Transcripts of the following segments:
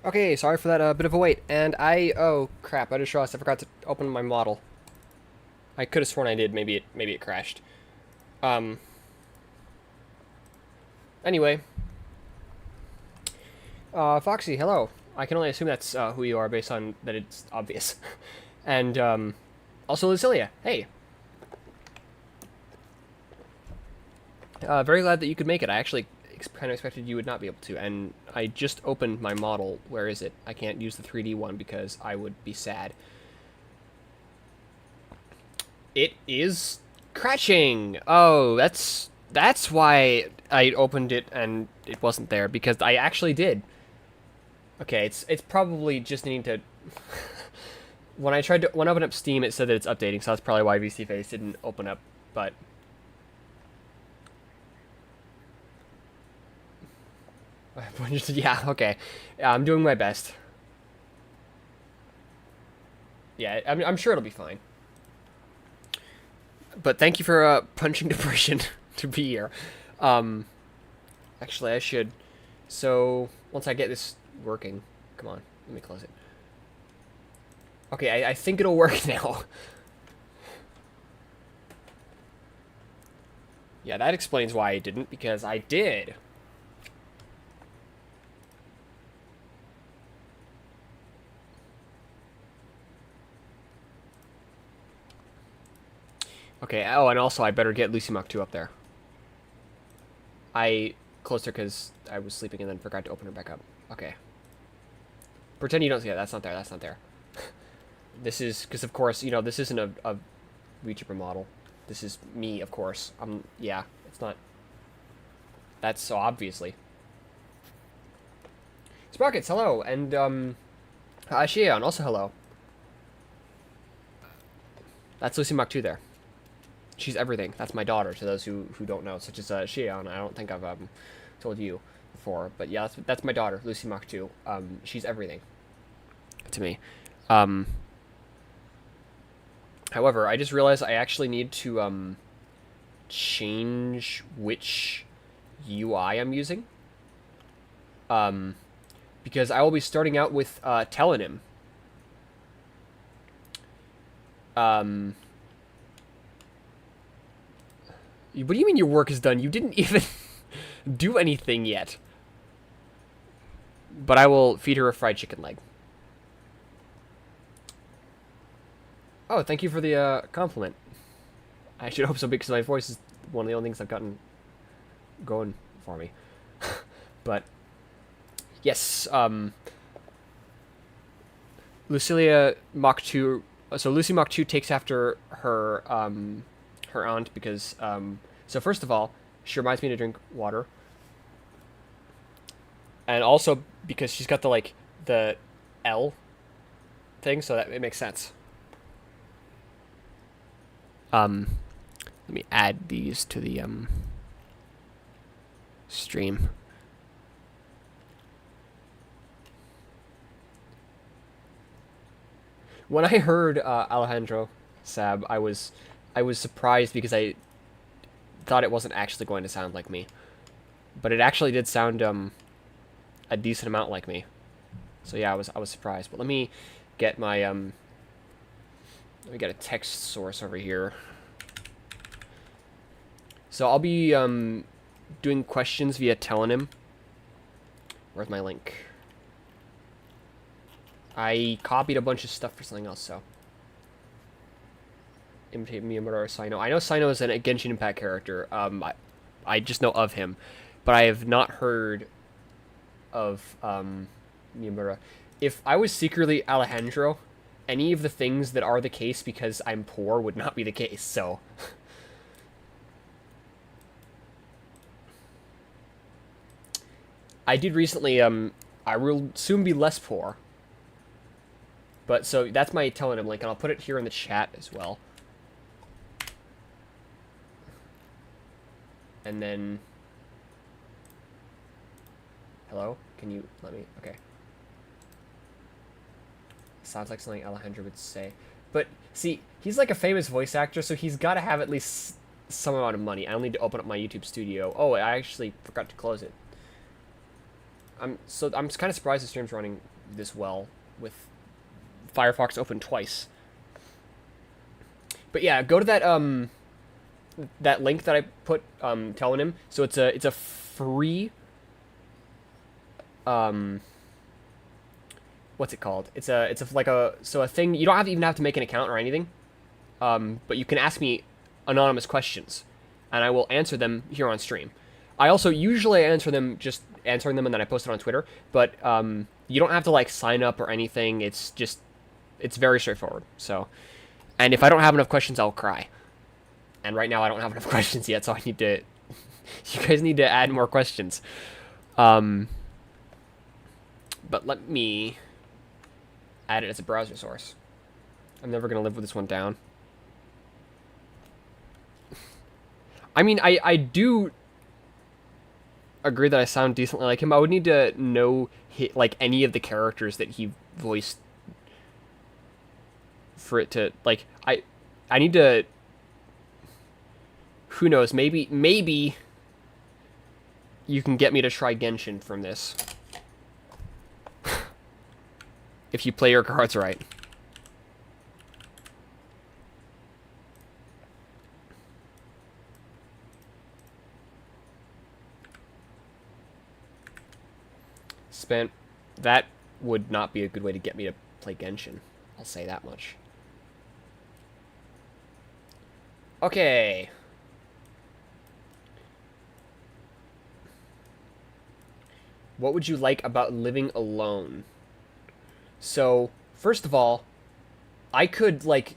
Okay, sorry for that bit of a wait. And oh crap, I just realized I forgot to open my model. I could have sworn I did. Maybe it crashed. Um. Anyway, Foxy, hello. I can only assume that's who you are based on that it's obvious. And also Lucilia, hey. Very glad that you could make it. I actually kind of expected you would not be able to. And I just opened my model. Where is it? I can't use the 3D one because I would be sad. It is crashing. Oh, that's why I opened it and it wasn't there because I actually did. Okay, it's probably just needing to. When I opened up Steam, it said that it's updating, so that's probably why VC Face didn't open up. But yeah, okay, yeah, I'm doing my best. Yeah, I'm sure it'll be fine. But thank you for punching depression to be here. Um, Actually, I should. So once I get this working, come on, let me close it. Okay, I think it'll work now. Yeah, that explains why I didn't, because I did. Okay, oh, and also I better get Lucy Mach 2 up there. I closed her because I was sleeping and then forgot to open her back up. Okay. Pretend you don't see that. That's not there. That's not there. This is, because of course, this isn't a VTuber model. This is me, of course. Yeah, it's not. That's so obviously. Sprockets, hello, and Shion, also hello. That's Lucy Mach 2 there. She's everything. That's my daughter, to those who don't know, such as Shion. I don't think I've told you before, but yeah, that's my daughter, Lucy Mach 2. She's everything to me. However, I just realized I actually need to change which UI I'm using. Because I will be starting out with Telenym. What do you mean your work is done? You didn't even do anything yet. But I will feed her a fried chicken leg. Oh, thank you for the compliment. I should hope so because my voice is one of the only things I've gotten going for me. But yes, Lucilia Mach 2. So Lucy Mach 2 takes after her her aunt because so first of all, she reminds me to drink water. And also because she's got the L thing, so that it makes sense. Let me add these to the stream. When I heard Alejandro Sab, I was surprised because I thought it wasn't actually going to sound like me, but it actually did sound a decent amount like me. So yeah, I was surprised. But let me get my let me get a text source over here. So I'll be doing questions via Telenym. Where's my link? I copied a bunch of stuff for something else, so. Imitate Miyamura or Sino. I know Sino is a Genshin Impact character. I just know of him. But I have not heard of Miyamura. If I was secretly Alejandro, any of the things that are the case because I'm poor would not be the case, so. I did recently, I will soon be less poor. But, so, that's my Telenym link, and I'll put it here in the chat as well. And then... Hello? Can you let me... Okay. Sounds like something Alejandro would say. But, see, he's like a famous voice actor, so he's got to have at least some amount of money. I'll need to open up my YouTube studio. Oh, I actually forgot to close it. I'm kind of surprised the stream's running this well with Firefox open twice. But yeah, go to that link that I put telling him. So it's a free what's it called? It's a thing. You don't even have to make an account or anything. But you can ask me anonymous questions, and I will answer them here on stream. I also usually answering them and then I post it on Twitter. But you don't have to like sign up or anything. It's very straightforward. So, and if I don't have enough questions, I'll cry. And right now I don't have enough questions yet, so I need to. You guys need to add more questions. But let me add it as a browser source. I'm never gonna live with this one down. I mean, I do agree that I sound decently like him. I would need to know like any of the characters that he voiced for it to like. I need to. Who knows? Maybe you can get me to try Genshin from this if you play your cards right. That would not be a good way to get me to play Genshin. I'll say that much. Okay. What would you like about living alone? So, first of all, I could, like,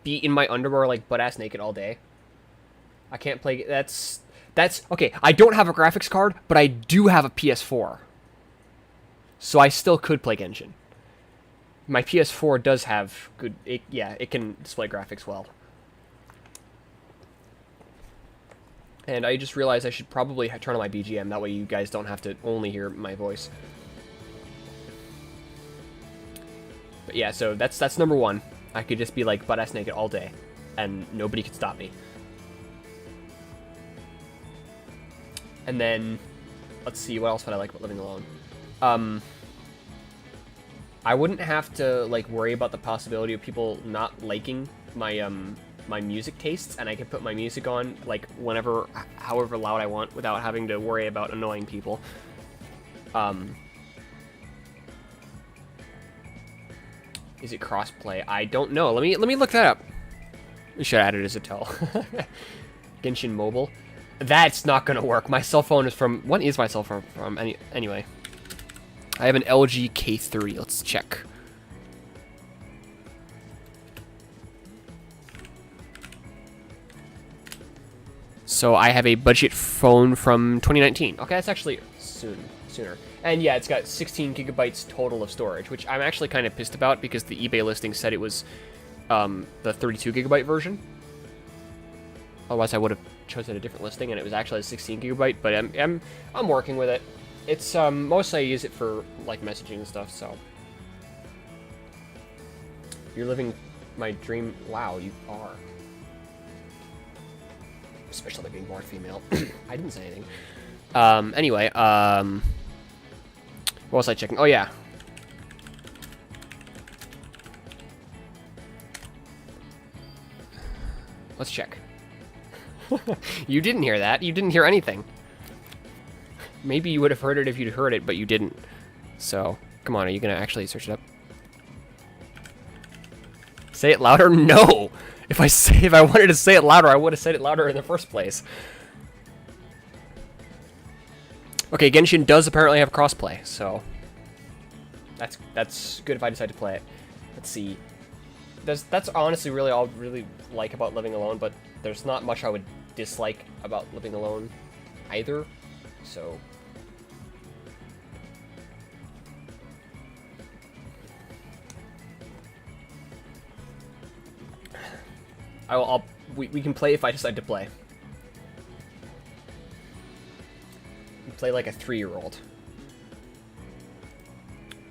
be in my underwear, like, butt-ass naked all day. I can't play... That's... Okay, I don't have a graphics card, but I do have a PS4. So I still could play Genshin. My PS4 does have good... it can display graphics well. And I just realized I should probably turn on my BGM. That way you guys don't have to only hear my voice. But yeah, so that's number one. I could just be like butt-ass naked all day. And nobody could stop me. And then, let's see, what else would I like about living alone? I wouldn't have to like worry about the possibility of people not liking my my music tastes, and I can put my music on like whenever, however loud I want, without having to worry about annoying people. Is it crossplay? I don't know. Let me look that up. We should add it as a tell. Genshin Mobile. That's not gonna work. My cell phone is from... What is my cell phone from? Anyway. I have an LG K3. Let's check. So I have a budget phone from 2019. Okay, that's actually sooner. And yeah, it's got 16 gigabytes total of storage, which I'm actually kind of pissed about because the eBay listing said it was the 32 gigabyte version. Otherwise, I would have chosen a different listing, and it was actually a 16 gigabyte. But I'm working with it. It's mostly I use it for like messaging and stuff. So you're living my dream. Wow, you are. Especially being born female. I didn't say anything. Anyway, what was I checking? Oh yeah. Let's check. You didn't hear that. You didn't hear anything. Maybe you would have heard it if you'd heard it, but you didn't. So, come on, are you gonna actually search it up? Say it louder? No! If I wanted to say it louder, I would have said it louder in the first place. Okay, Genshin does apparently have crossplay, so that's good if I decide to play it. Let's see. That's honestly really all I really like about living alone, but there's not much I would dislike about living alone either. So we can play if I decide to play. We play like a 3-year-old.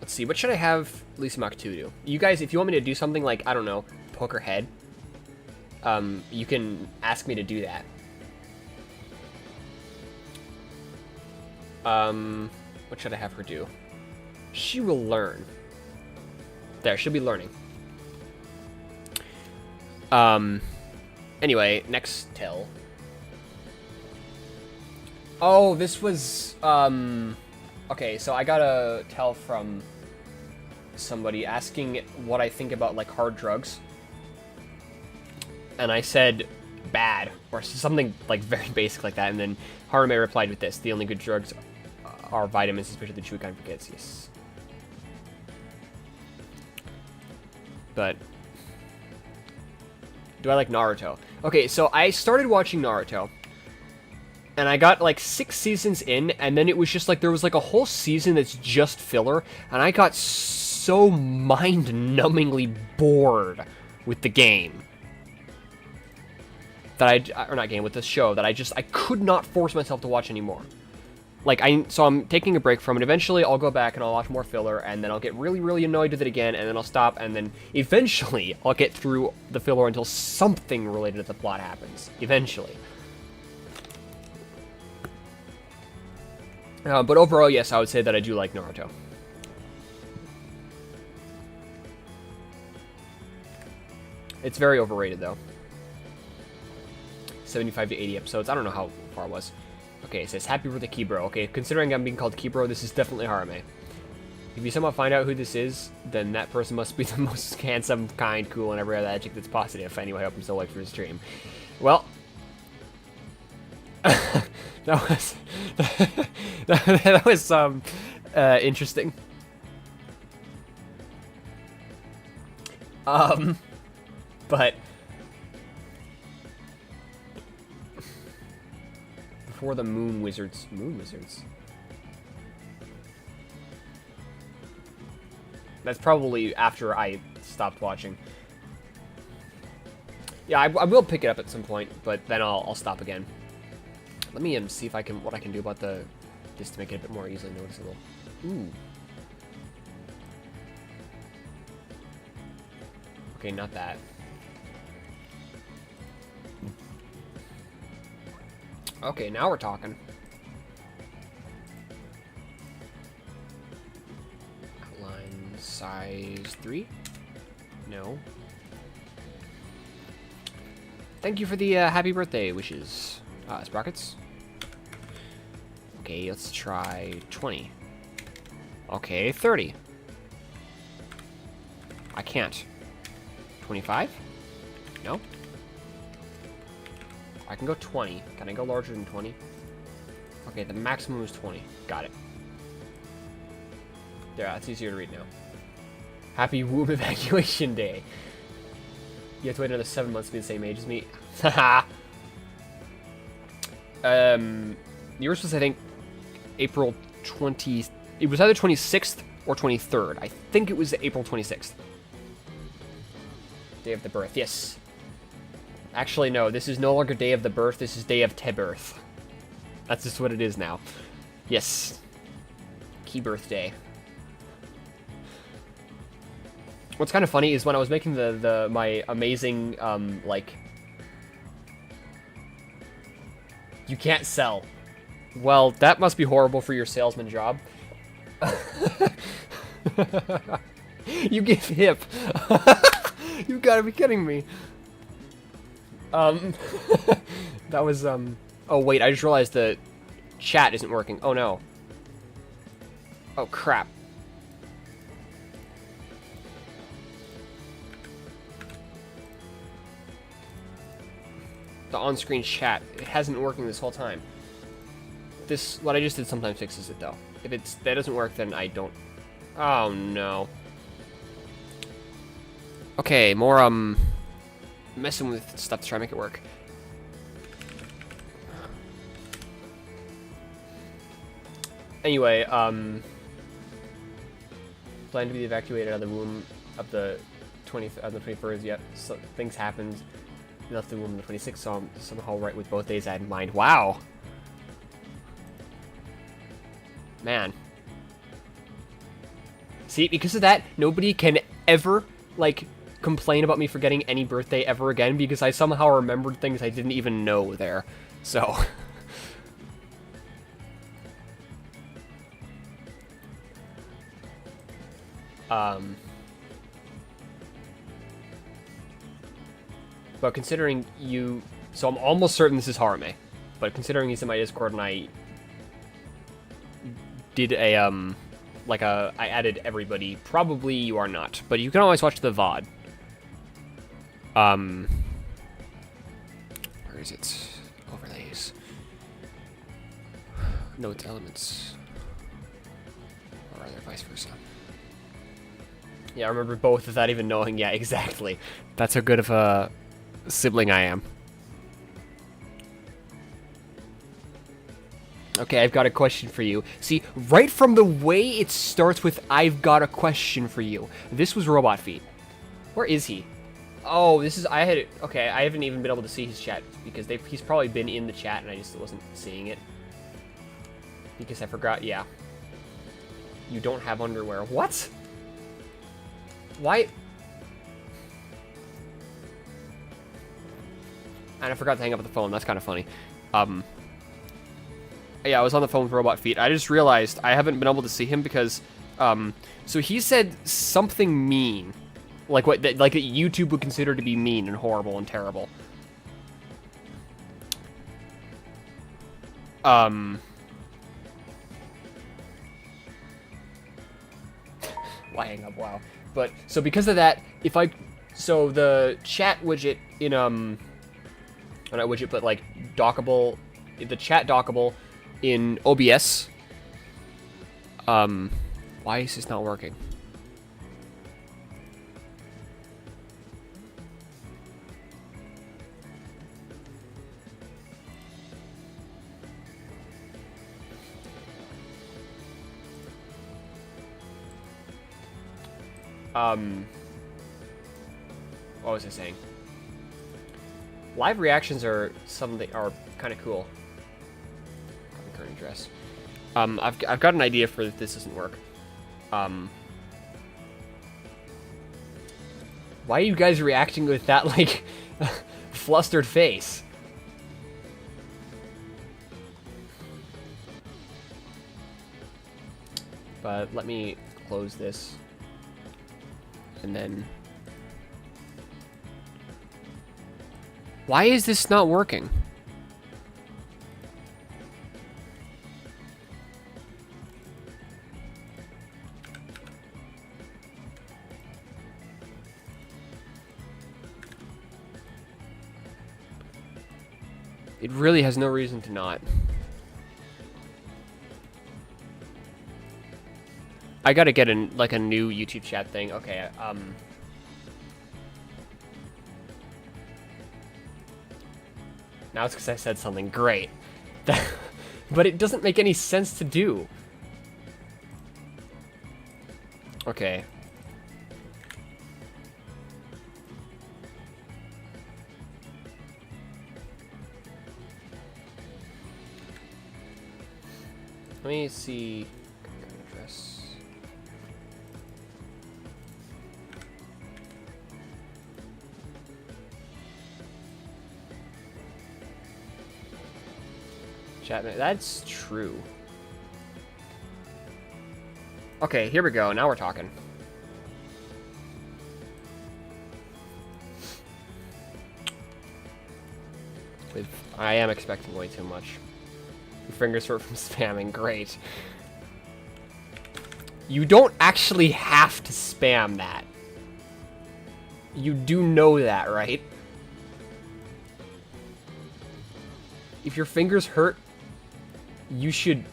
Let's see, what should I have Lisa Mach 2 do? You guys, if you want me to do something like, I don't know, poke her head, you can ask me to do that. What should I have her do? She will learn. There, she'll be learning. Anyway, next tell. Oh, this was, okay, so I got a tell from somebody asking what I think about, like, hard drugs. And I said, bad, or something, like, very basic like that, and then Harume replied with this: the only good drugs are vitamins, especially the chewy kind for kids. Yes. But do I like Naruto? Okay, so I started watching Naruto, and I got like 6 seasons in, and then it was just like there was like a whole season that's just filler, and I got so mind-numbingly bored with the game that or not game, with the show, that I could not force myself to watch anymore. Like, so I'm taking a break from it. Eventually, I'll go back and I'll watch more filler, and then I'll get really, really annoyed with it again, and then I'll stop, and then eventually I'll get through the filler until something related to the plot happens. Eventually. But overall, yes, I would say that I do like Naruto. It's very overrated, though. 75 to 80 episodes. I don't know how far it was. Okay, it says, happy birthday, Kibro. Okay, considering I'm being called Kibro, this is definitely Harume. If you somehow find out who this is, then that person must be the most handsome, kind, cool, and every other adjective that's positive. Anyway, I hope I'm still late for his stream. Well, that was that was interesting. But before the Moon Wizards. That's probably after I stopped watching. Yeah, I will pick it up at some point, but then I'll stop again. Let me see if what I can do about this to make it a bit more easily noticeable. Ooh. Okay, not that. Okay, now we're talking. Outline size 3? No. Thank you for the happy birthday wishes, Sprockets. Okay, let's try 20. Okay, 30. I can't. 25? No. I can go 20. Can I go larger than 20? Okay, the maximum is 20. Got it. Yeah, it's easier to read now. Happy womb evacuation day. You have to wait another 7 months to be the same age as me. Haha. Yours was, I think, April 20... It was either 26th or 23rd. I think it was April 26th. Day of the birth, yes. Actually, no, this is no longer day of the birth, this is day of Kibirth. That's just what it is now. Yes. Kibirthday. What's kind of funny is when I was making my amazing, like... You can't sell. Well, that must be horrible for your salesman job. You give hip. You gotta be kidding me. That was, oh wait, I just realized the chat isn't working. Oh no. Oh crap. The on-screen chat, it hasn't been working this whole time. What I just did sometimes fixes it though. If that doesn't work, then I don't. Oh no. Okay, more messing with stuff to try to make it work. Anyway, plan to be evacuated out of the womb of the 21st. Yet so things happened. Left the womb on the 26th, so I'm somehow right with both days I had in mind. Wow. Man. See, because of that, nobody can ever, like, complain about me forgetting any birthday ever again, because I somehow remembered things I didn't even know there. So. But considering you... So I'm almost certain this is Harume. But considering he's in my Discord and I did a, I added everybody, probably you are not. But you can always watch the VOD. Where is it? Overlays. Notes, elements. Or rather, vice versa. Yeah, I remember both without even knowing. Yeah, exactly. That's how good of a sibling I am. Okay, I've got a question for you. See, right from the way it starts with, I've got a question for you. This was Robot Feet. Where is he? Oh, this is, okay, I haven't even been able to see his chat, because he's probably been in the chat and I just wasn't seeing it. Because I forgot, yeah. You don't have underwear. What? Why? And I forgot to hang up the phone, that's kind of funny. Yeah, I was on the phone with Robot Feet. I just realized I haven't been able to see him because, so he said something mean. Like that YouTube would consider to be mean and horrible and terrible. Why hang up? Wow. But, so because of that, so the chat widget in, not widget, but like dockable, the chat dockable in OBS, why is this not working? What was I saying? Live reactions are kind of cool. Current address. I've got an idea for if this doesn't work. Why are you guys reacting with that, like, flustered face? But let me close this. And then... Why is this not working? It really has no reason to not. I gotta get a new YouTube chat thing. Okay, now it's because I said something great. But it doesn't make any sense to do. Okay. Let me see. Address. Chatman, that's true. Okay, here we go. Now we're talking. I am expecting way too much. Your fingers hurt from spamming. Great. You don't actually have to spam that. You do know that, right? If your fingers hurt, you should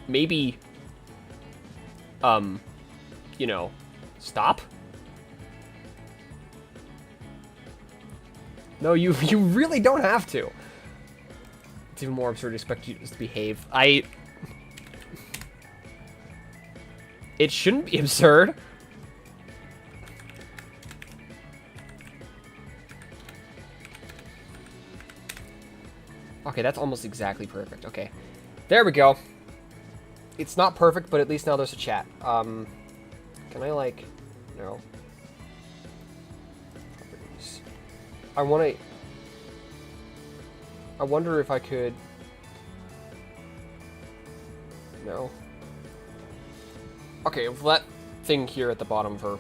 maybe, you know, stop? No, you really don't have to. It's even more absurd to expect you to behave. It shouldn't be absurd. Okay, that's almost exactly perfect. Okay. There we go. It's not perfect, but at least now there's a chat. Can I, like... No. Properties. I wonder if I could... No. Okay, well thing here at the bottom of her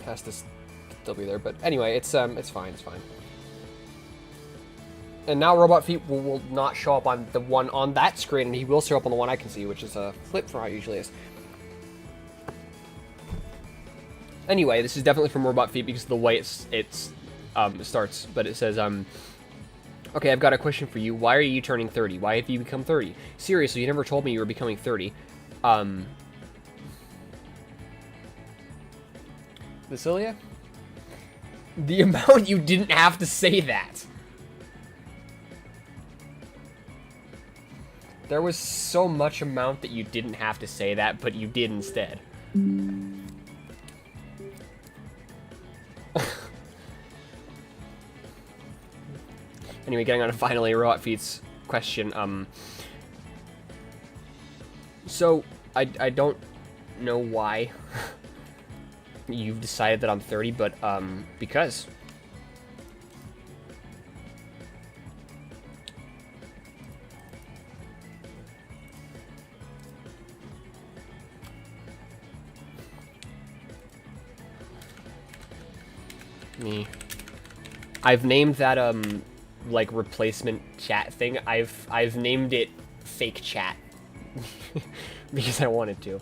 has to still be there. But anyway, it's fine. It's fine. And now Robot Feet will not show up on the one on that screen, and he will show up on the one I can see, which is a flip from how it usually is. Anyway, this is definitely from Robot Feet because of the way it starts. But it says, okay, I've got a question for you. Why are you turning 30? Why have you become 30? Seriously, you never told me you were becoming 30. Vasilia? The amount you didn't have to say that. There was so much amount that you didn't have to say that, but you did instead. Anyway, getting on to finally Robot Feet's question. So, I don't know why you've decided that I'm 30, but, because. I've named that, like, replacement chat thing. I've named it fake chat. Because I wanted to.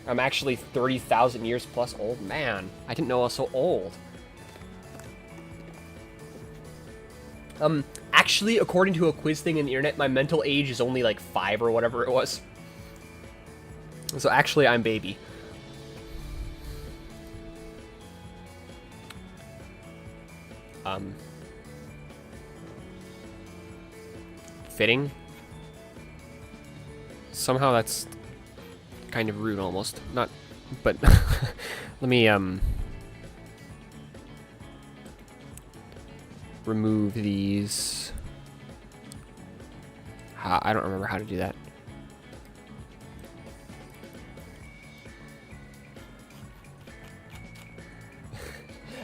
I'm actually 30,000 years plus old. Man, I didn't know I was so old. Actually, according to a quiz thing in the internet, my mental age is only like 5 or whatever it was. So actually, I'm baby. Fitting? Somehow that's kind of rude almost. Not, but let me, remove these. I don't remember how to do that.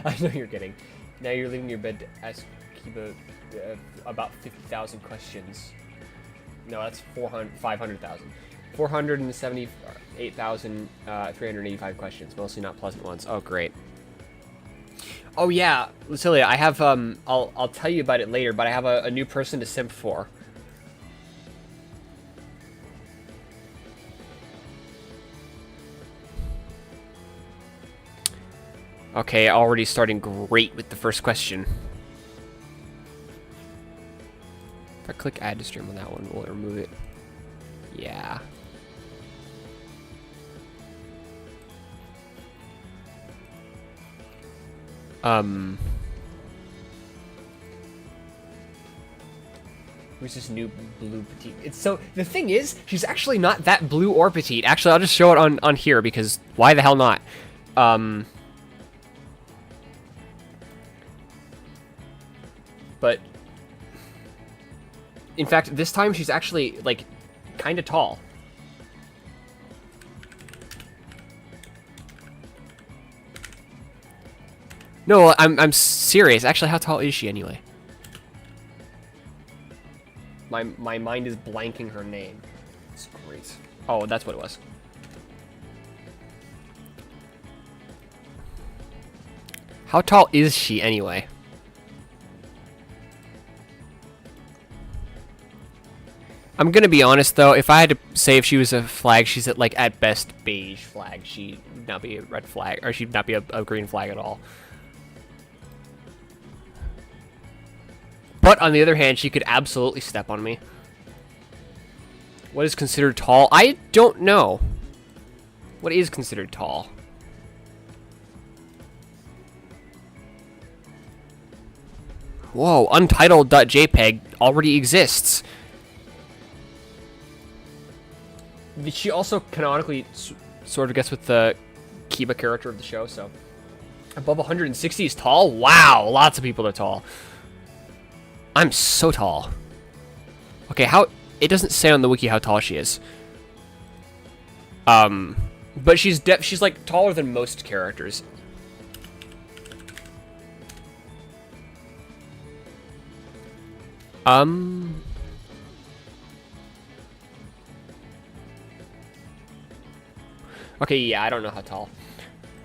I know you're kidding. Now you're leaving your bed to ask Kiba about 50,000 questions. No, that's 500,000. 478,385 questions, mostly not pleasant ones. Oh, great. Oh yeah, Lucilia, I have I'll tell you about it later, but I have a new person to simp for. Okay, already starting great with the first question. If I click add to stream on that one, will it remove it? Yeah. Who's this new blue petite? It's so, the thing is, she's actually not that blue or petite. Actually, I'll just show it on here because why the hell not? But in fact, this time she's actually like kind of tall. No, I'm serious. Actually, how tall is she anyway? My mind is blanking her name. It's great. Oh, that's what it was. How tall is she anyway? I'm gonna be honest though, if I had to say if she was a flag, she's at like at best beige flag. She'd not be a red flag, or she'd not be a green flag at all. But on the other hand, she could absolutely step on me. What is considered tall? I don't know. What is considered tall? Whoa, untitled.jpg already exists. She also canonically sort of gets with the Kiba character of the show, so. Above 160 is tall? Wow, lots of people are tall. I'm so tall. Okay, how... It doesn't say on the wiki how tall she is. But she's like taller than most characters. Okay, yeah, I don't know how tall.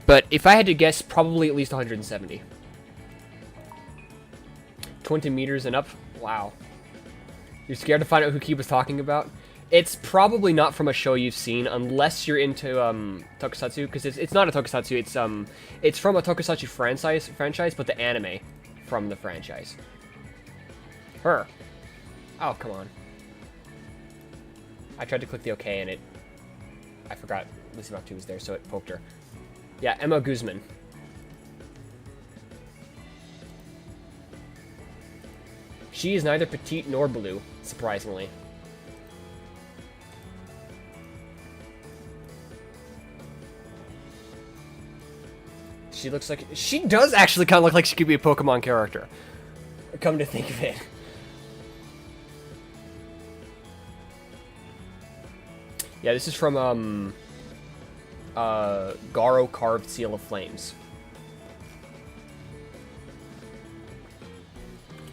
But if I had to guess, probably at least 170. 20 meters and up? Wow. You're scared to find out who Kiba's talking about? It's probably not from a show you've seen, unless you're into tokusatsu, because it's not a tokusatsu. It's from a tokusatsu franchise, but the anime from the franchise. Her. Oh, come on. I tried to click the OK and I forgot Lucy Mach 2 was there, so it poked her. Yeah, Emma Guzman. She is neither petite nor blue, surprisingly. She looks like... She does actually kind of look like she could be a Pokemon character. Come to think of it. Yeah, this is from, Garo Carved Seal of Flames.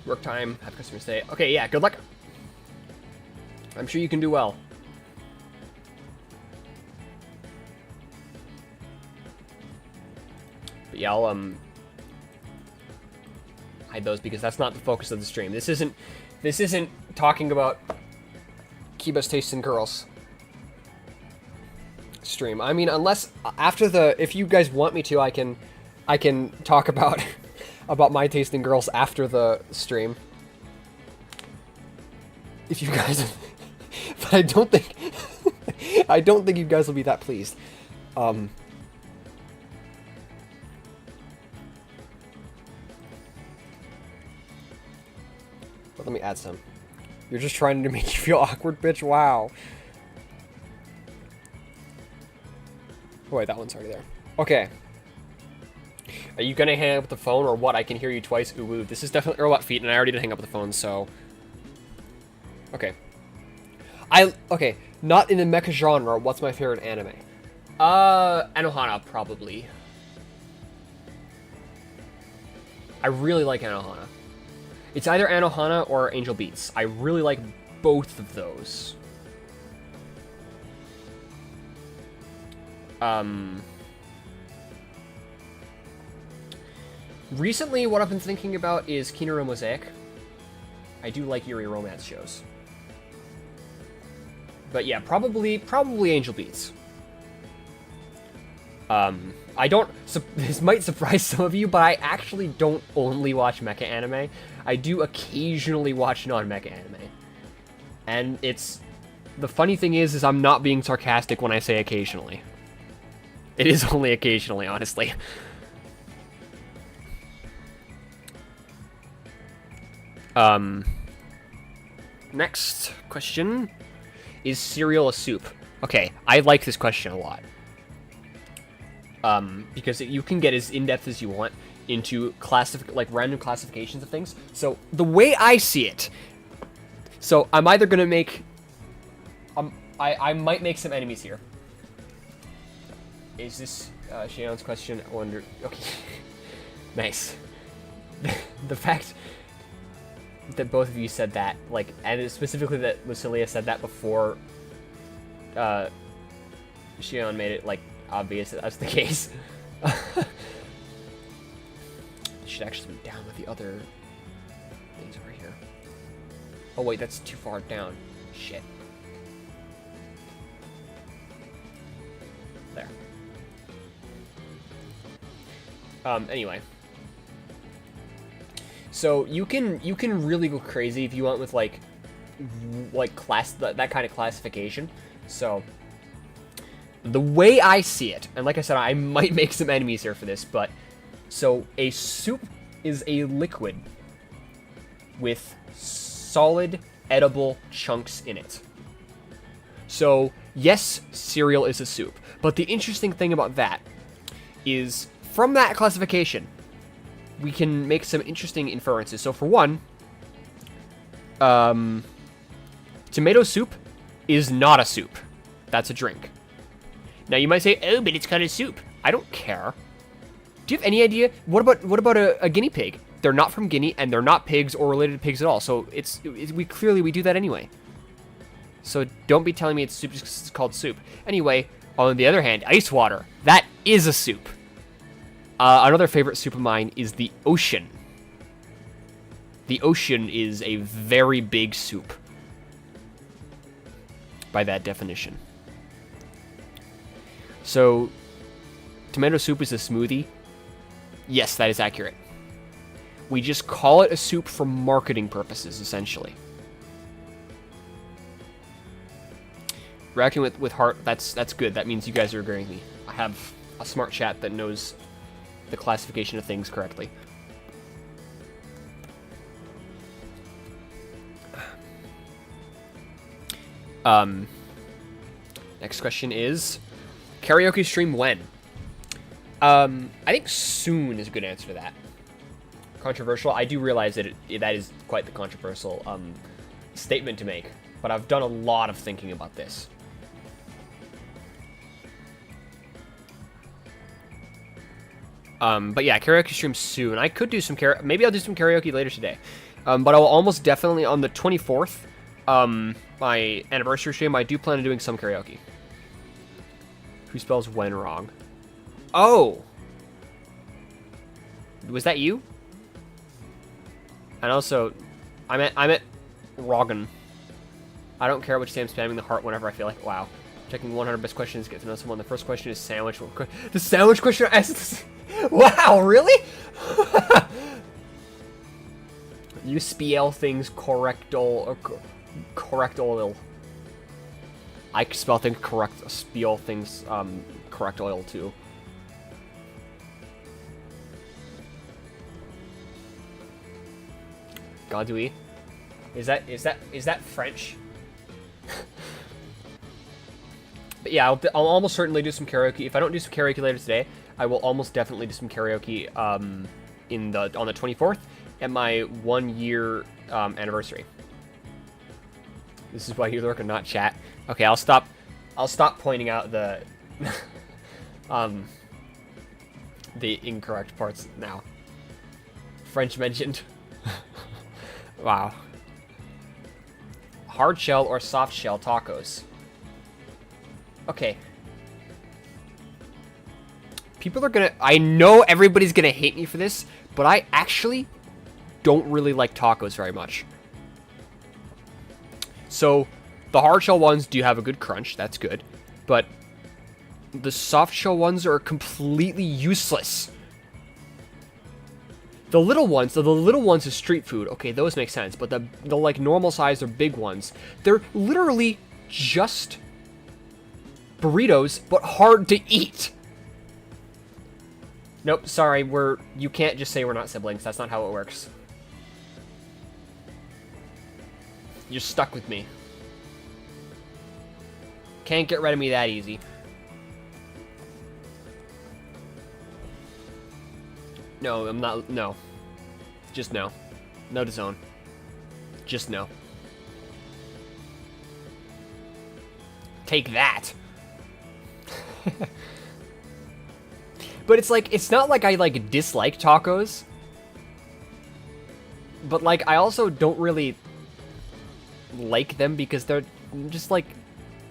Work time, have customers stay. Okay, yeah, good luck. I'm sure you can do well. But yeah, I'll, hide those because that's not the focus of the stream. This isn't talking about Kiba's taste in girls stream. I mean, unless after if you guys want me to, I can talk about about my taste in girls after the stream. If you guys, but I don't think you guys will be that pleased. But let me add some. You're just trying to make you feel awkward, bitch. Wow. Oh, wait, that one's already there. Okay. Are you gonna hang up the phone or what? I can hear you twice. Ooh, ooh. This is definitely Robot Feet, and I already did hang up the phone, so... Okay. Okay, not in the mecha genre. What's my favorite anime? Anohana, probably. I really like Anohana. It's either Anohana or Angel Beats. I really like both of those. Recently, what I've been thinking about is Kinuro Mosaic. I do like Yuri romance shows. But yeah, probably Angel Beats. I don't... This might surprise some of you, but I actually don't only watch mecha anime. I do occasionally watch non-mecha anime. And it's... The funny thing is I'm not being sarcastic when I say occasionally. It is only occasionally, honestly. Next question. Is cereal a soup? Okay, I like this question a lot. Because you can get as in-depth as you want into random classifications of things. So, the way I see it... So, I'm either gonna make... I might make some enemies here. Is this Shannon's question? I wonder... Okay. Nice. The fact that both of you said that, like, and specifically that Lucilia said that before Shion made it, like, obvious that that's the case. Should actually be down with the other things over here. Oh wait, that's too far down. Shit. There. Anyway. So you can really go crazy if you want with like that kind of classification. So the way I see it, and like I said, I might make some enemies here for this, but so a soup is a liquid with solid edible chunks in it. So yes, cereal is a soup, but the interesting thing about that is from that classification, we can make some interesting inferences. So for one, tomato soup is not a soup. That's a drink. Now you might say, oh, but it's kind of soup. I don't care. Do you have any idea? What about a guinea pig? They're not from Guinea, and they're not pigs or related to pigs at all. So we do that anyway. So don't be telling me it's soup just 'cause it's called soup. Anyway, On the other hand, ice water, that is a soup. Another favorite soup of mine is the ocean. The ocean is a very big soup, by that definition. So, tomato soup is a smoothie? Yes, that is accurate. We just call it a soup for marketing purposes, essentially. Reacting with heart, that's good. That means you guys are agreeing with me. I have a smart chat that knows the classification of things correctly. Next question is, karaoke stream when? I think soon is a good answer to that. Controversial. I do realize that that is quite the controversial statement to make, but I've done a lot of thinking about this. But yeah, karaoke stream soon. I could do some maybe I'll do some karaoke later today. But I will almost definitely on the 24th, my anniversary stream, I do plan on doing some karaoke. Who spells when wrong? Oh! Was that you? And also, I'm at Roggen. I don't care which day I'm spamming the heart whenever I feel like, wow. Checking 100 best questions, get to know someone. The first question is sandwich. The sandwich question asks, wow, really? You spell things correct oil. I spell things correct, spell things correct oil too. Gaudouille? Is that French? But yeah, I'll almost certainly do some karaoke. If I don't do some karaoke later today, I will almost definitely do some karaoke on the 24th at my 1 year anniversary. This is why you lurk and not chat. Okay, I'll stop pointing out the the incorrect parts now. French mentioned. Wow. Hard shell or soft shell tacos? Okay. People are gonna... I know everybody's gonna hate me for this, but I actually don't really like tacos very much. So, the hard shell ones do have a good crunch, that's good. But the soft shell ones are completely useless. The little ones is street food. Okay, those make sense. But the like normal size or big ones, they're literally just burritos, but hard to eat. Nope, sorry, you can't just say we're not siblings. That's not how it works. You're stuck with me. Can't get rid of me that easy. No, I'm not. No. Just no. No to zone. Just no. Take that. But it's like, it's not like I like dislike tacos. But like, I also don't really like them because they're just like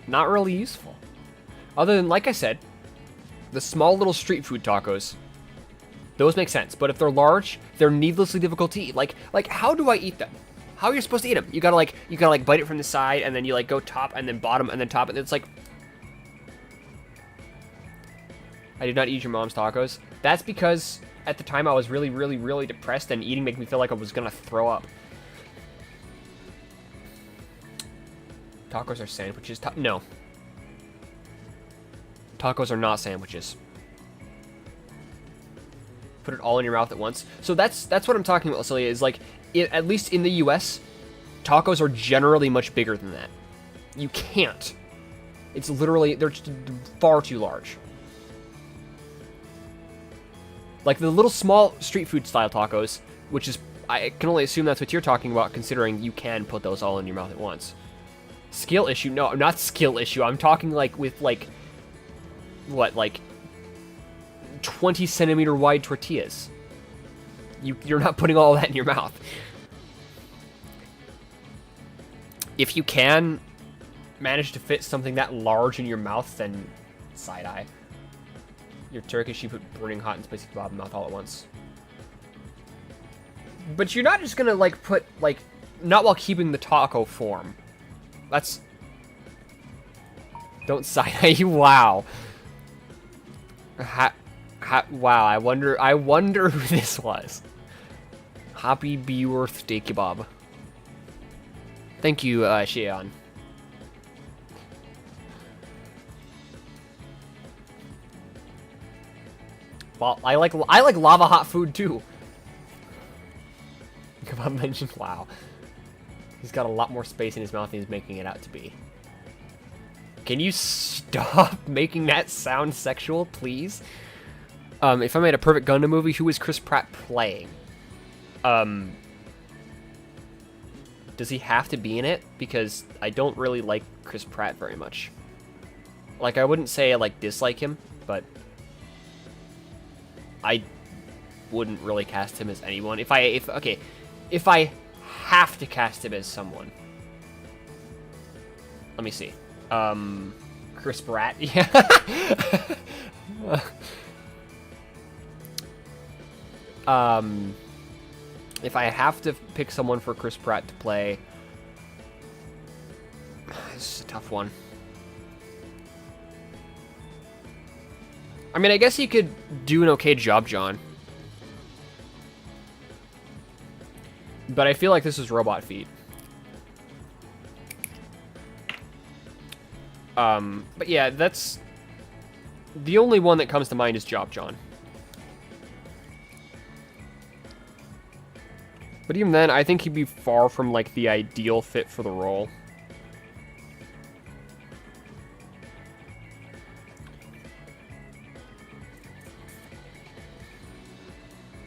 not really useful. Other than, like I said, the small little street food tacos. Those make sense, but if they're large, they're needlessly difficult to eat. Like how do I eat them? How are you supposed to eat them? You gotta bite it from the side, and then you like go top, and then bottom, and then top, and it's like... I did not eat your mom's tacos. That's because at the time I was really, really, really depressed, and eating made me feel like I was gonna throw up. Tacos are sandwiches. No. Tacos are not sandwiches. Put it all in your mouth at once. So that's what I'm talking about, Celia, is like, at least in the US, tacos are generally much bigger than that. You can't. It's literally, they're just far too large. Like the little small street food style tacos, which is, I can only assume that's what you're talking about, considering you can put those all in your mouth at once. Skill issue? No, not skill issue. I'm talking like with like, what, like 20 centimeter wide tortillas. You're not putting all that in your mouth. If you can manage to fit something that large in your mouth, then Side eye. You're Turkish, you put burning hot and spicy kebab in mouth all at once. But you're not just gonna, like, put, like, not while keeping the taco form. That's... Don't side eye you, wow. Wow, I wonder who this was. Happy birthday kebab. Thank you, Shion. Well, I like lava hot food too. Kebab mentioned, wow. He's got a lot more space in his mouth than he's making it out to be. Can you stop making that sound sexual, please? If I made a Perfect Gundam movie, who is Chris Pratt playing? Does he have to be in it? Because I don't really like Chris Pratt very much. Like, I wouldn't say I, like, dislike him, but I wouldn't really cast him as anyone. If I have to cast him as someone. Let me see. Chris Pratt, yeah. If I have to pick someone for Chris Pratt to play, this is a tough one. I mean, I guess he could do an okay job, John. But I feel like this is Robot Feet. But yeah, that's... The only one that comes to mind is Job John. But even then, I think he'd be far from, like, the ideal fit for the role.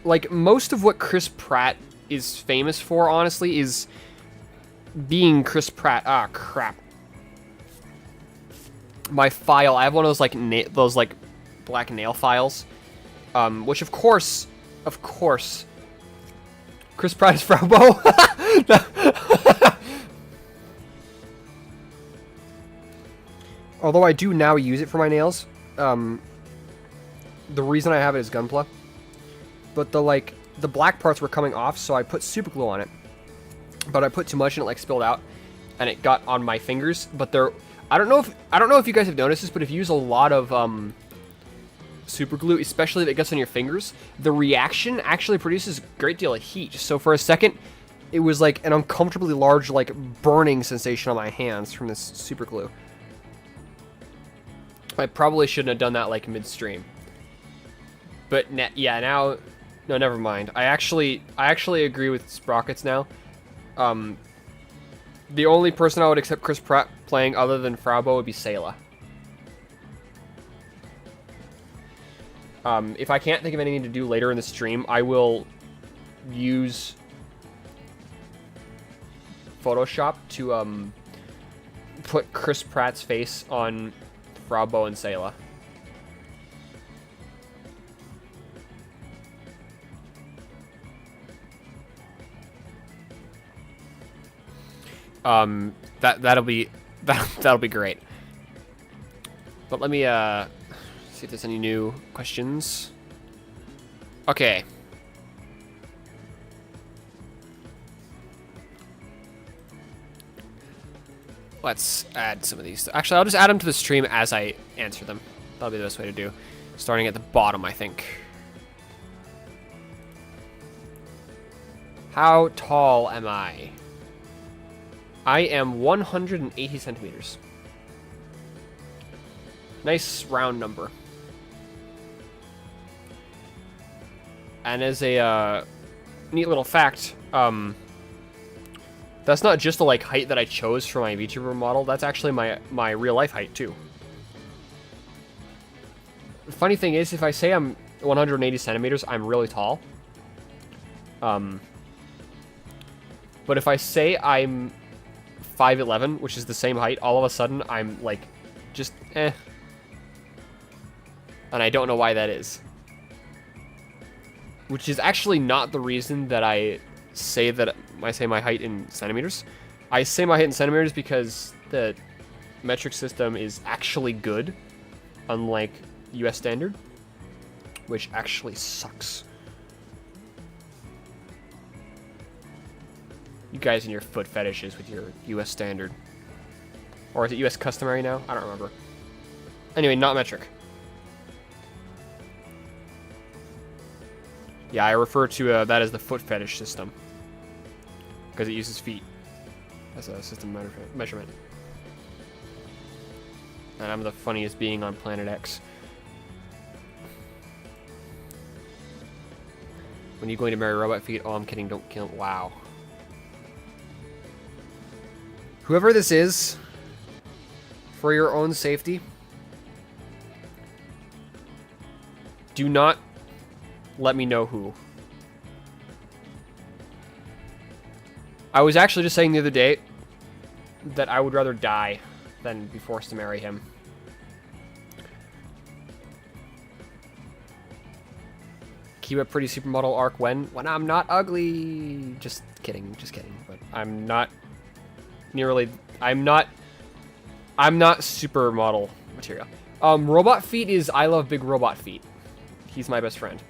Like, most of what Chris Pratt is famous for, honestly, is being Chris Pratt. Ah, crap. My file, I have one of those, like, black nail files. Which, of course, Chris Pratt is Fraubo. Although I do now use it for my nails. The reason I have it is Gunpla. But the black parts were coming off, so I put super glue on it. But I put too much and it, like, spilled out. And it got on my fingers. But I don't know if you guys have noticed this, but if you use a lot of super glue, especially if it gets on your fingers, the reaction actually produces a great deal of heat. So for a second, it was like an uncomfortably large, like, burning sensation on my hands from this super glue. I probably shouldn't have done that, like, midstream. But yeah, now, no, never mind. I actually agree with Sprockets now. The only person I would accept Chris Pratt playing other than Fraubo would be Sayla. If I can't think of anything to do later in the stream, I will use Photoshop to put Chris Pratt's face on Fraubo and Sayla. That'll be great. But let me see if there's any new questions. Okay. Let's add some of these. Actually, I'll just add them to the stream as I answer them. That'll be the best way to do. Starting at the bottom, I think. How tall am I? I am 180 centimeters. Nice round number. And as a neat little fact, that's not just the, like, height that I chose for my VTuber model. That's actually my real life height too. The funny thing is, if I say I'm 180 centimeters, I'm really tall. But if I say I'm 5'11", which is the same height, all of a sudden I'm, like, just eh. And I don't know why that is. Which is actually not the reason that I say my height in centimeters. I say my height in centimeters because the metric system is actually good. unlike US standard, which actually sucks. You guys and your foot fetishes with your US standard. Or is it US customary now? I don't remember. Anyway, not metric. Yeah, I refer to that as the foot fetish system. Because it uses feet as a system measurement. And I'm the funniest being on planet X. When are you going to marry robot feet? Oh, I'm kidding. Don't kill. Wow. Whoever this is, for your own safety, do not let me know who. I was actually just saying the other day that I would rather die than be forced to marry him. Kiba pretty supermodel arc when I'm not ugly. Just kidding. But I'm not nearly. I'm not supermodel material. Robot feet is I love big robot feet. He's my best friend.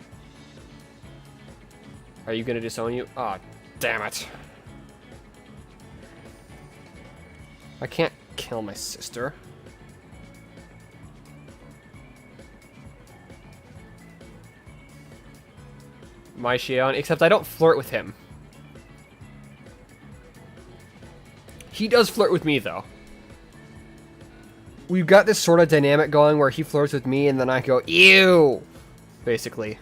Are you gonna disown you? Oh, damn it. I can't kill my sister. My Xion, except I don't flirt with him. He does flirt with me, though. We've got this sort of dynamic going where he flirts with me and then I go, ew! Basically.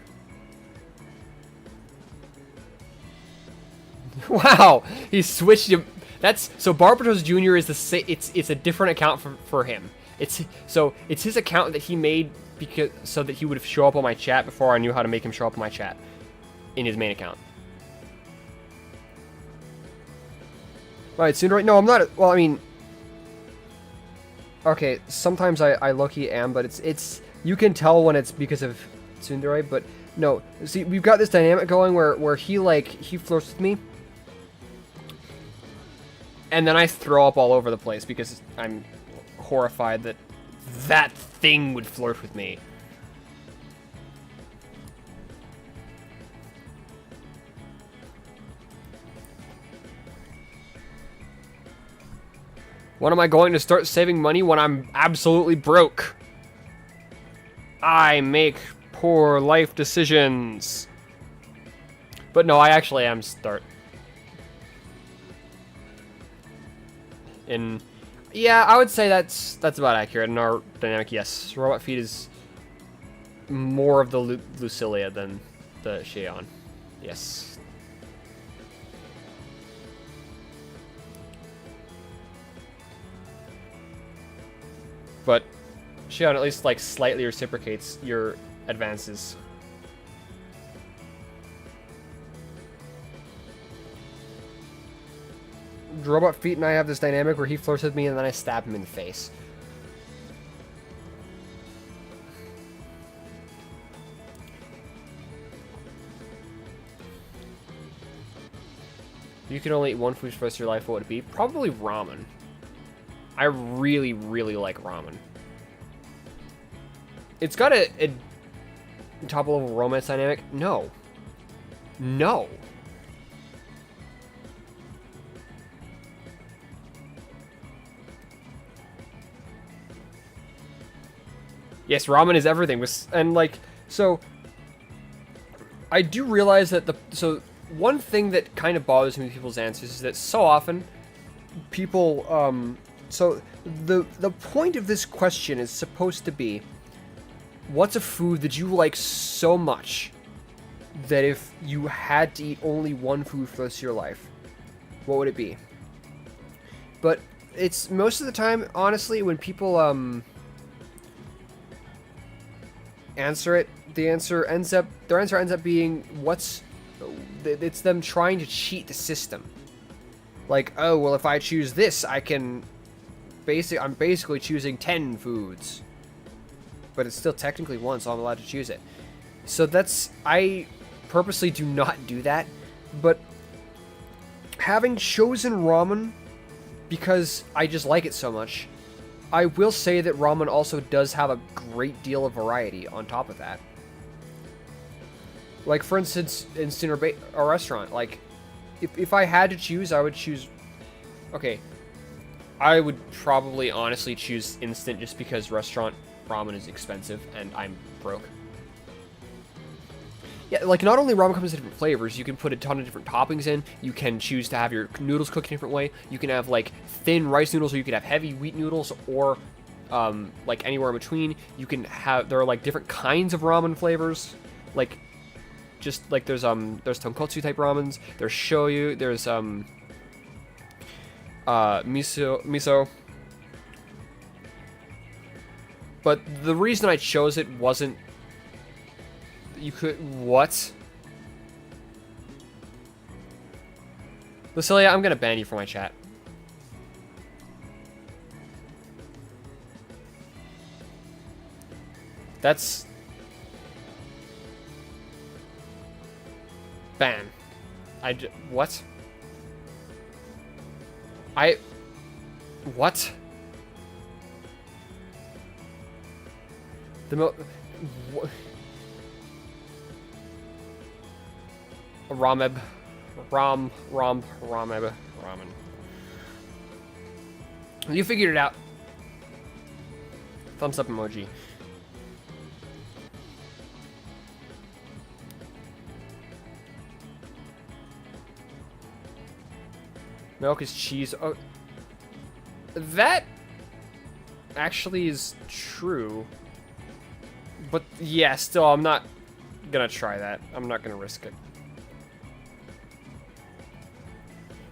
Wow! He switched him. That's so Barbatos Jr. is the it's a different account for him. It's his account that he made because so that he would show up on my chat before I knew how to make him show up on my chat in his main account. Right, Tsundere? No, I'm not. Well, I mean, okay. Sometimes I low-key am, but it's you can tell when it's because of Tsundere. But no, see, we've got this dynamic going where he flirts with me. And then I throw up all over the place because I'm horrified that that thing would flirt with me. When am I going to start saving money? When I'm absolutely broke. I make poor life decisions. But no, I actually am yeah, I would say that's about accurate in our dynamic. Yes, robot feet is more of the Lucilia than the Xion. Yes. But Xion at least like slightly reciprocates your advances. Robot feet and I have this dynamic where he flirts with me and then I stab him in the face. You can only eat one food for the rest of your life, what would it be? Probably ramen. I really, really like ramen. It's got a top-level romance dynamic. No. No. Yes, ramen is everything. And, like, so... I do realize that so, one thing that kind of bothers me with people's answers is that so often people, so, the point of this question is supposed to be, what's a food that you like so much that if you had to eat only one food for the rest of your life, what would it be? But it's most of the time, honestly, when people, answer it, their answer ends up being it's them trying to cheat the system. Like, oh, well, if I choose this, I'm basically choosing 10 foods. But it's still technically one, so I'm allowed to choose it. So I purposely do not do that, but having chosen ramen because I just like it so much, I will say that ramen also does have a great deal of variety on top of that. Like, for instance, instant or a restaurant. Like, if I had to choose, I would choose... Okay. I would probably honestly choose instant just because restaurant ramen is expensive and I'm broke. Yeah, like, not only ramen comes in different flavors, you can put a ton of different toppings in. You can choose to have your noodles cooked a different way. You can have, like, thin rice noodles, or you can have heavy wheat noodles, or, like, anywhere in between. You can have... There are, like, different kinds of ramen flavors. Like... Just like there's tonkotsu type ramens, there's shoyu, there's miso. But the reason I chose it wasn't what? Lucilia, I'm gonna ban you from my chat. That's ban. What? What? Rameb. Rameb. Ramen. You figured it out. Thumbs up emoji. Milk is cheese. Oh, that actually is true. But yeah, still, I'm not gonna try that. I'm not gonna risk it.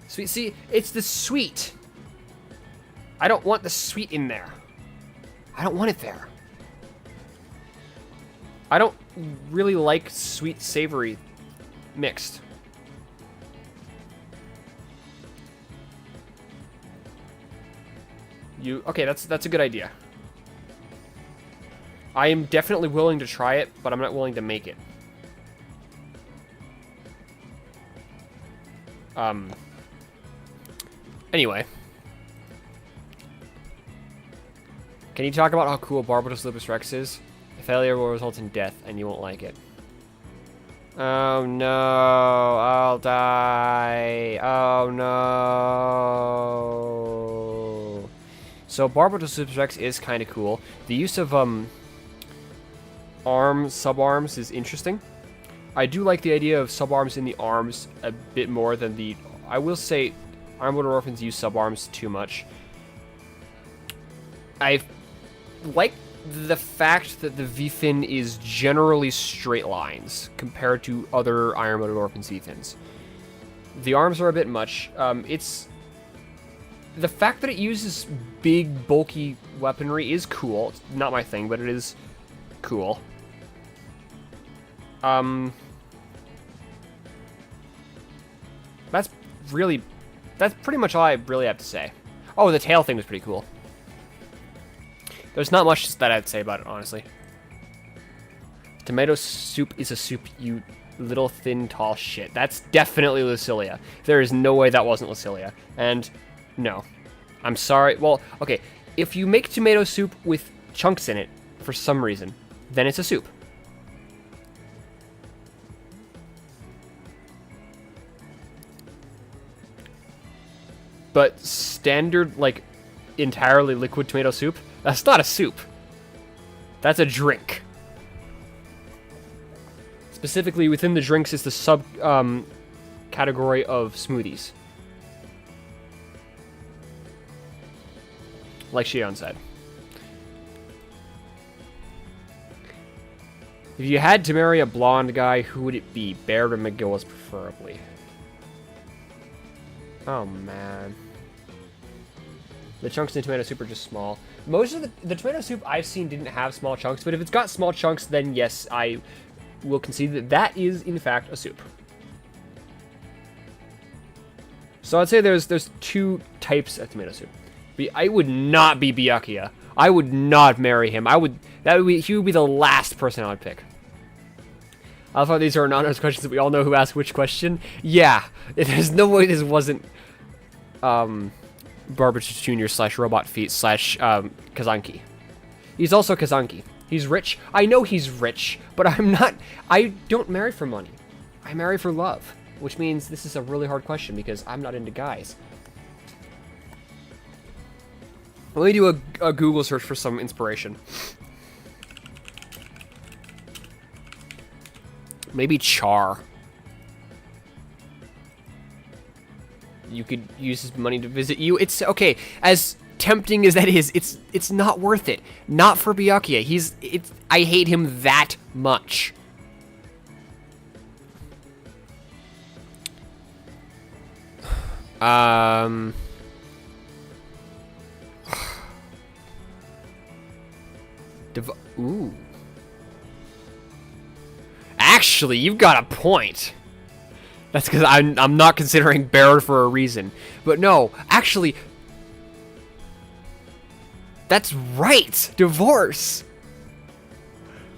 Sweet, see, it's the sweet. I don't want the sweet in there. I don't want it there. I don't really like sweet savory mixed. Okay, that's a good idea. I am definitely willing to try it, but I'm not willing to make it. Anyway. Can you talk about how cool Barbatos Lupus Rex is? The failure will result in death, and you won't like it. Oh no, I'll die. Oh no. So Barbatos Lupus Rex is kind of cool. The use of subarms is interesting. I do like the idea of subarms in the arms a bit more than the... I will say Ironwood Orphans use subarms too much. I like the fact that the V-fin is generally straight lines compared to other Ironwood Orphans V-fins. The arms are a bit much. It's... The fact that it uses big, bulky weaponry is cool. It's not my thing, but it is cool. That's pretty much all I really have to say. Oh, the tail thing was pretty cool. There's not much that I'd say about it, honestly. Tomato soup is a soup, you little thin tall shit. That's definitely Lucilia. There is no way that wasn't Lucilia. And no. I'm sorry. Well, okay. If you make tomato soup with chunks in it, for some reason, then it's a soup. But standard, like, entirely liquid tomato soup, that's not a soup. That's a drink. Specifically, within the drinks is the sub category of smoothies. Like Shion said. If you had to marry a blonde guy, who would it be? Baird or McGillis, preferably. Oh, man. The chunks in tomato soup are just small. Most of the tomato soup I've seen didn't have small chunks, but if it's got small chunks, then yes, I will concede that that is, in fact, a soup. So I'd say there's two types of tomato soup. I would not be Byakuya. I would not marry him. He would be the last person I would pick. I thought these are anonymous questions that we all know who asked which question. Yeah, there's no way this wasn't Barbish Jr. / Robot Feet / Kazanki. He's also Kazanki. He's rich. I know he's rich, but I'm not. I don't marry for money. I marry for love, which means this is a really hard question because I'm not into guys. Let me do a Google search for some inspiration. Maybe Char. You could use his money to visit you. It's okay. As tempting as that is, it's not worth it. Not for Byakuya. I hate him that much. Ooh. Actually, you've got a point. That's because I'm not considering Baird for a reason. But no, actually, that's right. Divorce.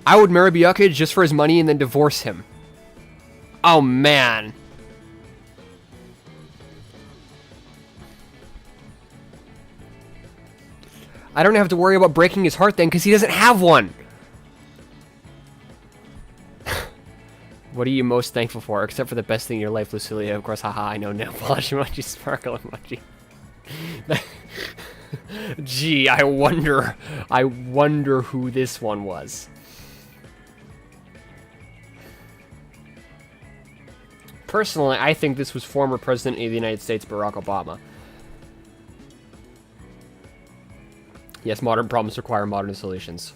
I would marry Byakuya just for his money and then divorce him. Oh, man. I don't have to worry about breaking his heart then because he doesn't have one. What are you most thankful for, except for the best thing in your life, Lucilia? Of course, haha, I know, nail polish emoji, sparkle emoji. Gee, I wonder who this one was. Personally, I think this was former President of the United States, Barack Obama. Yes, modern problems require modern solutions.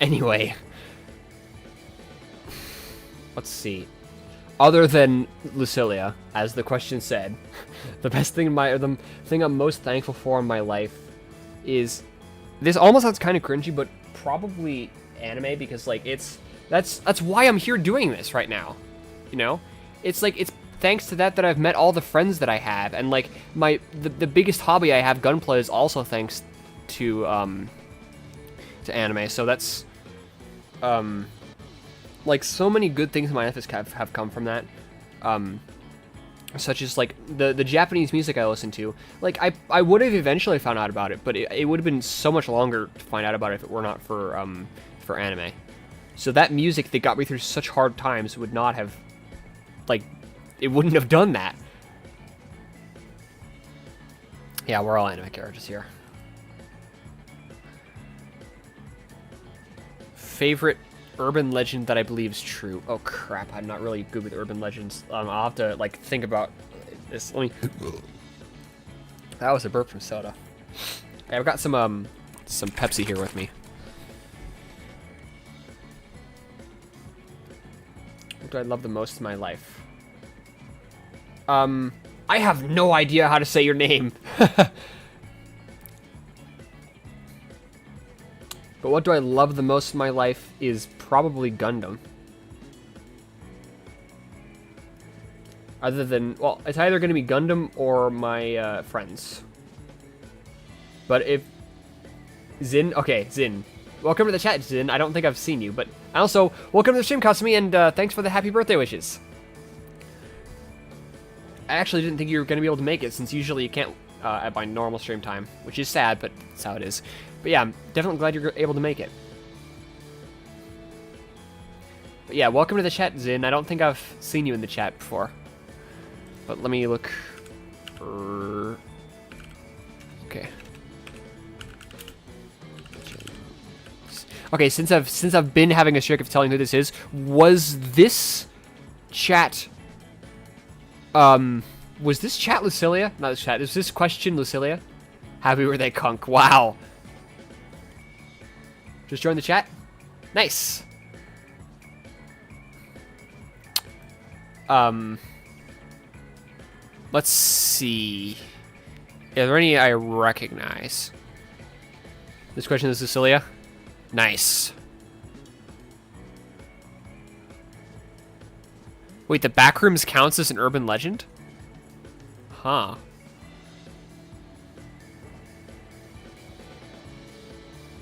Anyway. Let's see. Other than Lucilia, as the question said, the best thing the thing I'm most thankful for in my life is, this almost sounds kind of cringy, but probably anime, because like that's why I'm here doing this right now. You know? It's like it's thanks to that I've met all the friends that I have, and like the biggest hobby I have, gunplay, is also thanks to anime. So that's like so many good things in my life have come from that, such as like the Japanese music I listen to. Like I would have eventually found out about it, but it would have been so much longer to find out about it if it were not for anime. So that music that got me through such hard times would not have, like, it wouldn't have done that. Yeah, we're all anime characters here. Favorite urban legend that I believe is true. Oh crap, I'm not really good with urban legends. I'll have to like think about this. Let me. That was a burp from soda. Okay, I've got some Pepsi here with me. What do I love the most in my life? I have no idea how to say your name. But what do I love the most in my life is probably Gundam. Other than, well, it's either going to be Gundam or my friends. But if Zin, okay, Zin. Welcome to the chat, Zin. I don't think I've seen you, but also, welcome to the stream, Kasumi, and thanks for the happy birthday wishes. I actually didn't think you were going to be able to make it, since usually you can't at my normal stream time, which is sad, but that's how it is. But yeah, I'm definitely glad you're able to make it. But yeah, welcome to the chat, Zin. I don't think I've seen you in the chat before. But let me look. Okay. Okay, since I've been having a streak of telling who this is, was this chat Lucilia? Not this chat. Is this question Lucilia? Happy birthday, Kunk. Wow. Just join the chat? Nice. Let's see. Are there any I recognize? This question is Lucilia? Nice. Wait, the Backrooms counts as an urban legend? Huh.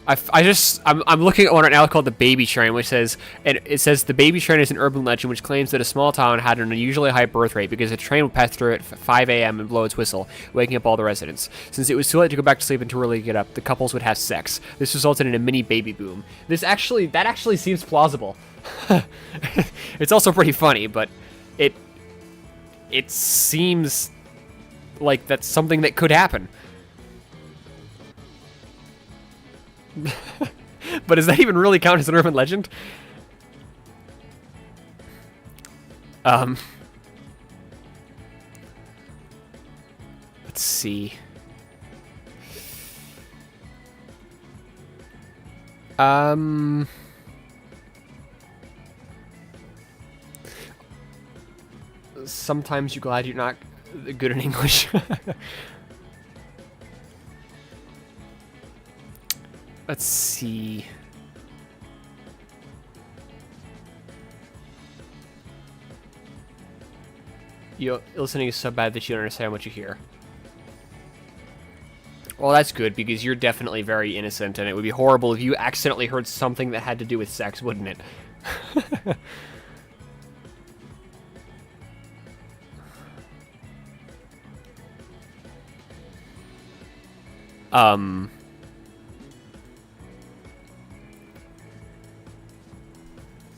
I'm looking at one right now called the Baby Train, which says, and it says the Baby Train is an urban legend which claims that a small town had an unusually high birth rate because a train would pass through at 5 a.m. and blow its whistle, waking up all the residents. Since it was too late to go back to sleep and too early to get up, the couples would have sex. This resulted in a mini baby boom. That actually seems plausible. It's also pretty funny, but it seems like that's something that could happen. But does that even really count as an urban legend? Let's see. Sometimes you're glad you're not good in English. Let's see. Your listening is so bad that you don't understand what you hear. Well, that's good, because you're definitely very innocent, and it would be horrible if you accidentally heard something that had to do with sex, wouldn't it?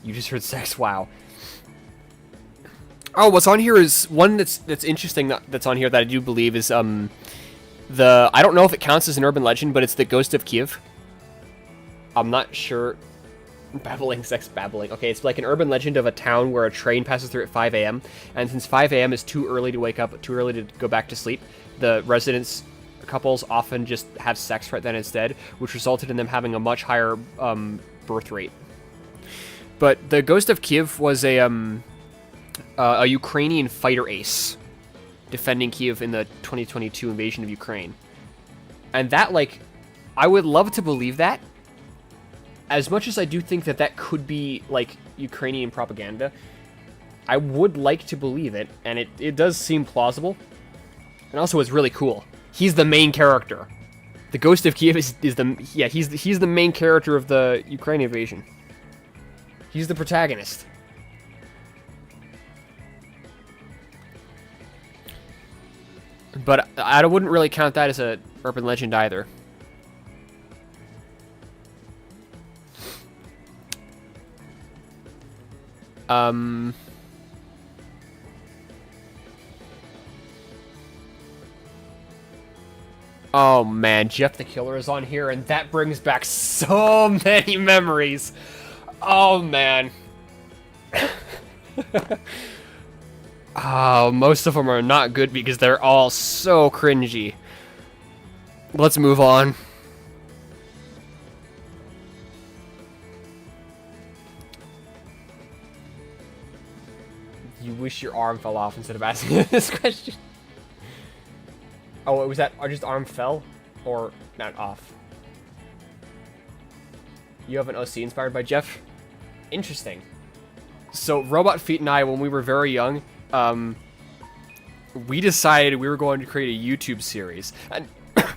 You just heard sex, wow. Oh, what's on here is one that's interesting that's on here that I do believe is I don't know if it counts as an urban legend, but it's the Ghost of Kiev. I'm not sure. Babbling, sex babbling. Okay, it's like an urban legend of a town where a train passes through at 5 a.m. And since 5 a.m. is too early to wake up, too early to go back to sleep, the residents, couples often just have sex right then instead, which resulted in them having a much higher birth rate. But the Ghost of Kiev was a Ukrainian fighter ace defending Kiev in the 2022 invasion of Ukraine. And that, like, I would love to believe that. As much as I do think that that could be, like, Ukrainian propaganda, I would like to believe it, and it does seem plausible. And also it's really cool. He's the main character. The Ghost of Kiev is he's the main character of the Ukraine invasion. He's the protagonist. But I wouldn't really count that as a urban legend either. Oh man, Jeff the Killer is on here, and that brings back so many memories. Oh man. Oh, most of them are not good because they're all so cringy. Let's move on. You wish your arm fell off instead of asking this question. Oh, was that just arm fell? Or not off? You have an OC inspired by Jeff? Interesting. So, Robot Feet and I, when we were very young, we decided we were going to create a YouTube series.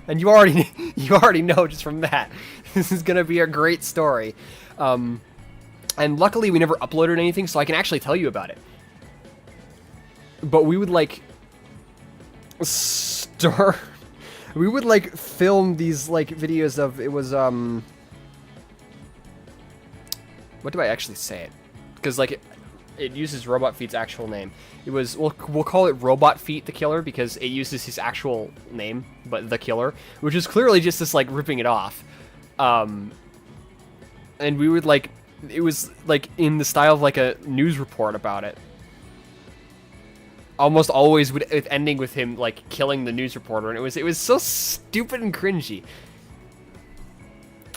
And you already know just from that. This is going to be a great story. And luckily we never uploaded anything, so I can actually tell you about it. But we would, like, we would, like, film these, like, videos of, it was, what do I actually say it? Because, like, it uses Robot Feet's actual name. It was, we'll call it Robot Feet the Killer because it uses his actual name, but the Killer, which is clearly just this, like, ripping it off. And we would, like, it was, like, in the style of, like, a news report about it. Almost always with ending with him, like, killing the news reporter, and it was so stupid and cringy.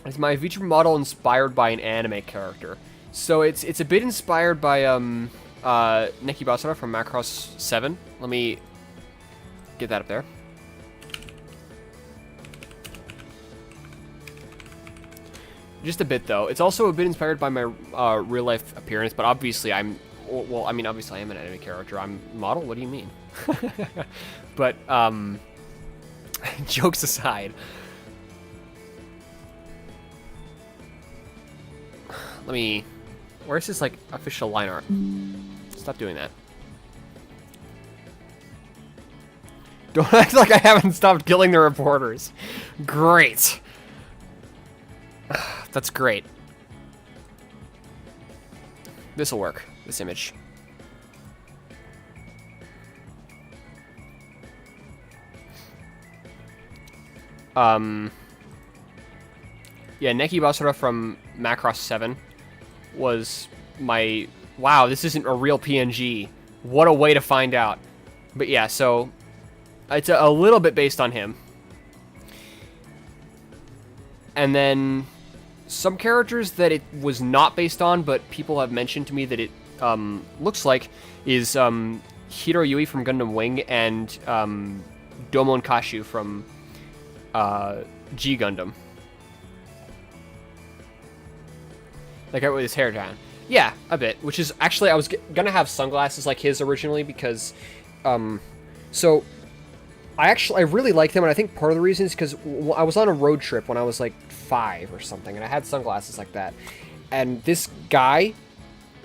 Is my VTuber model inspired by an anime character? So it's a bit inspired by Neki Basara from Macross 7. Let me get that up there. Just a bit though. It's also a bit inspired by my real life appearance, but obviously well, I mean, obviously I am an anime character. I'm a model? What do you mean? But, jokes aside. Let me... Where's his, like, official line art? Stop doing that. Don't act like I haven't stopped killing the reporters. Great. That's great. This'll work, this image. Yeah, Neki Basara from Macross 7 was my... Wow, this isn't a real PNG. What a way to find out. But yeah, so... It's a little bit based on him. And then... Some characters that it was not based on, but people have mentioned to me that it looks like, is Hiro Yui from Gundam Wing and Domon Kashu from G Gundam. Like, with his hair down. Yeah, a bit. Which is, actually, I was gonna have sunglasses like his originally, because, so, I really like them, and I think part of the reason is because I was on a road trip when I was, like, 5 or something, and I had sunglasses like that. And this guy,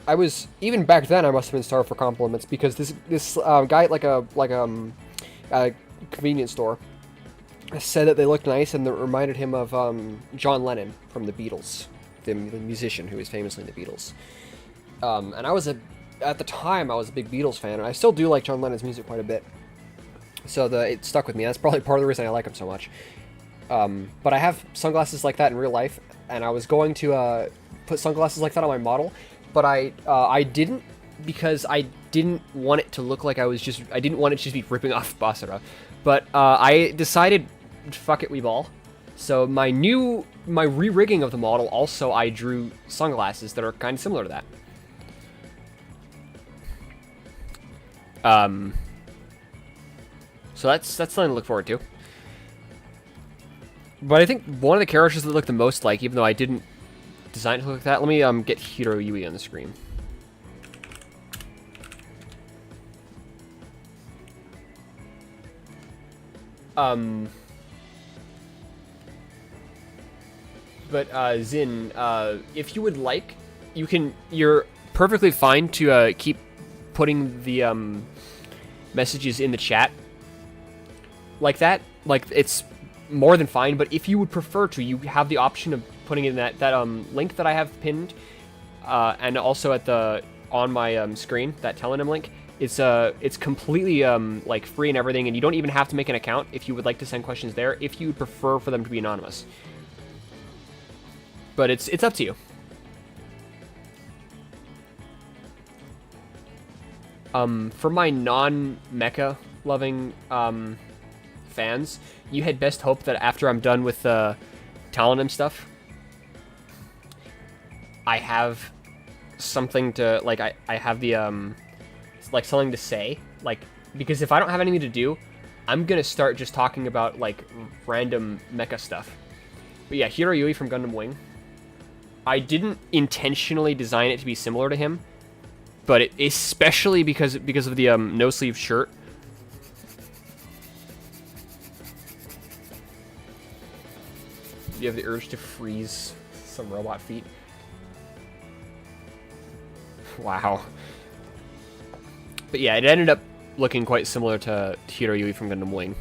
I was, even back then, I must have been starved for compliments, because this guy at, like a convenience store said that they looked nice, and that reminded him of John Lennon from the Beatles. The musician who was famously in the Beatles. And I was at the time, I was a big Beatles fan, and I still do like John Lennon's music quite a bit. So it stuck with me. That's probably part of the reason I like him so much. But I have sunglasses like that in real life, and I was going to put sunglasses like that on my model, but I didn't, because I didn't want it to look like I didn't want it to just be ripping off Basara. But I decided, fuck it, we ball. So my re-rigging of the model, also I drew sunglasses that are kind of similar to that. So that's something to look forward to. But I think one of the characters that look the most like, even though I didn't design it to look like that, let me get Hiro Yui on the screen. But, Zin, if you would like, you're perfectly fine to, keep putting the, messages in the chat like that. Like, it's more than fine, but if you would prefer to, you have the option of putting in that link that I have pinned, and also on my, screen, that Telenym link. It's completely, like, free and everything, and you don't even have to make an account if you would like to send questions there, if you would prefer for them to be anonymous. But it's up to you. For my non-mecha loving fans, you had best hope that after I'm done with the Telenym stuff, I have something to, like, I have the like something to say, like, because if I don't have anything to do, I'm gonna start just talking about, like, random mecha stuff. But yeah, Hiro Yui from Gundam Wing. I didn't intentionally design it to be similar to him, but especially because of the no-sleeve shirt. You have the urge to freeze some robot feet. Wow. But yeah, it ended up looking quite similar to Hiro Yui from Gundam Wing.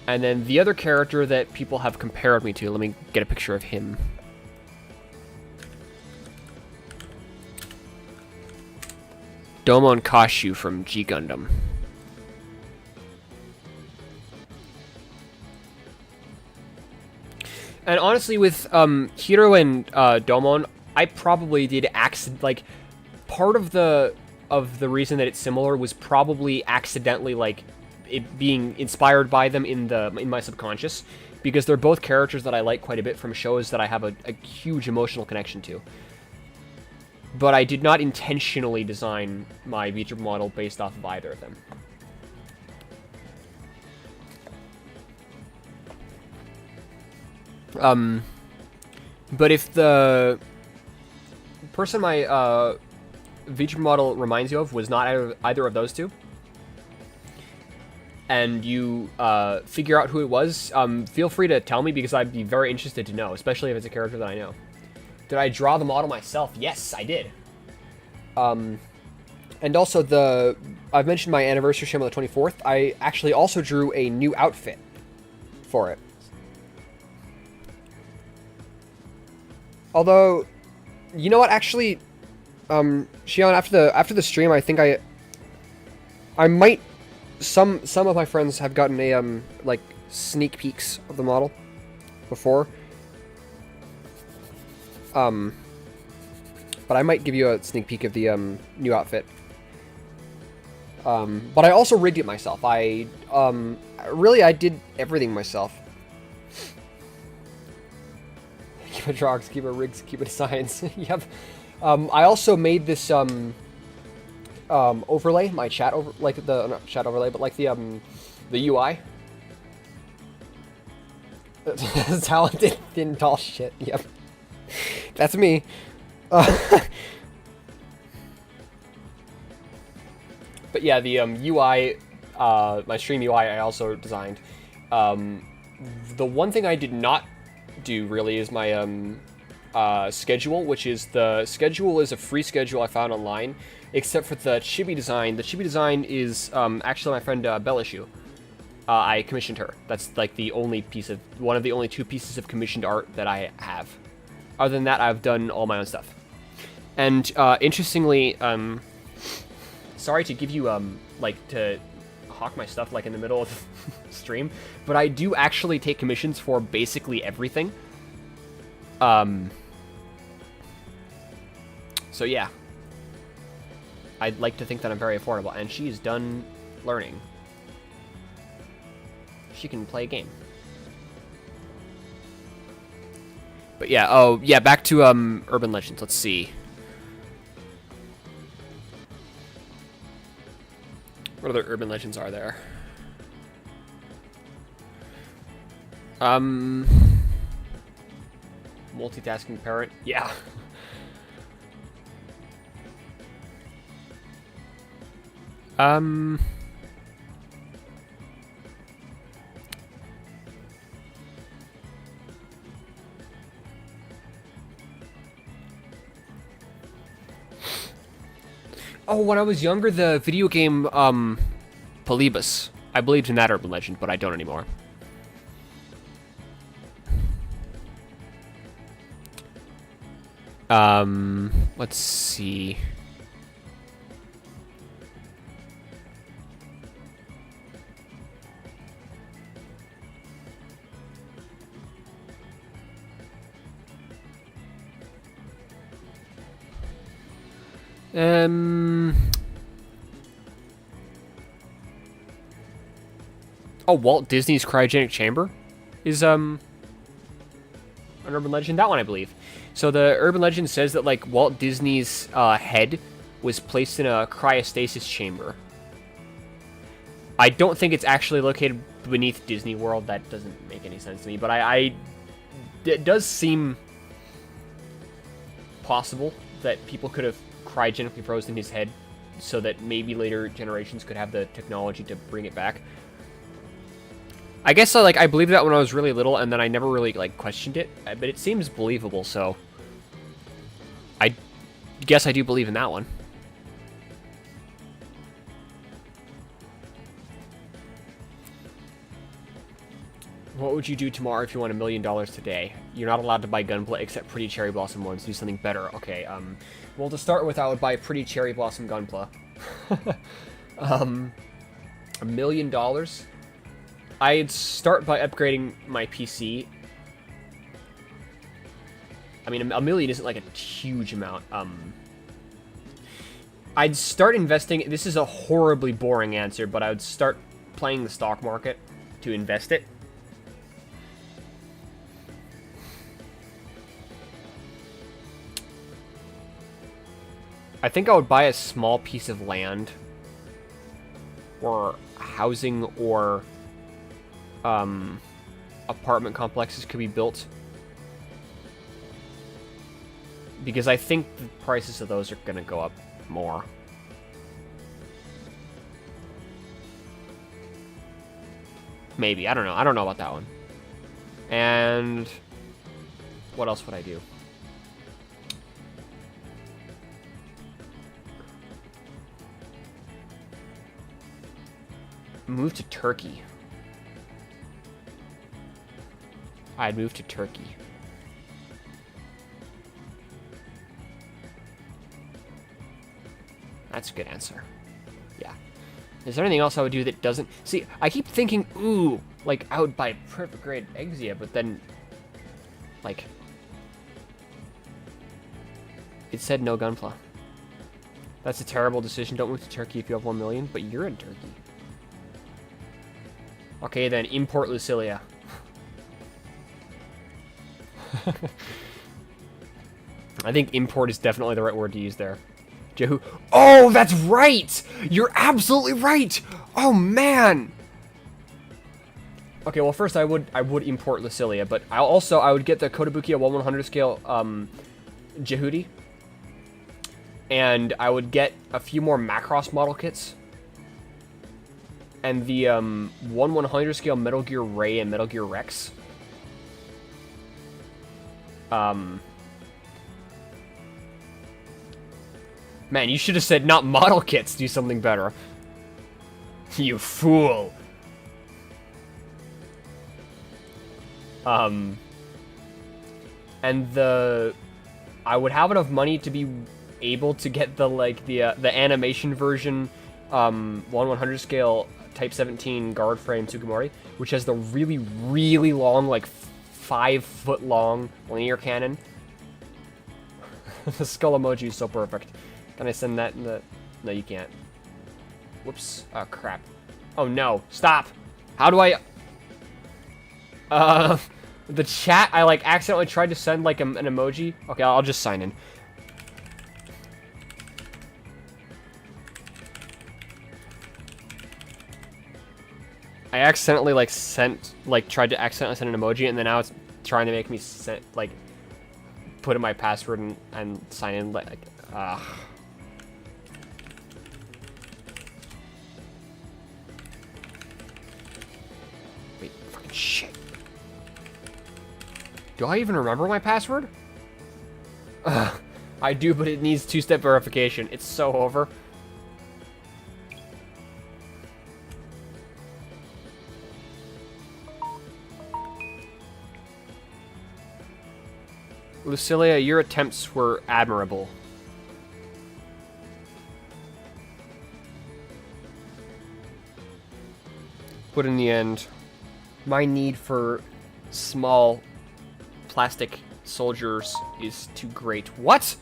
And then the other character that people have compared me to, let me get a picture of him. Domon Kashu from G Gundam. And honestly, with Hiro and Domon, I probably did like, part of the reason that it's similar was probably accidentally, like, it being inspired by them in my subconscious, because they're both characters that I like quite a bit from shows that I have a huge emotional connection to. But I did not intentionally design my vtuber model based off of either of them. But if the person my vtuber model reminds you of was not either of those two, and you figure out who it was, feel free to tell me because I'd be very interested to know, especially if it's a character that I know. Did I draw the model myself? Yes, I did. And also I've mentioned my anniversary stream on the 24th. I actually also drew a new outfit for it. Although, you know what? Actually, Shion, after the stream, I think I might. Some of my friends have gotten a like sneak peeks of the model before. But I might give you a sneak peek of the new outfit. But I also rigged it myself. I did everything myself. Kiba Drogs, Kiba Rigs, Kiba Designs. Yep. I also made this overlay, my chat over, like not chat overlay, but like the UI. Talented thin tall shit. Yep. That's me. But yeah, the UI, my stream UI, I also designed. The one thing I did not do really is my schedule, which is the schedule is a free schedule I found online, except for the chibi design. The chibi design is actually my friend Bellishu. I commissioned her. That's like the only one of the only 2 pieces of commissioned art that I have. Other than that, I've done all my own stuff. And interestingly, sorry to give you like to hawk my stuff like in the middle of the stream, but I do actually take commissions for basically everything. So yeah, I'd like to think that I'm very affordable, and she's done learning. She can play a game. But yeah, oh yeah, back to urban legends. Let's see. What other urban legends are there? Multitasking parent. Yeah. Oh, when I was younger, the video game, Polybus. I believed in that urban legend, but I don't anymore. Let's see. Oh, Walt Disney's cryogenic chamber is an urban legend. That one, I believe. So the urban legend says that like Walt Disney's head was placed in a cryostasis chamber. I don't think it's actually located beneath Disney World. That doesn't make any sense to me. But it does seem possible that people could have cryogenically frozen his head so that maybe later generations could have the technology to bring it back. I guess I believed that when I was really little, and then I never really questioned it. But it seems believable, so I guess I do believe in that one. What would you do tomorrow if you won $1 million today? You're not allowed to buy Gunpla except Pretty Cherry Blossom ones. Do something better. Okay. Well, to start with, I would buy Pretty Cherry Blossom Gunpla. $1 million. I'd start by upgrading my PC. I mean, $1 million isn't like a huge amount. I'd start investing. This is a horribly boring answer, but I would start playing the stock market to invest it. I think I would buy a small piece of land or housing or apartment complexes could be built, because I think the prices of those are going to go up more. Maybe. I don't know. I don't know about that one. And what else would I do? Move to Turkey. I'd move to Turkey. That's a good answer. Yeah. Is there anything else I would do that doesn't... See, I keep thinking, ooh, like, I would buy perfect grade Exia, but then, like... It said no gunpla. That's a terrible decision. Don't move to Turkey if you have 1 million, but you're in Turkey. Okay, then import Lucilia. I think import is definitely the right word to use there. Jehu. Oh, that's right! You're absolutely right! Oh, man! Okay, well, first I would import Lucilia, but I would get the Kotobukiya 1/100 scale Jehudi. And I would get a few more Macross model kits. And the 1/100 scale Metal Gear Ray and Metal Gear Rex. Man, you should have said not model kits, do something better. You fool. And I would have enough money to be able to get the animation version 1/100 scale Type 17 guard frame Tsukumori, which has the really, really long, like 5-foot long linear cannon. The skull emoji is so perfect. Can I send that in the... No, you can't. Whoops. Oh, crap. Oh, no. Stop! How do I... The chat, I, like, accidentally tried to send, like, an emoji. Okay, I'll just sign in. I accidentally, like, tried to accidentally send an emoji, and then now it's trying to make me put in my password and sign in, like, Wait, fucking shit. Do I even remember my password? I do, but it needs 2-step verification. It's so over. Lucilia, your attempts were admirable. But in the end, my need for small plastic soldiers is too great. What?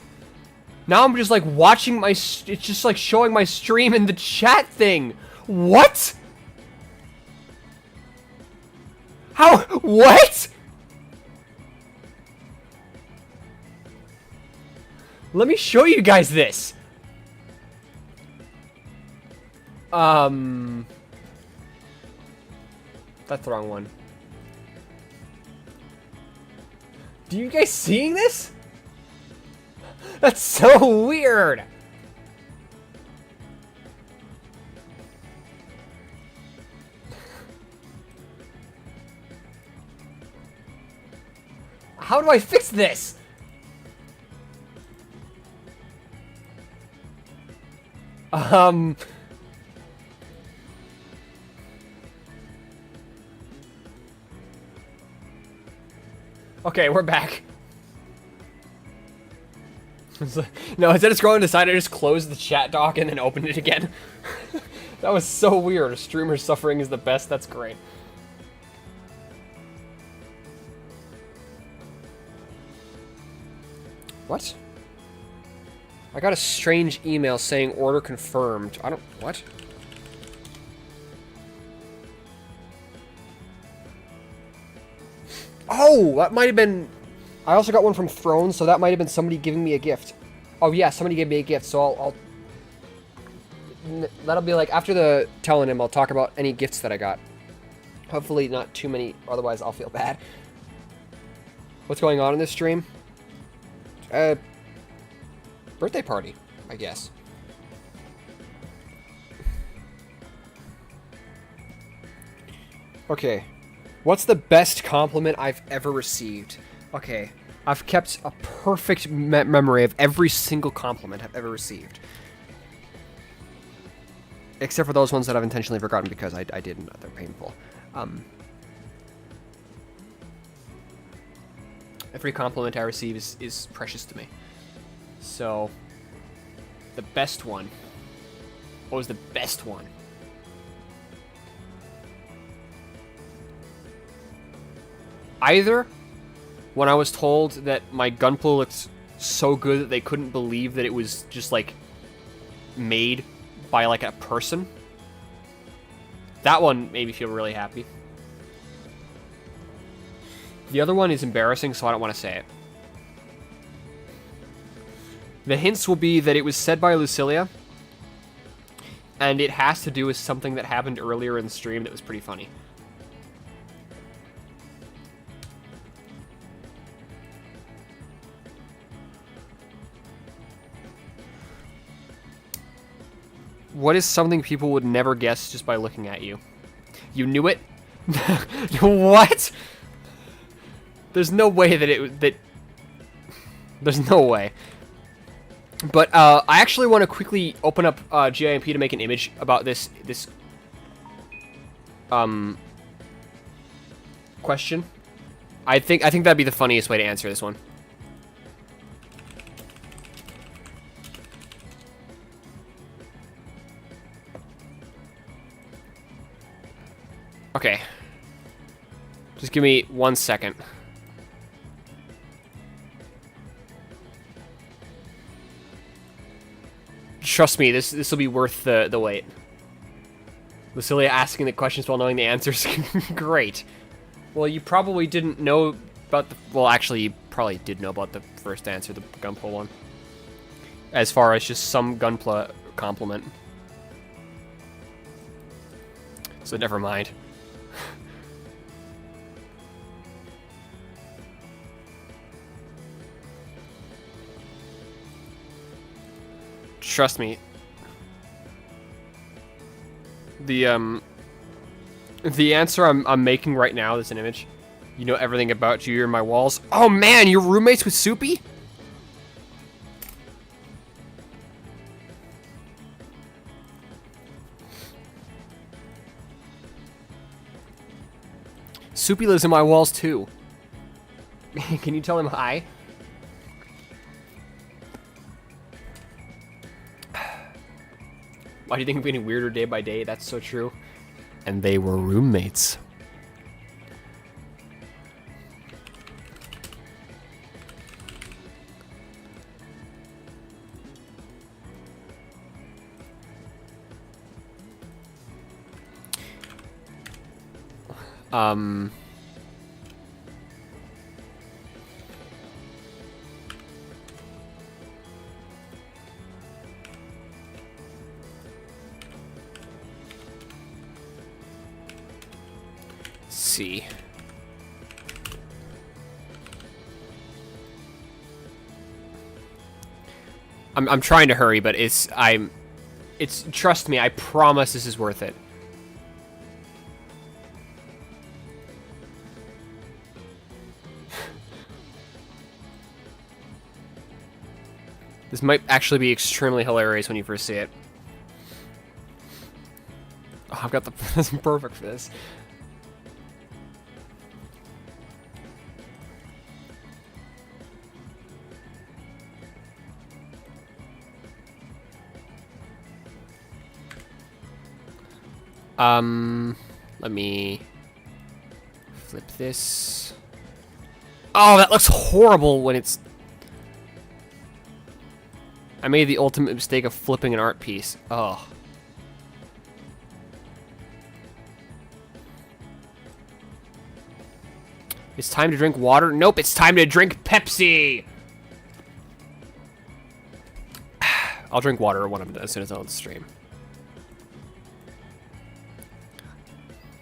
Now I'm just like watching my... It's just like showing my stream in the chat thing. What? How? What? Let me show you guys this. That's the wrong one. Do you guys seeing this? That's so weird. How do I fix this? Okay, we're back. No, instead of scrolling to the side, I just closed the chat dock and then opened it again. That was so weird. A streamer suffering is the best. That's great. What? I got a strange email saying order confirmed. I don't... What? Oh, that might have been... I also got one from Throne, so that might have been somebody giving me a gift. Oh, yeah, somebody gave me a gift, so I'll... That'll be like, after the telling him, I'll talk about any gifts that I got. Hopefully not too many, otherwise I'll feel bad. What's going on in this stream? Birthday party, I guess. Okay. What's the best compliment I've ever received? Okay. I've kept a perfect memory of every single compliment I've ever received. Except for those ones that I've intentionally forgotten because I didn't. They're painful. Every compliment I receive is precious to me. So, the best one. What was the best one? Either when I was told that my gunpla looked so good that they couldn't believe that it was just, like, made by, like, a person. That one made me feel really happy. The other one is embarrassing, so I don't want to say it. The hints will be that it was said by Lucilia, and it has to do with something that happened earlier in the stream that was pretty funny. What is something people would never guess just by looking at you? You knew it? What? There's no way that there's no way. But I actually want to quickly open up GIMP to make an image about this question. I think that'd be the funniest way to answer this one. Okay. Just give me 1 second. Trust me, this will be worth the wait. Lucilia asking the questions while knowing the answers. Great. Well, you probably didn't know about the... Well, actually, you probably did know about the first answer, the gunpla one. As far as just some gunpla compliment. So never mind. Trust me. The answer I'm making right now is an image. You know everything about you, you're in my walls. Oh man, you're roommates with Soupy? Soupy lives in my walls too. Can you tell him hi? Why do you think I'm getting weirder day by day? That's so true. And they were roommates. See. I'm trying to hurry, but it's trust me, I promise this is worth it. This might actually be extremely hilarious when you first see it. Oh, I've got the this is perfect for this. Let me flip this. Oh, that looks horrible when it's... I made the ultimate mistake of flipping an art piece. Oh. It's time to drink water? Nope, it's time to drink Pepsi! I'll drink water as soon as I'm on the stream.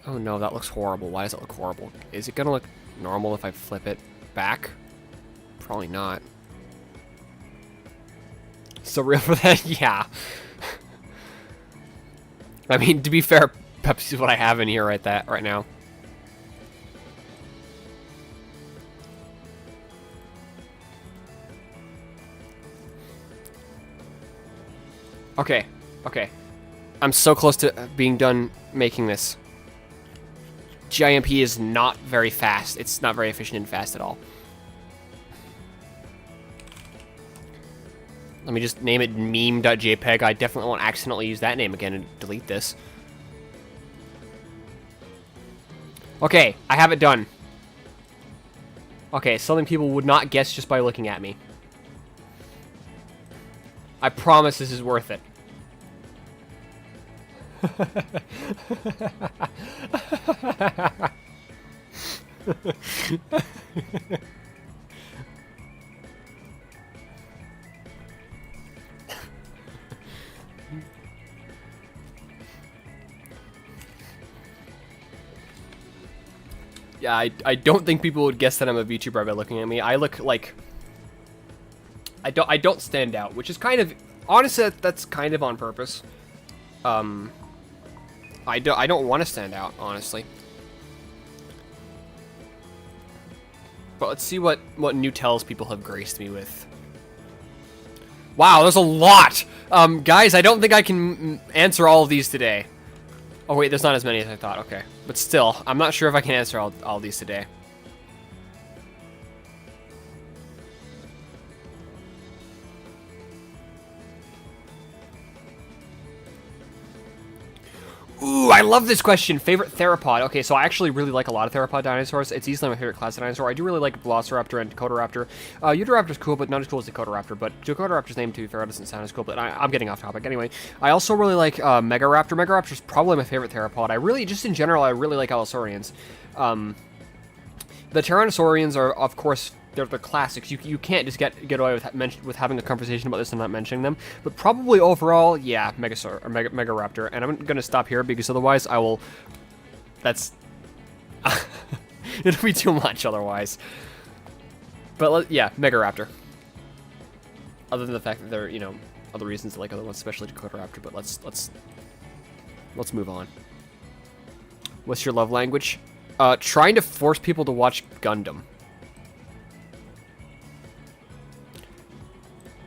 Oh no, that looks horrible. Why does it look horrible? Is it gonna look normal if I flip it back? Probably not. So real for that? Yeah. I mean, to be fair, Pepsi's what I have in here right now. Okay, okay. I'm so close to being done making this. GIMP is not very fast. It's not very efficient and fast at all. Let me just name it meme.jpg. I definitely won't accidentally use that name again and delete this. Okay, I have it done. Okay, something people would not guess just by looking at me. I promise this is worth it. Yeah, I don't think people would guess that I'm a VTuber by looking at me. I look like I don't stand out, which is kind of honestly that's kind of on purpose. I don't want to stand out, honestly. But let's see what new tells people have graced me with. Wow, there's a lot! Guys, I don't think I can answer all of these today. Oh wait, there's not as many as I thought, okay. But still, I'm not sure if I can answer all these today. Ooh, I love this question. Favorite theropod? Okay, so I actually really like a lot of theropod dinosaurs. It's easily my favorite class of dinosaur. I do really like Velociraptor and Dakotaraptor. Utahraptor's cool, but not as cool as Dakotaraptor. But Dakotaraptor's name, to be fair, doesn't sound as cool, but I'm getting off topic. Anyway, I also really like Megaraptor. Megaraptor's probably my favorite theropod. I really, just in general, I really like Allosaurians. The Tyrannosaurians are, of course, they're the classics. You can't just get away with having a conversation about this and not mentioning them. But probably overall, yeah, Megaraptor. And I'm gonna stop here because otherwise I will. That's it'll be too much otherwise. But yeah, Megaraptor. Other than the fact that there are other reasons to like other ones, especially Dakotaraptor. But let's move on. What's your love language? Trying to force people to watch Gundam.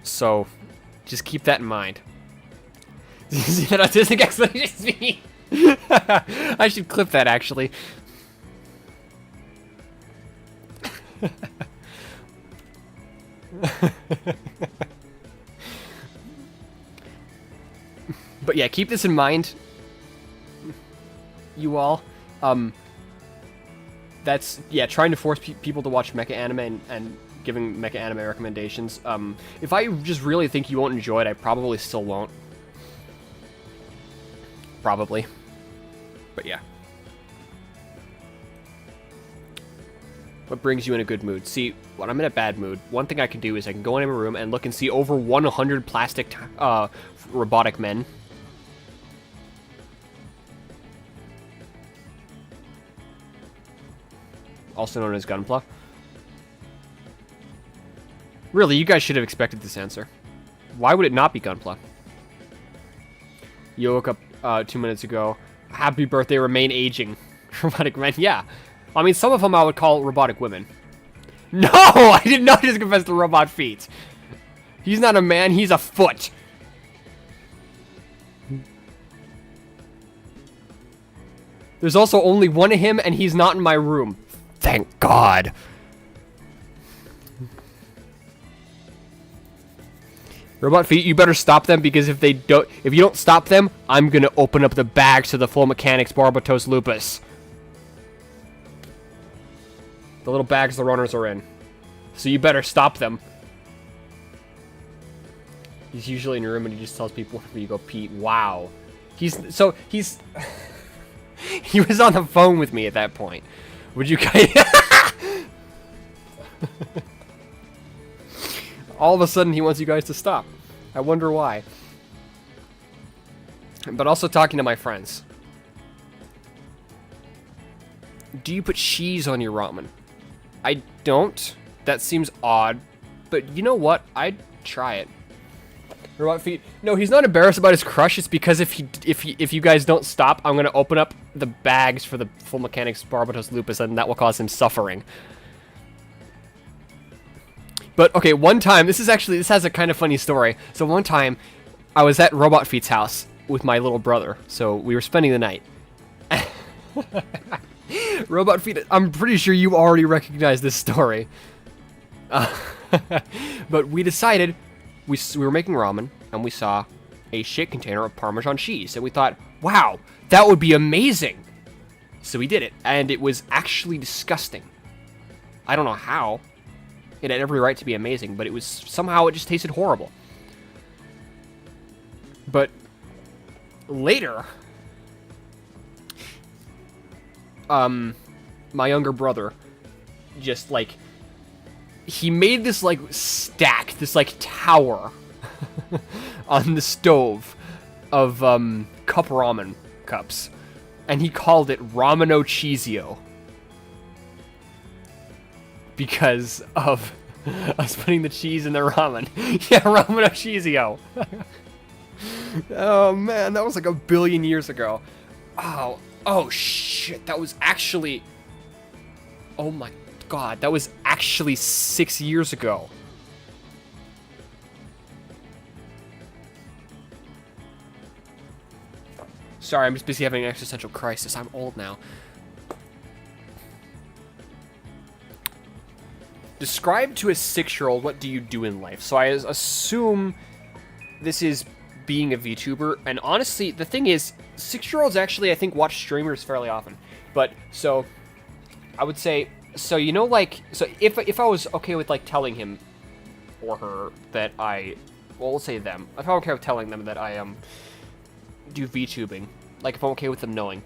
So, just keep that in mind. You see that autistic explanation? I should clip that, actually. But yeah, keep this in mind, you all. That's, yeah, trying to force people to watch mecha anime and giving mecha anime recommendations. If I just really think you won't enjoy it, I probably still won't. Probably. But yeah. What brings you in a good mood? See, when I'm in a bad mood, one thing I can do is I can go into my room and look and see over 100 plastic robotic men. Also known as Gunpla. Really, you guys should have expected this answer. Why would it not be Gunpla? You woke up 2 minutes ago. Happy birthday, remain aging. Robotic men, yeah. I mean, some of them I would call robotic women. No, I did not just confess to robot feet. He's not a man, he's a foot. There's also only one of him, and he's not in my room. Thank God. Robot feet, you better stop them, because if you don't stop them, I'm gonna open up the bags to the full mechanics Barbatos lupus. The little bags the runners are in. So you better stop them. He's usually in your room and he just tells people whenever you go pee. Wow. He was on the phone with me at that point. Would you guys... All of a sudden he wants you guys to stop. I wonder why. But also talking to my friends. Do you put cheese on your ramen? I don't. That seems odd. But you know what? I'd try it. Robot feet. No, he's not embarrassed about his crush. It's because if you guys don't stop, I'm gonna open up the bags for the full mechanics Barbatos lupus, and that will cause him suffering. But okay, one time, this has a kind of funny story. So one time, I was at Robot Feet's house with my little brother, so we were spending the night. Robot Feet, I'm pretty sure you already recognize this story. But we decided, we were making ramen, and we saw a shit container of Parmesan cheese, and we thought, wow, that would be amazing! So we did it, and it was actually disgusting. I don't know how. It had every right to be amazing, but it was, somehow it just tasted horrible. But later, my younger brother just, like, he made this, like, stack, this, like, tower on the stove of, cup ramen cups. And he called it Rameno Cheesio. Because of us putting the cheese in the ramen. Yeah, Rameno Cheesio. Oh, man, that was like a billion years ago. Oh, shit, that was actually... Oh, my God, that was actually 6 years ago. Sorry, I'm just busy having an existential crisis. I'm old now. Describe to a 6-year-old what do you do in life. So I assume this is being a VTuber. And honestly, the thing is, 6-year-olds actually, I think, watch streamers fairly often. But, so, I would say, so, you know, like, so if I was okay with, like, telling him or her that well, we'll say them. If I'm okay with telling them that I, do VTubing, like, if I'm okay with them knowing,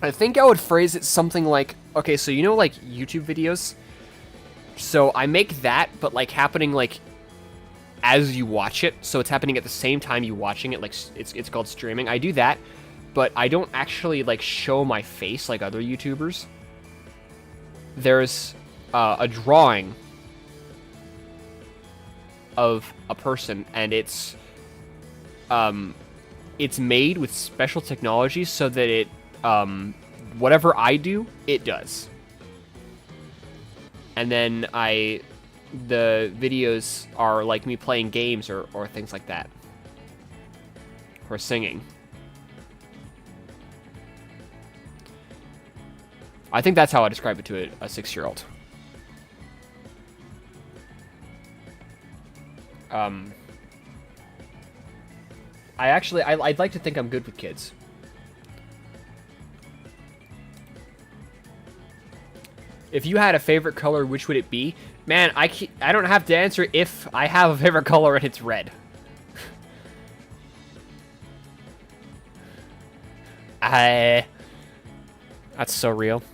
I think I would phrase it something like, okay, so, you know, like, YouTube videos? So I make that, but, like, happening, like, as you watch it, so it's happening at the same time you watching it, like, it's called streaming. I do that, but I don't actually, like, show my face like other YouTubers. There's a drawing of a person, and it's made with special technology so that it, whatever I do, it does. And then the videos are like me playing games or things like that. Or singing. I think that's how I describe it to a 6-year-old. I'd like to think I'm good with kids. If you had a favorite color, which would it be? Man, I don't have to answer if I have a favorite color and it's red. That's so real.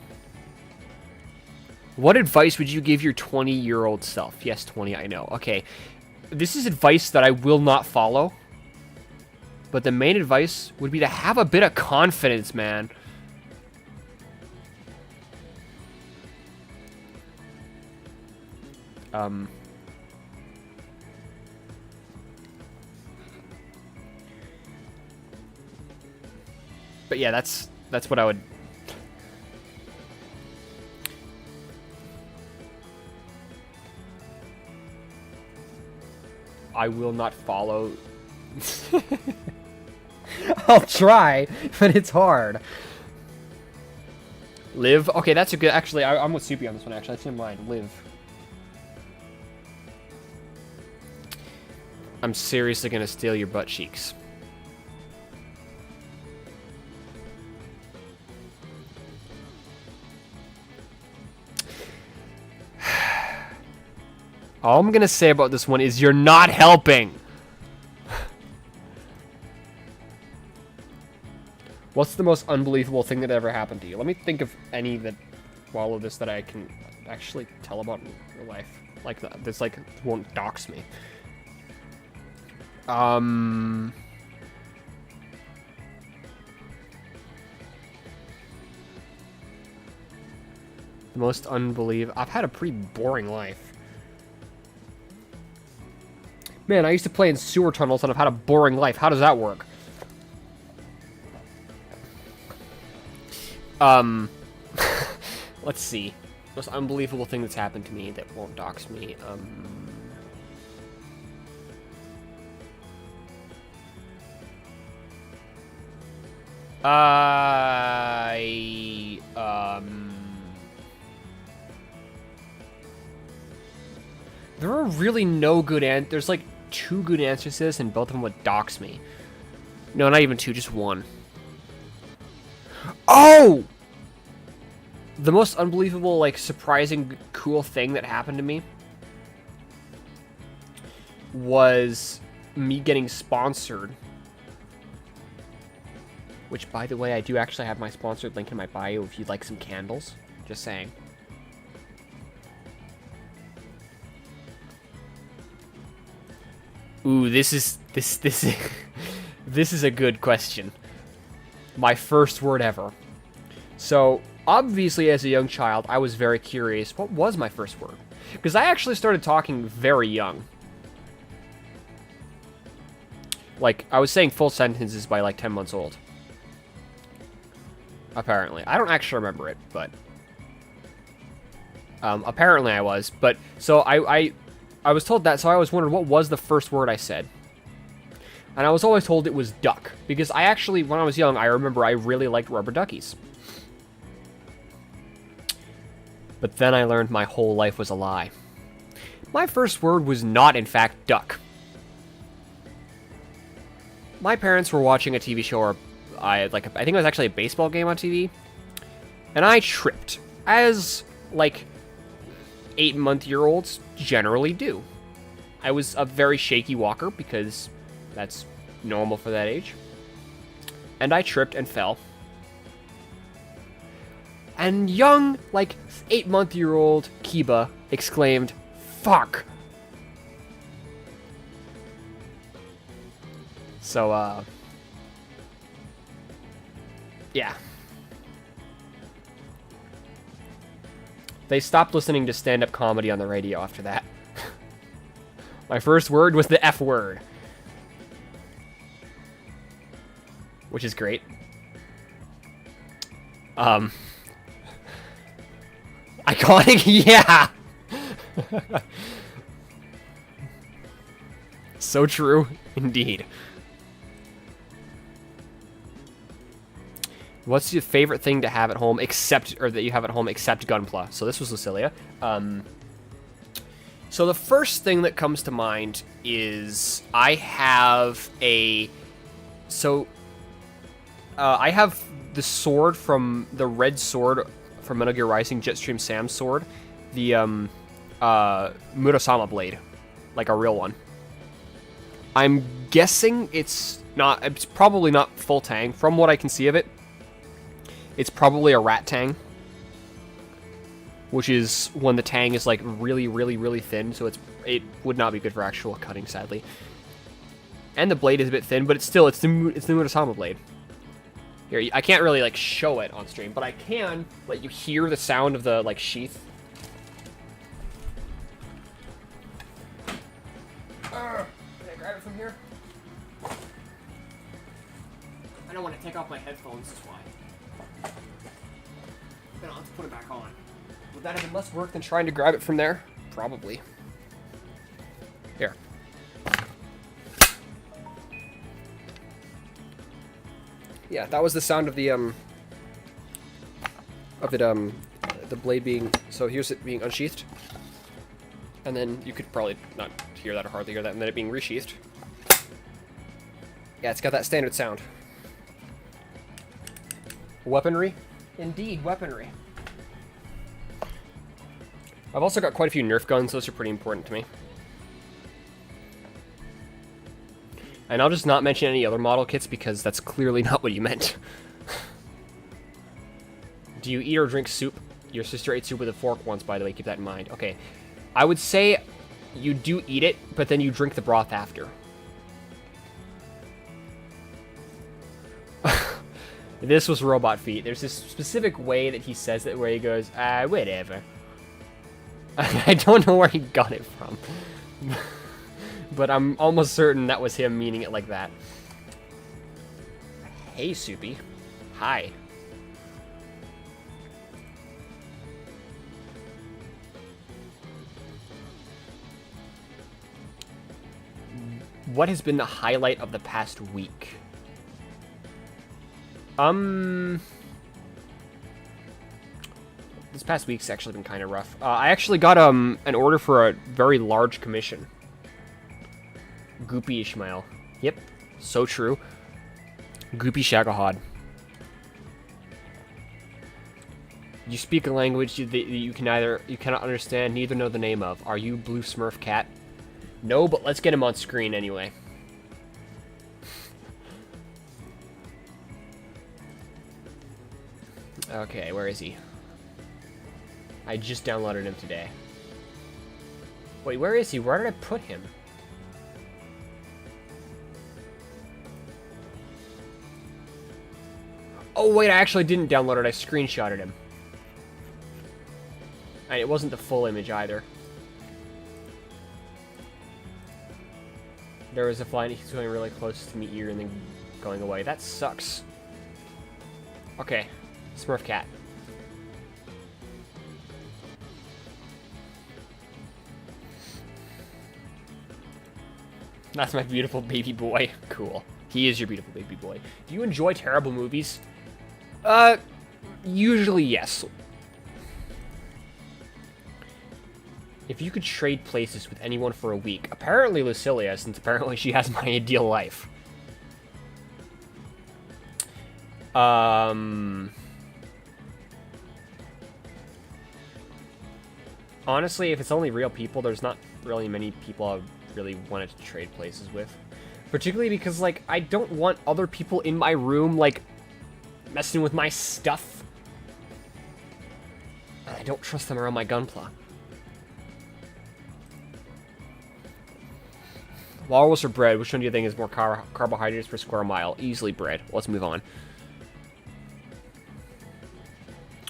What advice would you give your 20-year-old self? Yes, 20, I know. Okay. This is advice that I will not follow. But the main advice would be to have a bit of confidence, man. But yeah, that's what I would... I will not follow... I'll try, but it's hard. Live? Okay, that's a good... Actually, I'm with Soupy on this one, actually. That's in mind. Live. I'm seriously gonna steal your butt cheeks. All I'm gonna say about this one is you're not helping. What's the most unbelievable thing that ever happened to you? Let me think of any that follow this that I can actually tell about in real life. Like this, like, won't dox me. The most unbelievable... I've had a pretty boring life. Man, I used to play in sewer tunnels and I've had a boring life. How does that work? Let's see. Most unbelievable thing that's happened to me that won't dox me. I there are really no good there's like 2 good answers to this, and both of them would dox me. No, not even 2, just 1. Oh! The most unbelievable, like, surprising, cool thing that happened to me was me getting sponsored. Which, by the way, I do actually have my sponsored link in my bio if you'd like some candles. Just saying. Ooh, this is this is a good question. My first word ever. So, obviously, as a young child, I was very curious. What was my first word? Because I actually started talking very young. Like, I was saying full sentences by, like, 10 months old. Apparently. I don't actually remember it, but... apparently I was. But, so I was told that, so I always wondered what was the first word I said. And I was always told it was duck. Because I actually, when I was young, I remember I really liked rubber duckies. But then I learned my whole life was a lie. My first word was not, in fact, duck. My parents were watching a TV show, or I think it was actually a baseball game on TV, and I tripped, as, like, 8-month-year-olds generally do. I was a very shaky walker, because that's normal for that age, and I tripped and fell. And young, like, 8-month-year-old Kiba exclaimed, "Fuck!" So, yeah. They stopped listening to stand-up comedy on the radio after that. My first word was the F word. Which is great. Iconic, yeah! So true, indeed. What's your favorite thing to have at home that you have at home except Gunpla? So this was Lucilia. So the first thing that comes to mind is I have I have the sword from the red sword from Metal Gear Rising, Jetstream Sam's sword, the Murasama blade, like a real one. I'm guessing it's probably not full tang. From what I can see of it, it's probably a rat tang, which is when the tang is like really, really, really thin, so it would not be good for actual cutting, sadly. And the blade is a bit thin, but it's the Murasama blade. Here, I can't really like show it on stream, but I can let you hear the sound of the like sheath. Can I grab it from here? I don't want to take off my headphones, that's why. Then I'll have to put it back on. Would that have been less work than trying to grab it from there? Probably. Here. Yeah, that was the sound of the blade being, so here's it being unsheathed. And then you could probably not hear that or hardly hear that, and then it being resheathed. Yeah, it's got that standard sound. Weaponry? Indeed, weaponry. I've also got quite a few Nerf guns, those are pretty important to me. And I'll just not mention any other model kits because that's clearly not what you meant. Do you eat or drink soup? Your sister ate soup with a fork once, by the way, keep that in mind. Okay, I would say you do eat it, but then you drink the broth after. This was Robot Feet. There's this specific way that he says it where he goes, whatever. I don't know where he got it from. But I'm almost certain that was him meaning it like that. Hey, Soupy. Hi. What has been the highlight of the past week? This past week's actually been kind of rough. I actually got an order for a very large commission. Goopy Ishmael. Yep, so true. Goopy Shagahod. You speak a language that you cannot understand, neither know the name of. Are you Blue Smurf Cat? No, but let's get him on screen anyway. Okay, where is he? I just downloaded him today. Wait, where is he? Where did I put him? Oh, wait, I actually didn't download it. I screenshotted him. And it wasn't the full image either. There was a fly and he's going really close to meet you and then going away. That sucks. Okay, Smurf Cat. That's my beautiful baby boy. Cool. He is your beautiful baby boy. Do you enjoy terrible movies? Usually yes. If you could trade places with anyone for a week, apparently Lucilia, since apparently she has my ideal life. Honestly, if it's only real people, there's not really many people I really wanted to trade places with. Particularly because, like, I don't want other people in my room, like, messing with my stuff. I don't trust them around my gunpla. Walrus or bread? Which one do you think is more carbohydrates per square mile? Easily bread. Let's move on.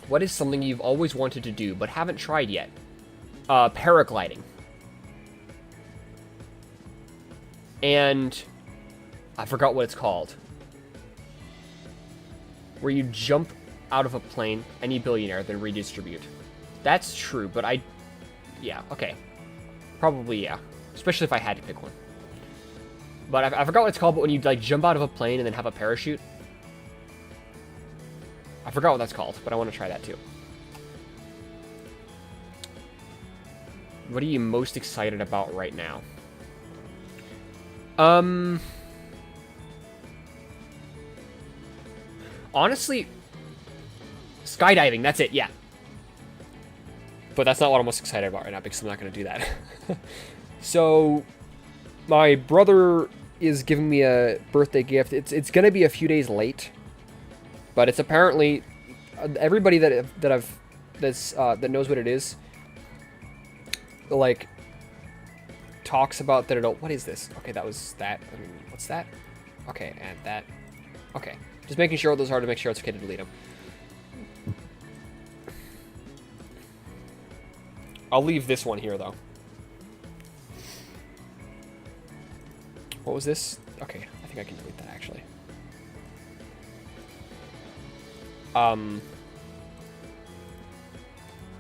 What is something you've always wanted to do but haven't tried yet? Paragliding. And I forgot what it's called. Where you jump out of a plane, any billionaire, then redistribute. That's true, but yeah, okay. Probably, yeah. Especially if I had to pick one. But I forgot what it's called, but when you, like, jump out of a plane and then have a parachute. I forgot what that's called, but I want to try that too. What are you most excited about right now? Honestly, skydiving, that's it, yeah. But that's not what I'm most excited about right now, because I'm not going to do that. So, my brother is giving me a birthday gift. It's going to be a few days late. But it's apparently... everybody that knows what it is, like, talks about that it'll... What is this? Okay, that was that. I mean, what's that? Okay, and that. Okay. Just making sure those are to make sure it's okay to delete them. I'll leave this one here, though. What was this? Okay, I think I can delete that, actually.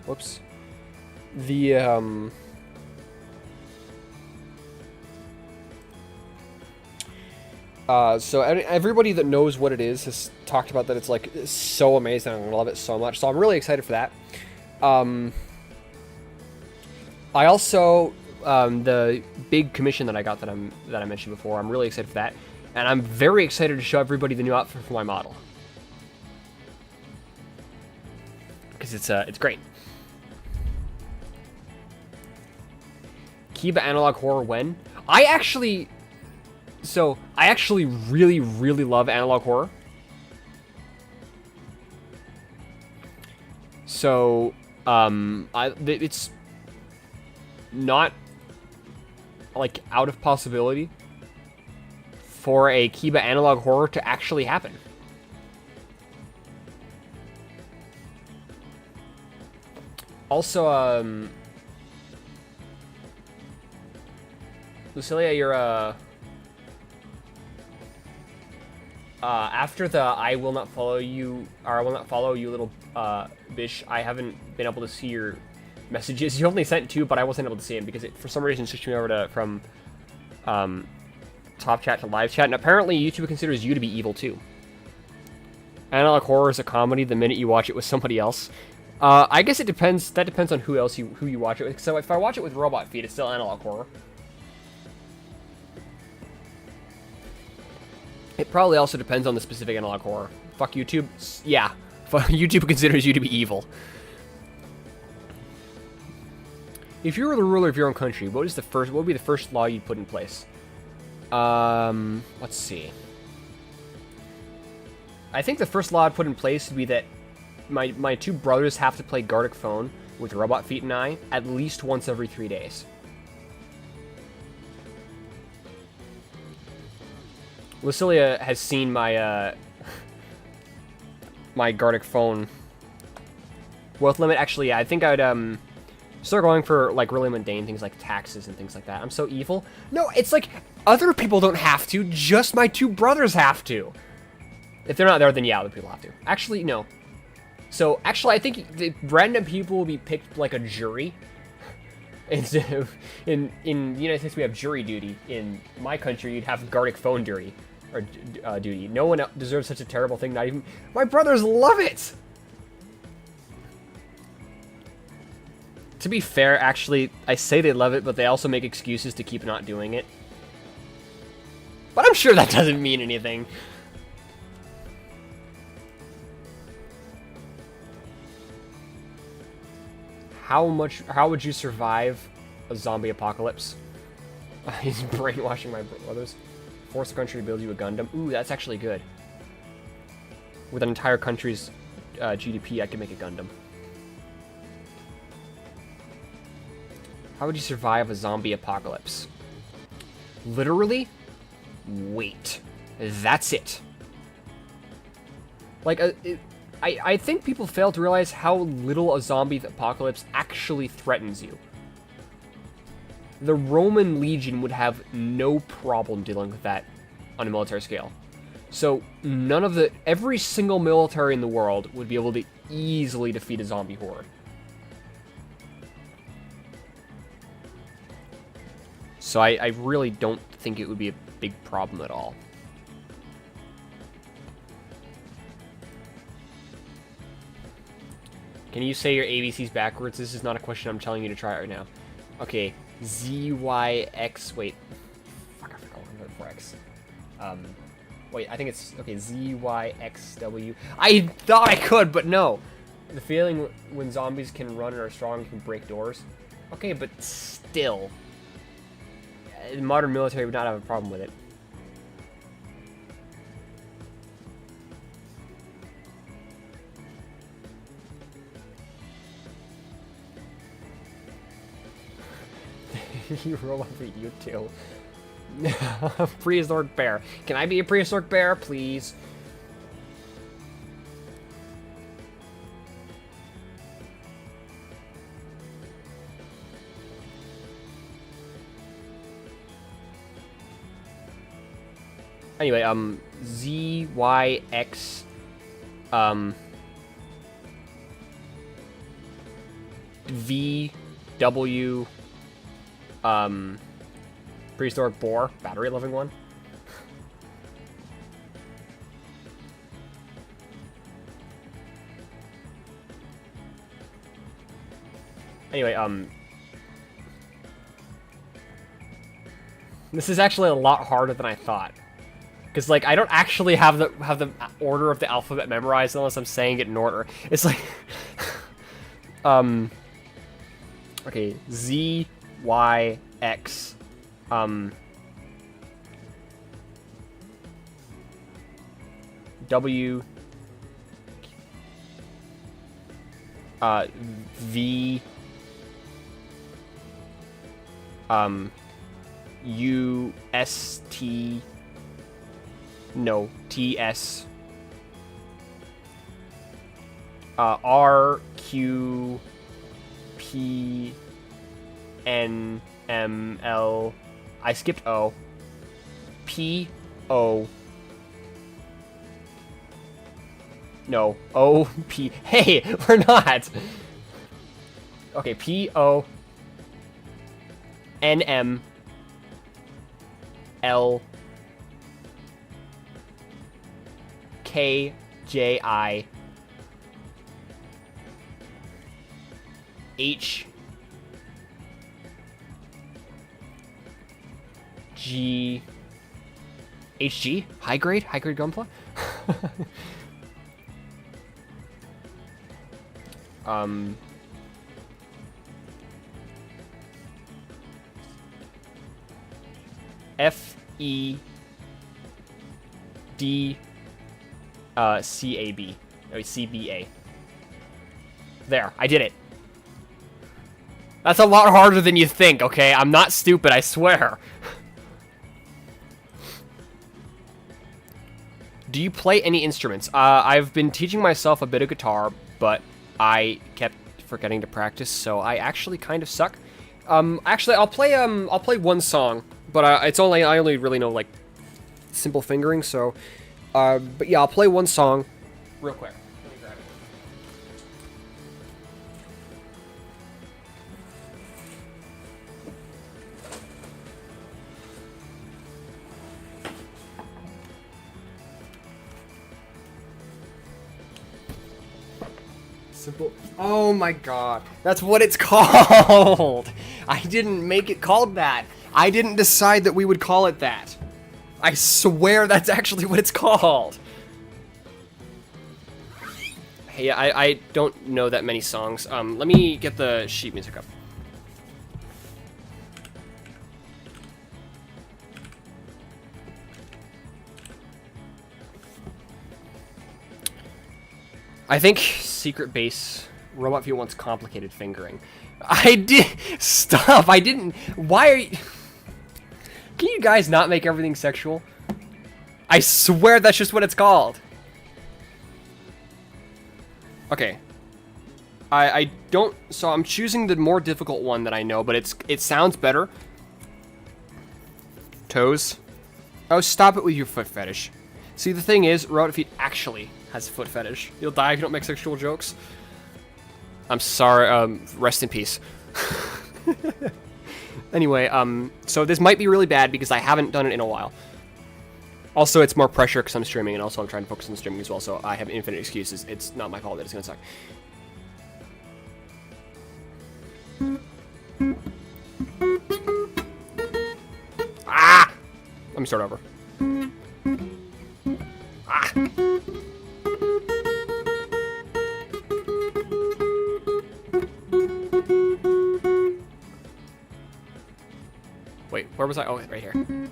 Whoops. So everybody that knows what it is has talked about that it's, like, so amazing. I love it so much. So I'm really excited for that. I also, the big commission that I got that I mentioned before, I'm really excited for that. And I'm very excited to show everybody the new outfit for my model. Because it's great. Kiba Analog Horror when? I actually really, really love Analog Horror. So, it's not, like, out of possibility for a Kiba Analog Horror to actually happen. Also, Lucilia, you're, after the I will not follow you, or I will not follow you little, bitch, I haven't been able to see your messages. You only sent 2, but I wasn't able to see them because it, for some reason, switched me over from top chat to live chat, and apparently YouTube considers you to be evil, too. Analog horror is a comedy the minute you watch it with somebody else. I guess it depends. That depends on who you watch it with. So if I watch it with Robot Feet, it's still analog horror. It probably also depends on the specific analog horror. Fuck YouTube. Yeah, YouTube considers you to be evil. If you were the ruler of your own country, what would be the first law you'd put in place? Let's see. I think the first law I'd put in place would be that my two brothers have to play Gartic Phone with Robot Feet and I at least once every 3 days. Lucilia has seen my my Gartic Phone wealth limit. Actually, yeah, I think I'd start going for like really mundane things like taxes and things like that. I'm so evil. No, it's like other people don't have to, just my two brothers have to. If they're not there, then yeah, other people have to. Actually, no. So, actually, I think the random people will be picked like a jury. Instead of, in the United States, we have jury duty. In my country, you'd have Gartic Phone duty. Or, duty. No one deserves such a terrible thing, not even... My brothers love it! To be fair, actually, I say they love it, but they also make excuses to keep not doing it. But I'm sure that doesn't mean anything. How would you survive a zombie apocalypse? He's brainwashing my brothers. Force a country to build you a Gundam. Ooh, that's actually good. With an entire country's GDP, I could make a Gundam. How would you survive a zombie apocalypse? Literally? Wait. That's it. Like, I think people fail to realize how little a zombie apocalypse actually threatens you. The Roman legion would have no problem dealing with that on a military scale. So every single military in the world would be able to easily defeat a zombie horde. So I really don't think it would be a big problem at all. Can you say your ABCs backwards? This is not a question I'm telling you to try it right now. Okay, ZYX, wait. Fuck, I forgot what for X. Wait, I think it's, okay, ZYXW. I thought I could, but no. The feeling when zombies can run and are strong, you can break doors. Okay, but still. The modern military would not have a problem with it. You robot feet, you too. Prehistoric bear. Can I be a prehistoric bear, please? Anyway, ZYX, VW, prehistoric boar, battery living one. Anyway, this is actually a lot harder than I thought. Because, like, I don't actually have the order of the alphabet memorized unless I'm saying it in order. It's like... okay, Z, Y, X, W, V, U, S, T, no, T, S, R, Q, P, N, M, L, I skipped O, P, O, no, O, P, hey, we're not, okay, P, O, N, M, L, K, J I H G HG? High grade Gunpla? FEDCAB. Or CBA. There, I did it. That's a lot harder than you think, okay? I'm not stupid, I swear. Do you play any instruments? I've been teaching myself a bit of guitar, but I kept forgetting to practice, so I actually kind of suck. Actually, I'll play one song, but I only really know, like, simple fingering, so, but yeah, I'll play one song real quick. Let me grab it. Simple. Oh my god. That's what it's called. I didn't make it called that. I didn't decide that we would call it that. I swear that's actually what it's called. Hey, I don't know that many songs. Let me get the sheet music up. I think Secret Base Robot View wants complicated fingering. I did. Stop. I didn't. Why are you. Can you guys not make everything sexual? I swear that's just what it's called. Okay. I don't. So I'm choosing the more difficult one that I know, but it sounds better. Toes. Oh, stop it with your foot fetish. See, the thing is, Robot Feet actually has a foot fetish. You'll die if you don't make sexual jokes. I'm sorry, rest in peace. Anyway, so this might be really bad because I haven't done it in a while. Also, it's more pressure because I'm streaming, and also I'm trying to focus on streaming as well, so I have infinite excuses. It's not my fault that it's gonna suck. Ah! Let me start over. Ah! Wait, where was I? Oh, right here. Can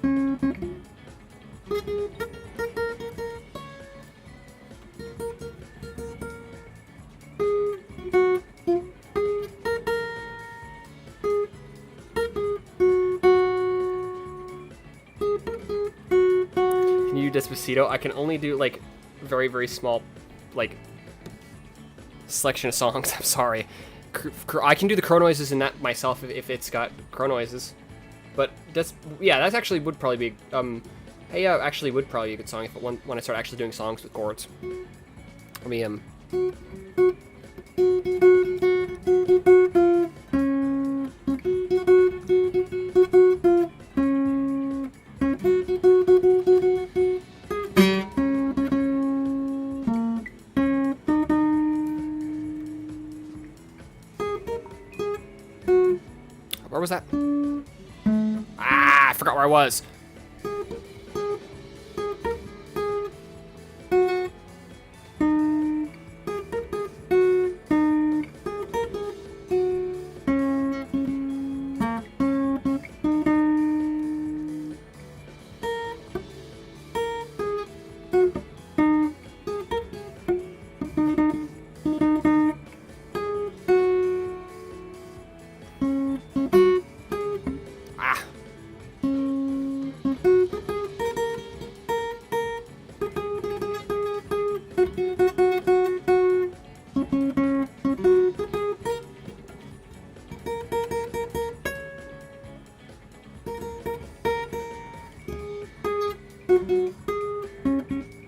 you do Despacito? I can only do, like, very, very small, like, selection of songs. I'm sorry. I can do the crow noises in that myself if it's got crow noises. But that's actually would probably be hey actually would probably be a good song if when I start actually doing songs with chords. Let me where was that? Ah, I forgot where I was.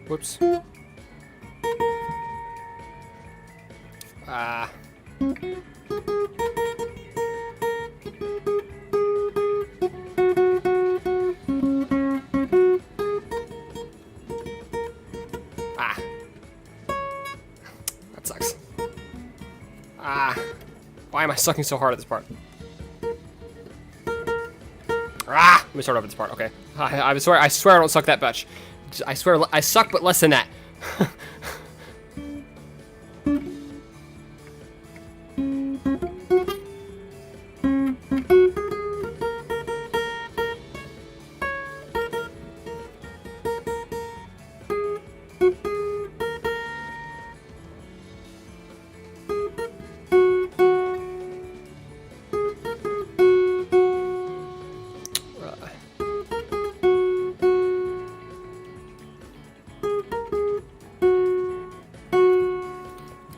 Whoops. Ah. Ah. I sucking so hard at this part? Ah! Let me start over this part. Okay. I swear I don't suck that much. I swear I suck, but less than that.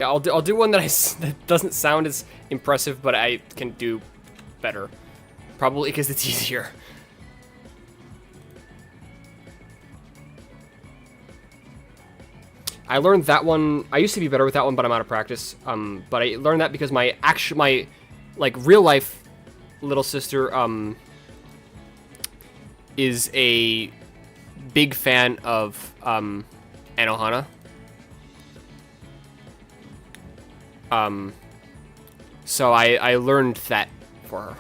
Yeah, I'll do one that that doesn't sound as impressive, but I can do better. Probably because it's easier. I learned that one. I used to be better with that one, but I'm out of practice. But I learned that because my like real life little sister is a big fan of Anohana. So I learned that for her.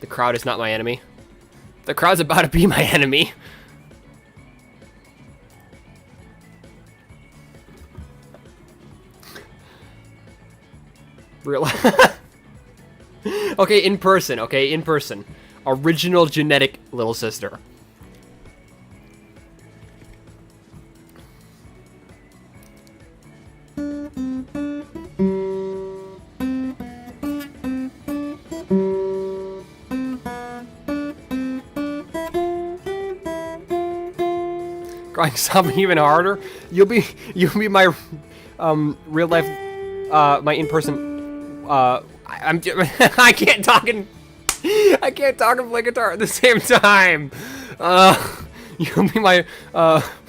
The crowd is not my enemy. The crowd's about to be my enemy. Real. Okay, in person. Okay, in person. Original genetic little sister. Crying something even harder. You'll be my real life my in-person I can't talk and play guitar at the same time. You'll be my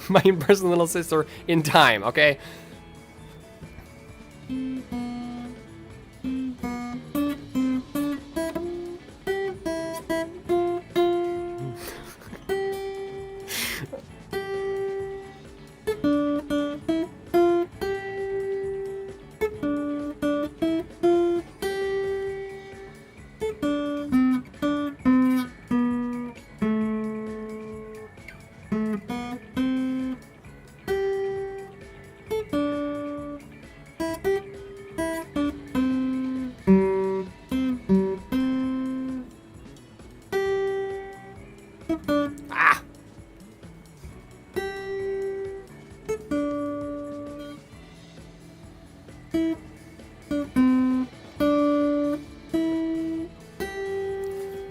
my in-person little sister in time, okay?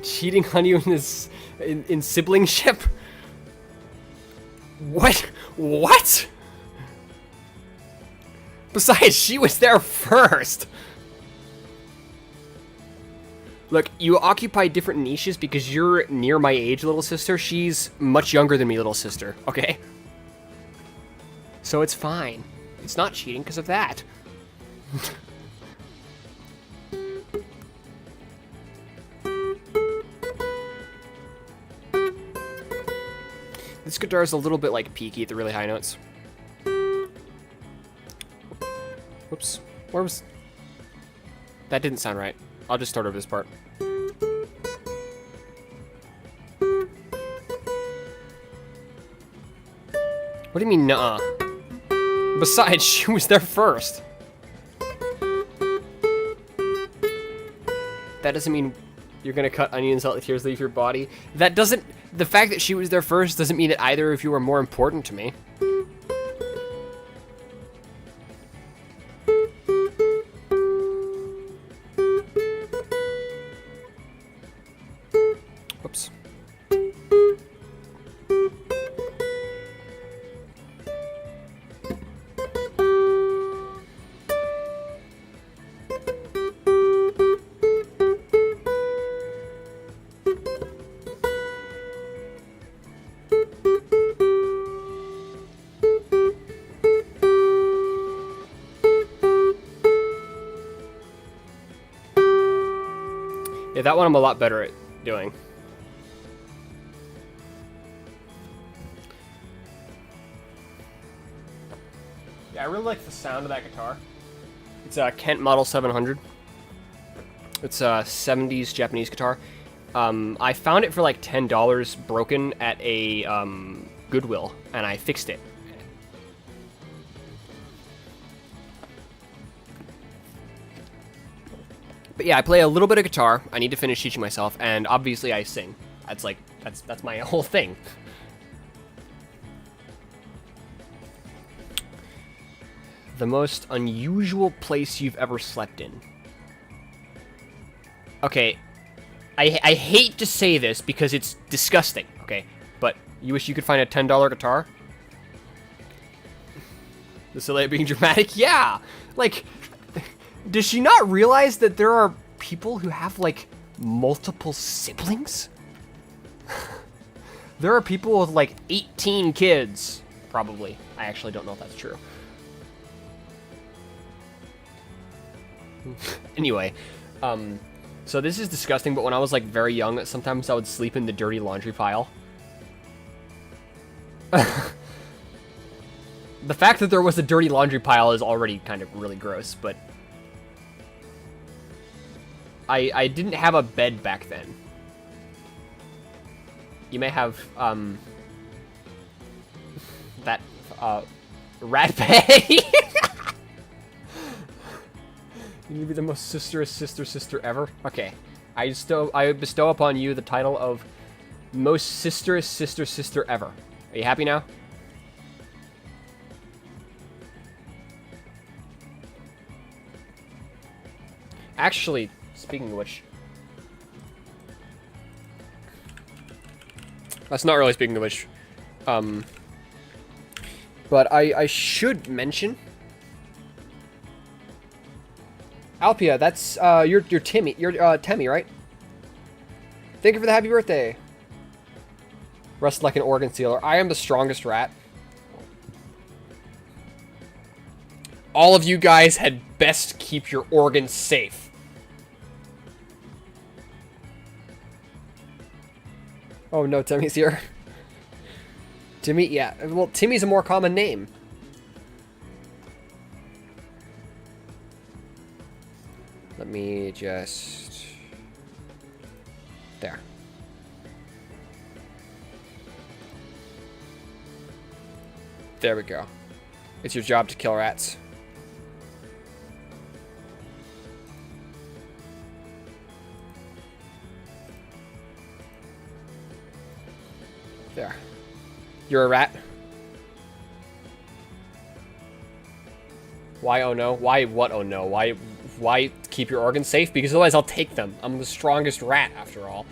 Cheating on you in this in siblingship? What? Besides, she was there first. Look, you occupy different niches because you're near my age, little sister. She's much younger than me, little sister, okay? So it's fine. It's not cheating because of that. This guitar is a little bit like peaky at the really high notes. Whoops. Where was... That didn't sound right. I'll just start over this part. What do you mean, nuh-uh? Besides, she was there first. That doesn't mean you're gonna cut onions, let the tears leave your body. That doesn't... The fact that she was there first doesn't mean that either of you are more important to me. Whoops. Yeah, that one I'm a lot better at doing. Yeah, I really like the sound of that guitar. It's a Kent Model 700. It's a 70s Japanese guitar. I found it for like $10 broken at a Goodwill, and I fixed it. But yeah, I play a little bit of guitar. I need to finish teaching myself, and obviously I sing. That's my whole thing. The most unusual place you've ever slept in. Okay, I hate to say this because it's disgusting, okay? But you wish you could find a $10 guitar? The silly being dramatic? Yeah! Like, does she not realize that there are people who have, like, multiple siblings? There are people with, like, 18 kids, probably. I actually don't know if that's true. Anyway, so this is disgusting, but when I was, like, very young, sometimes I would sleep in the dirty laundry pile. The fact that there was a dirty laundry pile is already kind of really gross, but I didn't have a bed back then. You may have, that, rat bed. You need to be the most sister ever? Okay. I bestow upon you the title of most sister ever. Are you happy now? Actually, speaking of which, that's not really speaking of which, but I should mention, Alpia, that's, you're Timmy, you're, Temmie, right? Thank you for the happy birthday. Rust like an organ sealer. I am the strongest rat. All of you guys had best keep your organs safe. Oh no, Timmy's here. Timmy, yeah. Well, Timmy's a more common name. Let me just... There. There we go. It's your job to kill rats. There. You're a rat. Why oh no? Why what oh no? Why keep your organs safe? Because otherwise I'll take them. I'm the strongest rat after all.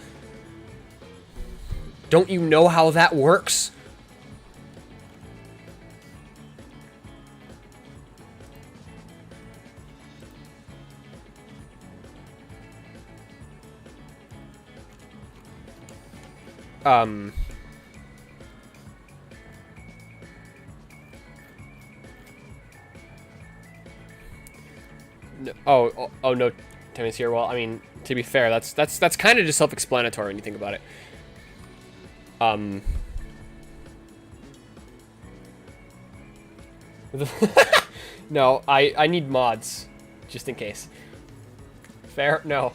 Don't you know how that works? Oh no, Timmy's here. Well, I mean, to be fair, that's kind of just self-explanatory when you think about it. No, I need mods, just in case. Fair? No,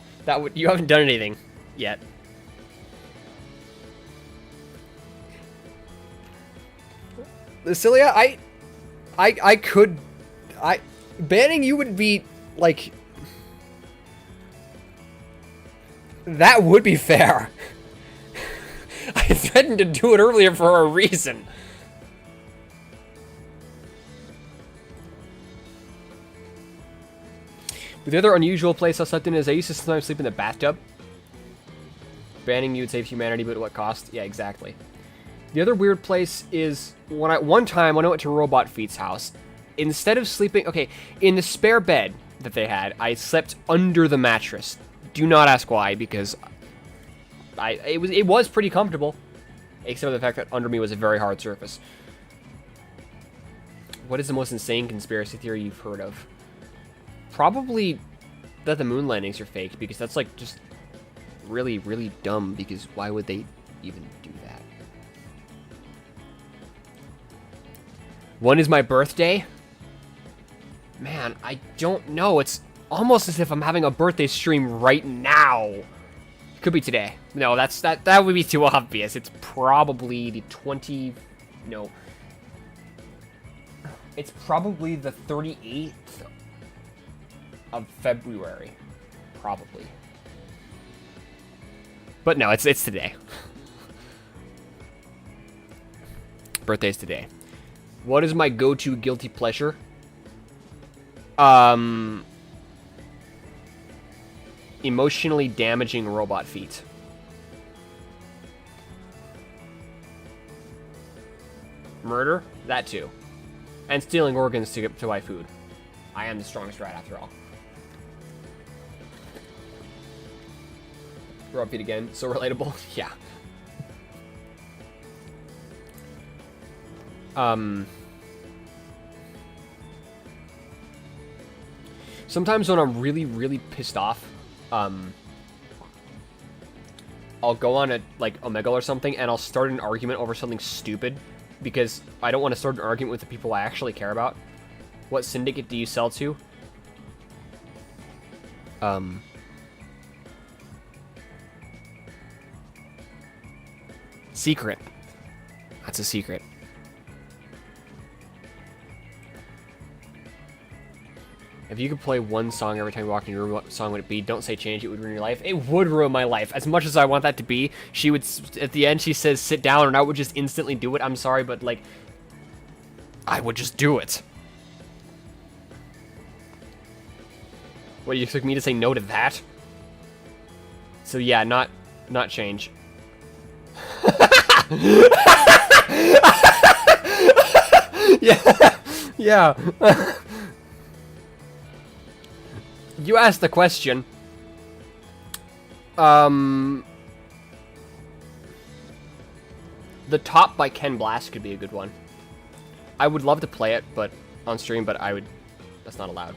you haven't done anything yet. Cilia, banning you would be, like, that would be fair. I threatened to do it earlier for a reason. But the other unusual place I slept in is I used to sometimes sleep in the bathtub. Banning you would save humanity, but at what cost? Yeah, exactly. The other weird place is one time when I went to Robot Feet's house, instead of sleeping, okay, in the spare bed that they had, I slept under the mattress. Do not ask why, because it was pretty comfortable, except for the fact that under me was a very hard surface. What is the most insane conspiracy theory you've heard of? Probably that the moon landings are fake, because that's like just really, really dumb, because why would they even do that? When is my birthday? Man, I don't know. It's Almost as if I'm having a birthday stream right now. Could be today. No, that would be too obvious. It's probably the 20... No. It's probably the 38th of February. Probably. But no, it's today. Birthday's today. What is my go-to guilty pleasure? Emotionally damaging robot feet. Murder? That too. And stealing organs to buy food. I am the strongest rat after all. Robot feet again. So relatable. Yeah. Sometimes when I'm really, really pissed off, I'll go on a, like, Omegle or something, and I'll start an argument over something stupid, because I don't want to start an argument with the people I actually care about. What syndicate do you sell to? Secret. That's a secret. If you could play one song every time you walk in your room, what song would it be? Don't say change, it would ruin your life. It would ruin my life. As much as I want that to be, she would, at the end, she says, sit down, and I would just instantly do it. I'm sorry, but, like, I would just do it. What, you expect me to say no to that? So, yeah, not change. Yeah. Yeah. You asked the question. The Top by Ken Blast could be a good one. I would love to play it, but on stream, but I would... That's not allowed.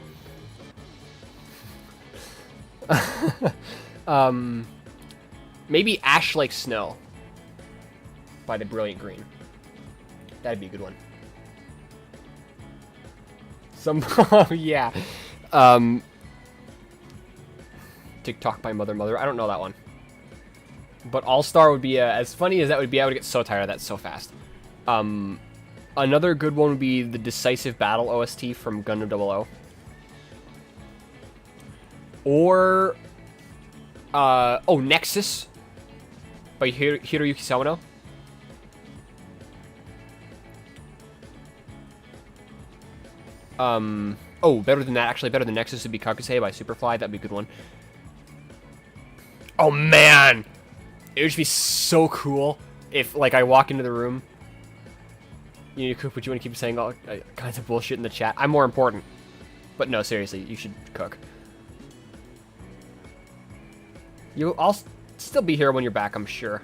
Maybe Ash Like Snow by the Brilliant Green. That'd be a good one. Yeah. TikTok by Mother. I don't know that one. But All-Star would be, as funny as that would be, I would get so tired of that so fast. Another good one would be the Decisive Battle OST from Gundam 00. Or, Nexus by Hiroyuki Sawano. Better than that, actually. Better than Nexus would be Kakusei by Superfly. That'd be a good one. Oh, man! It would just be so cool if, like, I walk into the room. You need to cook, but you want to keep saying all kinds of bullshit in the chat. I'm more important. But no, seriously, you should cook. I'll still be here when you're back, I'm sure.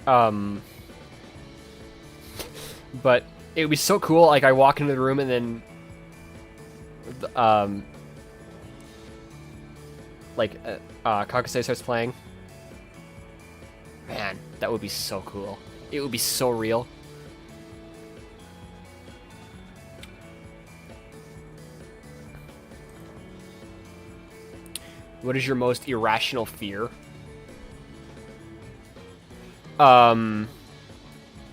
But it would be so cool, like, I walk into the room and then... Kakusei starts playing. Man, that would be so cool. It would be so real. What is your most irrational fear? I'm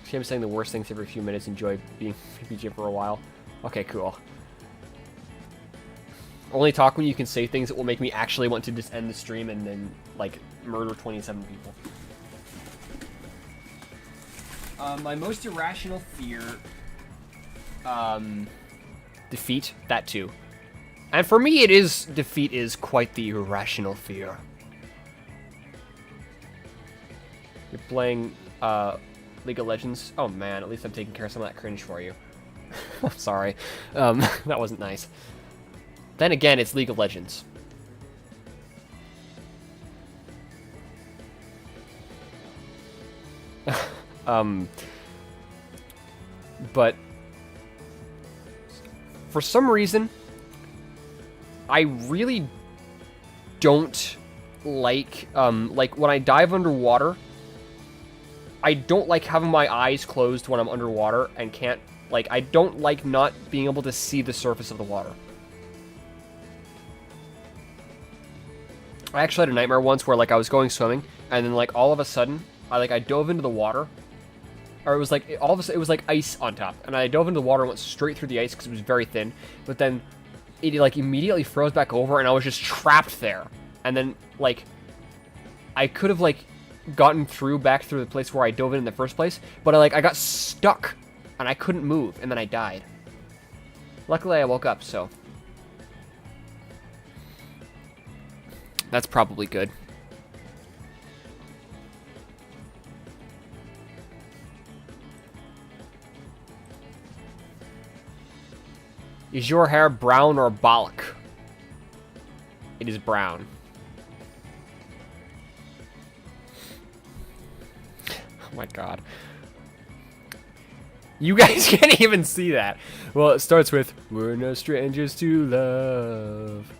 saying the worst things every few minutes. Enjoy being BJ for a while. Okay, cool. Only talk when you can say things that will make me actually want to just end the stream and then, like, murder 27 people. My most irrational fear... defeat. That too. And for me, defeat is quite the irrational fear. You're playing, League of Legends? Oh man, at least I'm taking care of some of that cringe for you. I'm sorry. That wasn't nice. Then again, it's League of Legends. But for some reason, I really don't like when I dive underwater, I don't like having my eyes closed when I'm underwater and can't, Like, I don't like not being able to see the surface of the water. I actually had a nightmare once where, like, I was going swimming, and then, like, all of a sudden, I dove into the water, or it was, like, all of a sudden, it was, like, ice on top, and I dove into the water and went straight through the ice because it was very thin, but then it, like, immediately froze back over, and I was just trapped there, and then, like, I could have, like, gotten back through the place where I dove in the first place, but I got stuck, and I couldn't move, and then I died. Luckily, I woke up, so that's probably good. Is your hair brown or bollock? It is brown. Oh my god. You guys can't even see that. Well, it starts with, we're no strangers to love.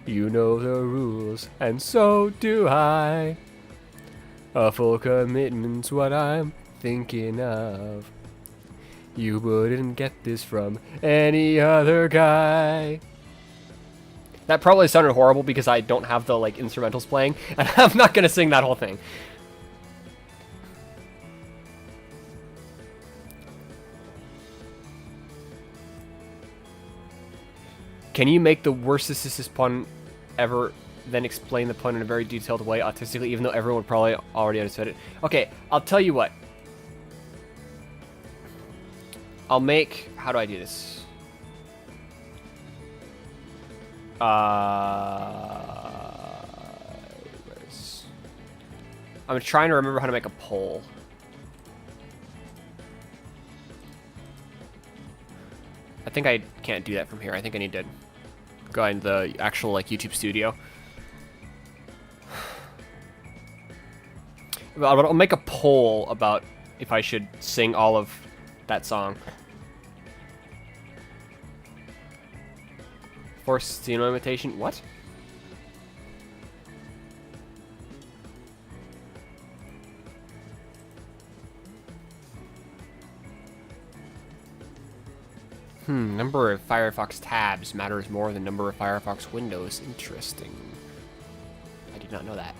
You know the rules, and so do I. A full commitment's what I'm thinking of. You wouldn't get this from any other guy. That probably sounded horrible because I don't have the, like, instrumentals playing, and I'm not gonna sing that whole thing. Can you make the worst pun ever, then explain the pun in a very detailed way, autistically, even though everyone probably already understood it? Okay, I'll tell you what. I'll make... How do I do this? I'm trying to remember how to make a poll. I think I can't do that from here. I think I need to go in the actual, like, YouTube studio. I'll make a poll about if I should sing all of that song. Forced Xeno imitation? What? Number of Firefox tabs matters more than number of Firefox windows. Interesting. I did not know that.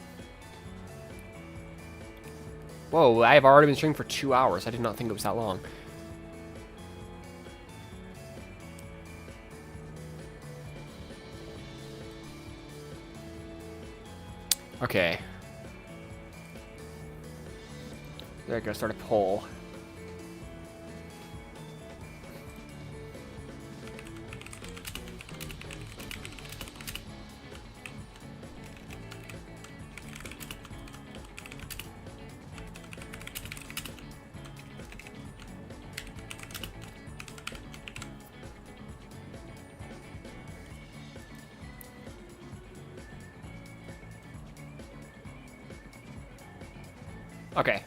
Whoa, I have already been streaming for 2 hours. I did not think it was that long. Okay. There I go, start a poll. Okay.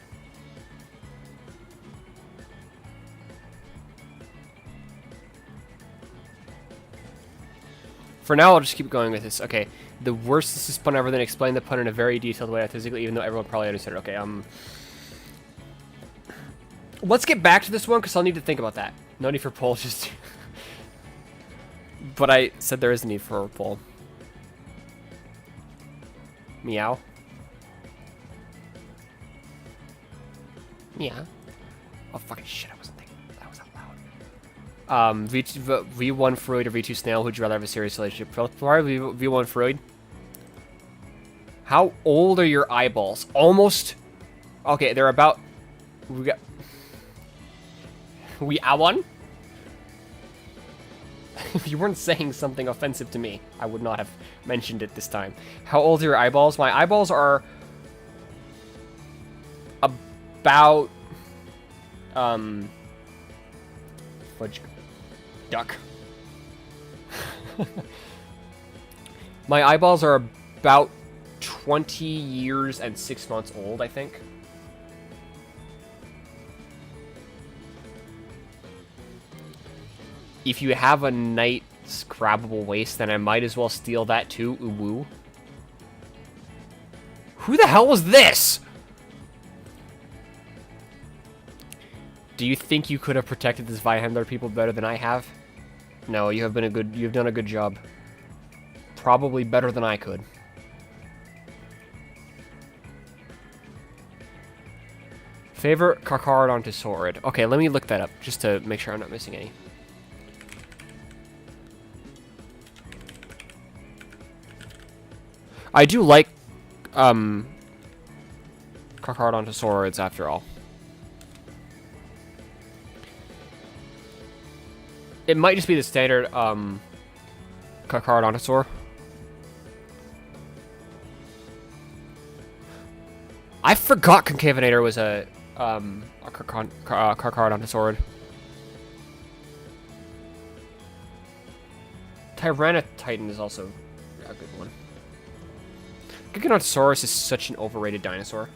For now, I'll just keep going with this. Okay. The worst is pun ever, then explain the pun in a very detailed way, physically, even though everyone probably understood it. Okay, let's get back to this one, because I'll need to think about that. No need for poll, just... But I said there is a need for a poll. Meow. Yeah. Oh, fucking shit, I wasn't thinking. That was out loud. V1 Freud or V2 Snail, who'd you rather have a serious relationship? Probably V1 Freud. How old are your eyeballs? Almost... Okay, they're about... We one? If you weren't saying something offensive to me, I would not have mentioned it this time. How old are your eyeballs? My eyeballs are... about fudge duck. My eyeballs are about 20 years and 6 months old, I think. If you have a knight's grabbable waist, then I might as well steal that too. Ooh woo. Who the hell was this? Do you think you could have protected this Vihandler people better than I have? No, you've done a good job. Probably better than I could. Favorite card onto sword. Okay, let me look that up just to make sure I'm not missing any. I do like card onto swords after all. It might just be the standard card onto sword. I forgot Concavinator was a card onto sword. Tyranititan is also a good one. Giganotosaurus is such an overrated dinosaur.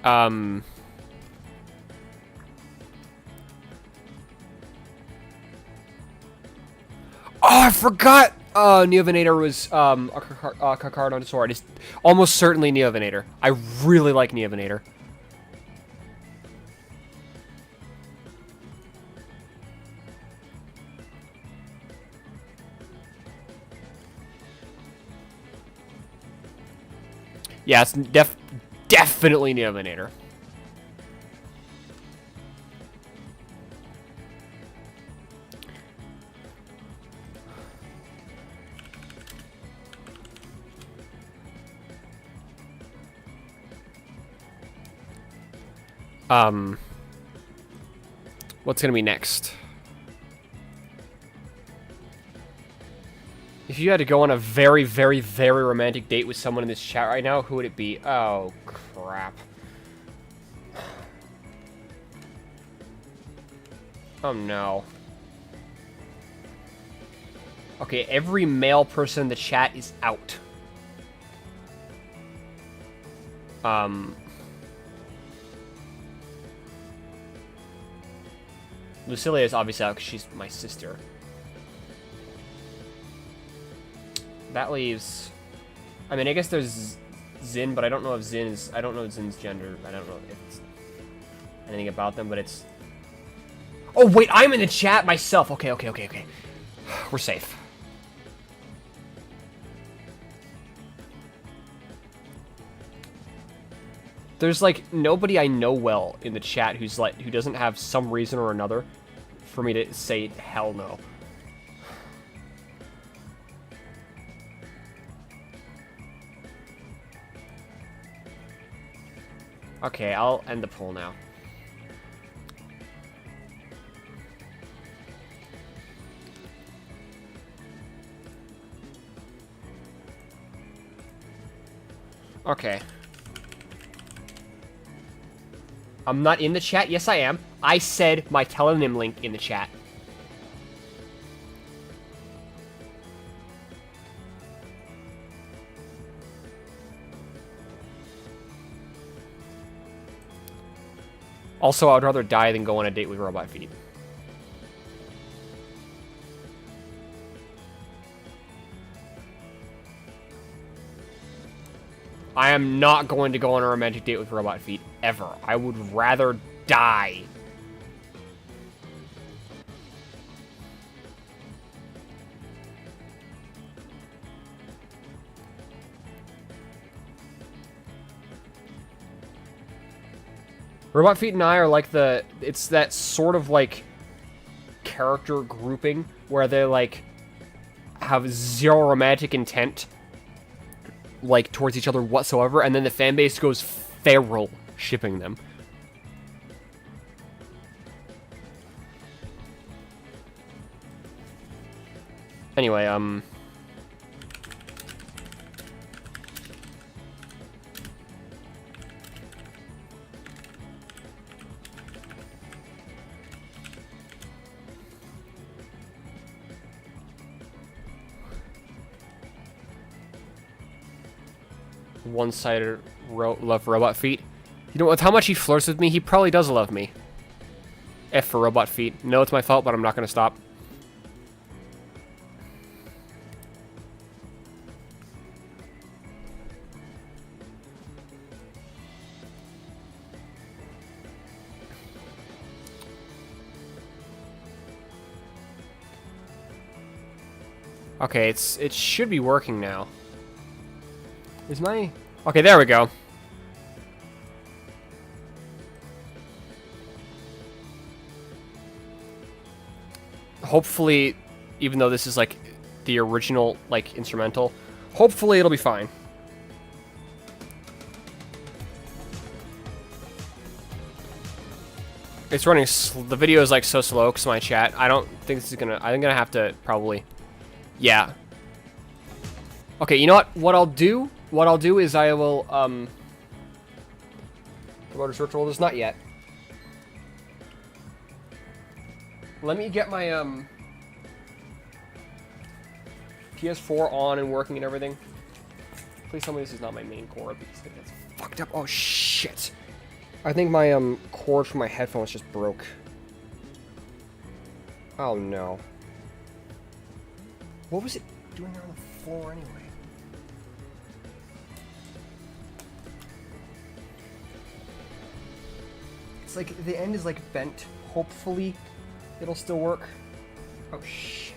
Oh, I forgot! Neovenator was a card on sword. It's almost certainly Neovenator. I really like Neovenator. Yeah, it's definitely Neovenator. What's gonna be next? If you had to go on a very, very, very romantic date with someone in this chat right now, who would it be? Oh, crap. Oh, no. Okay, every male person in the chat is out. Lucilia is obviously out because she's my sister. That leaves... I mean, I guess there's Zin, but I don't know if Zin is... I don't know Zin's gender. I don't know if it's anything about them, but it's... Oh, wait, I'm in the chat myself. Okay. We're safe. There's, like, nobody I know well in the chat who doesn't have some reason or another for me to say hell no. Okay, I'll end the poll now. Okay. I'm not in the chat. Yes, I am. I said my telenym link in the chat. Also, I would rather die than go on a date with robot feet. I am not going to go on a romantic date with robot feet, ever. I would rather die. Robot Feet and I are like it's that sort of like character grouping where they like have zero romantic intent like towards each other whatsoever, and then the fan base goes feral shipping them. Anyway, one-sided love for robot feet. You know, with how much he flirts with me, he probably does love me. F for robot feet. No, it's my fault, but I'm not going to stop. Okay, it should be working now. Is my... Okay, there we go. Hopefully, even though this is like the original like instrumental, hopefully it'll be fine. It's running. The video is like so slow because my chat. I don't think this is gonna. I'm gonna have to probably. Yeah. Okay. You know what? What I'll do. What I'll do is I will promoter search folders. Not yet. Let me get my PS4 on and working and everything. Please tell me this is not my main cord because that's fucked up. Oh shit. I think my cord for my headphones just broke. Oh no. What was it doing on the floor anyway? It's like the end is like bent. Hopefully it'll still work. Oh shit.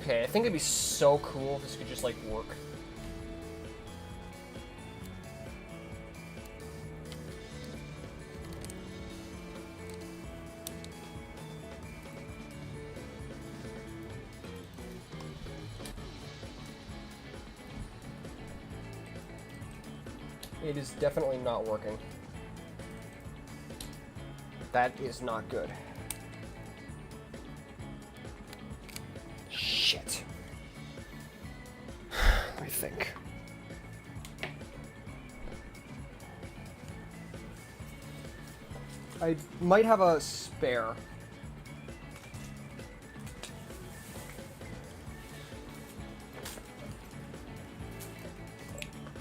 Okay, I think it'd be so cool if this could just, like, work. It is definitely not working. That is not good. Shit. Let me think. I might have a spare.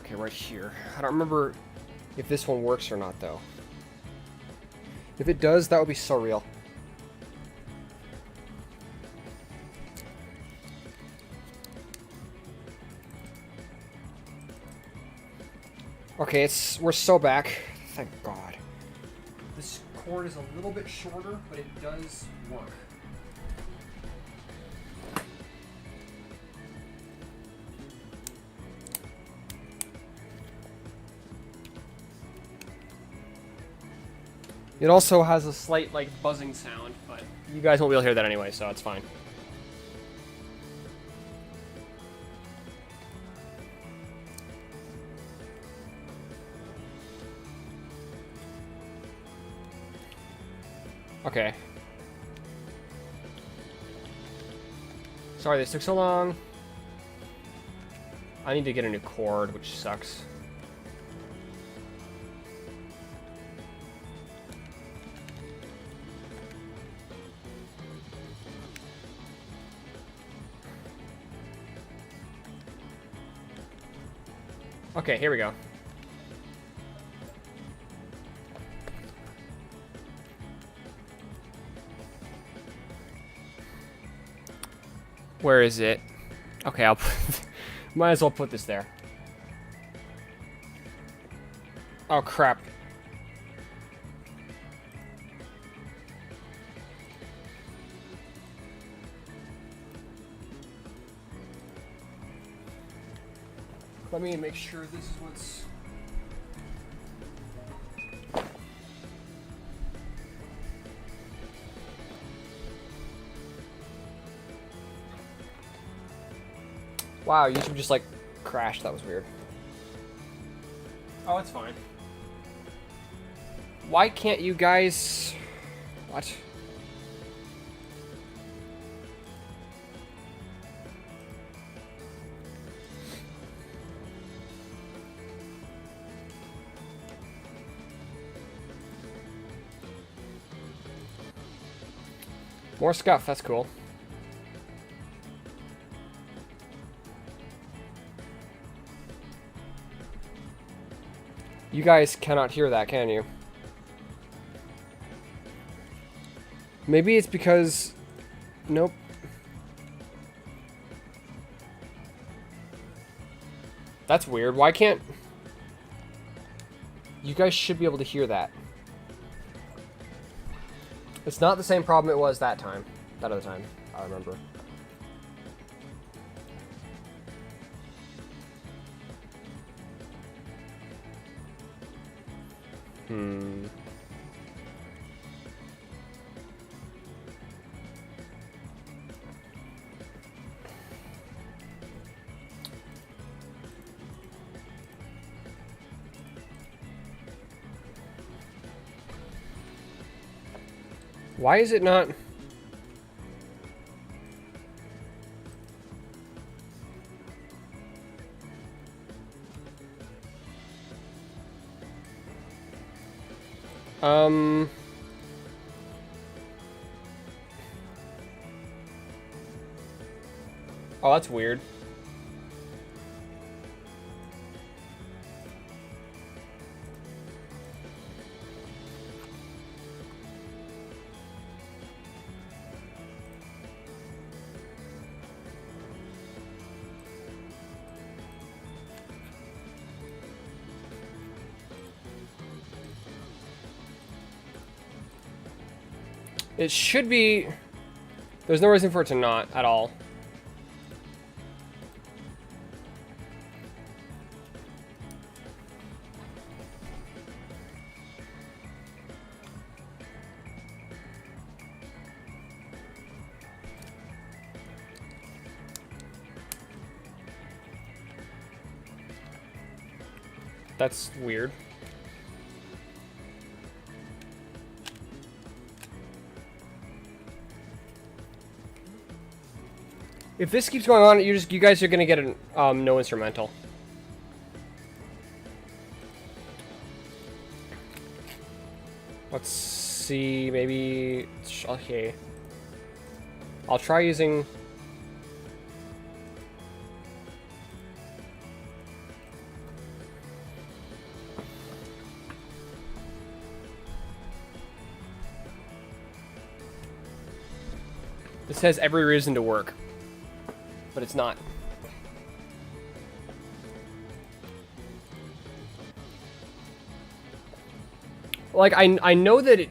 Okay, right here. I don't remember if this one works or not, though. If it does, that would be so real. Okay, we're so back. Thank God. This cord is a little bit shorter, but it does work. It also has a slight, like, buzzing sound, but you guys won't be able to hear that anyway, so it's fine. Okay. Sorry this took so long. I need to get a new cord, which sucks. Okay, here we go. Where is it? Okay, I'll might as well put this there. Oh crap. Let me make sure this is what's... Wow, YouTube just like crashed. That was weird. Oh, it's fine. Why can't you guys... What? More scuff, that's cool. You guys cannot hear that, can you? Maybe it's because... Nope. That's weird. Why can't... You guys should be able to hear that. It's not the same problem it was that time. That other time, I remember. Why is it not? Oh, that's weird. It should be... There's no reason for it to not, at all. That's weird. If this keeps going on, you guys are gonna get a no instrumental. Let's see, maybe okay. I'll try using. This has every reason to work. But it's not. Like, I know that it...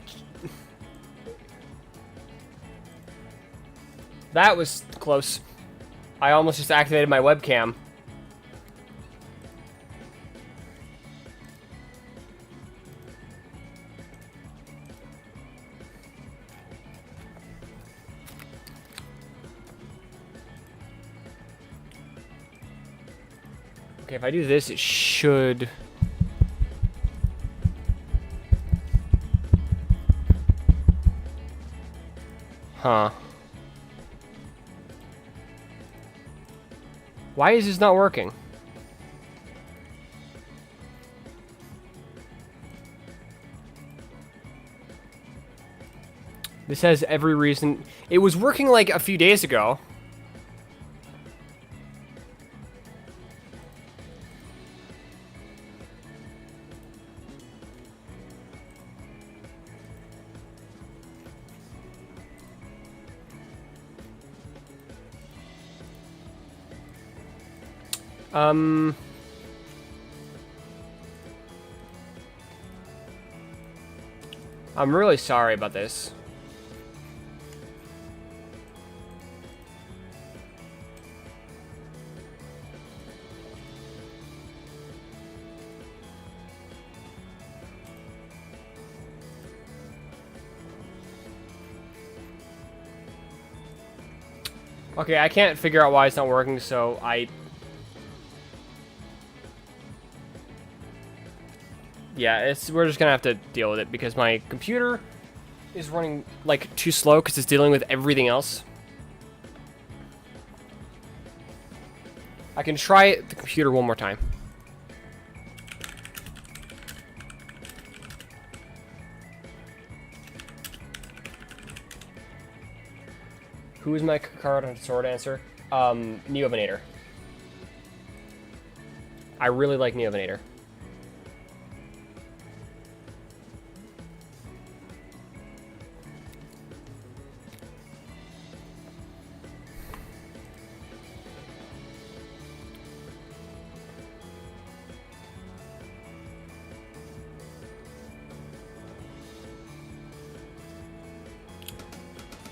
That was close. I almost just activated my webcam. Okay, if I do this, it should... Huh. Why is this not working? This has every reason... It was working like a few days ago. I'm really sorry about this. Okay, I can't figure out why it's not working, so yeah, we're just gonna have to deal with it because my computer is running like too slow because it's dealing with everything else. I can try the computer one more time. Who is my card on sword answer? Neovinator. I really like Neovinator.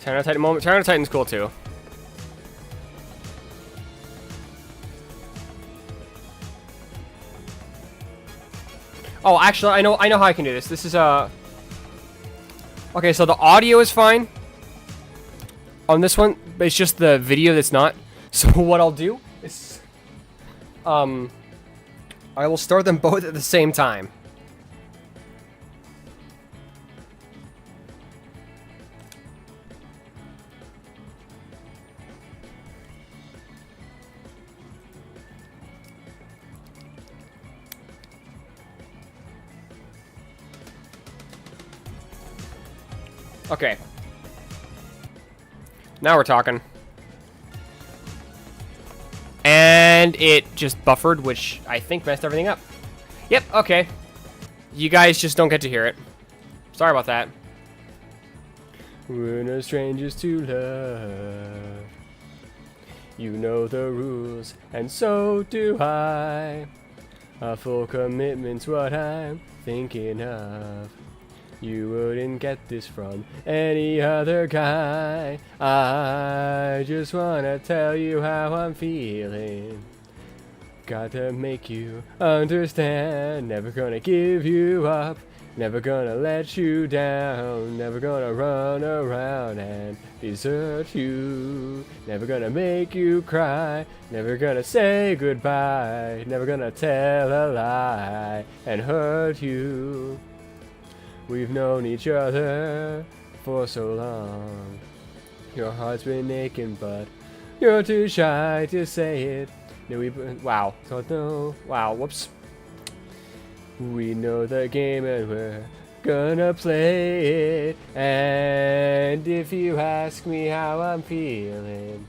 Ten on Titan moment. Ten on Titan's cool too. Oh, actually, I know how I can do this. This is okay, so the audio is fine on this one, but it's just the video that's not. So what I'll do is, I will start them both at the same time. Okay. Now we're talking. And it just buffered, which I think messed everything up. Yep, okay. You guys just don't get to hear it. Sorry about that. We're no strangers to love. You know the rules, and so do I. A full commitment's what I'm thinking of. You wouldn't get this from any other guy. I just wanna tell you how I'm feeling. Got to make you understand. Never gonna give you up. Never gonna let you down. Never gonna run around and desert you. Never gonna make you cry. Never gonna say goodbye. Never gonna tell a lie and hurt you. We've known each other for so long. Your heart's been aching, but you're too shy to say it. Wow. So no. Wow. Whoops. We know the game and we're gonna play it. And if you ask me how I'm feeling,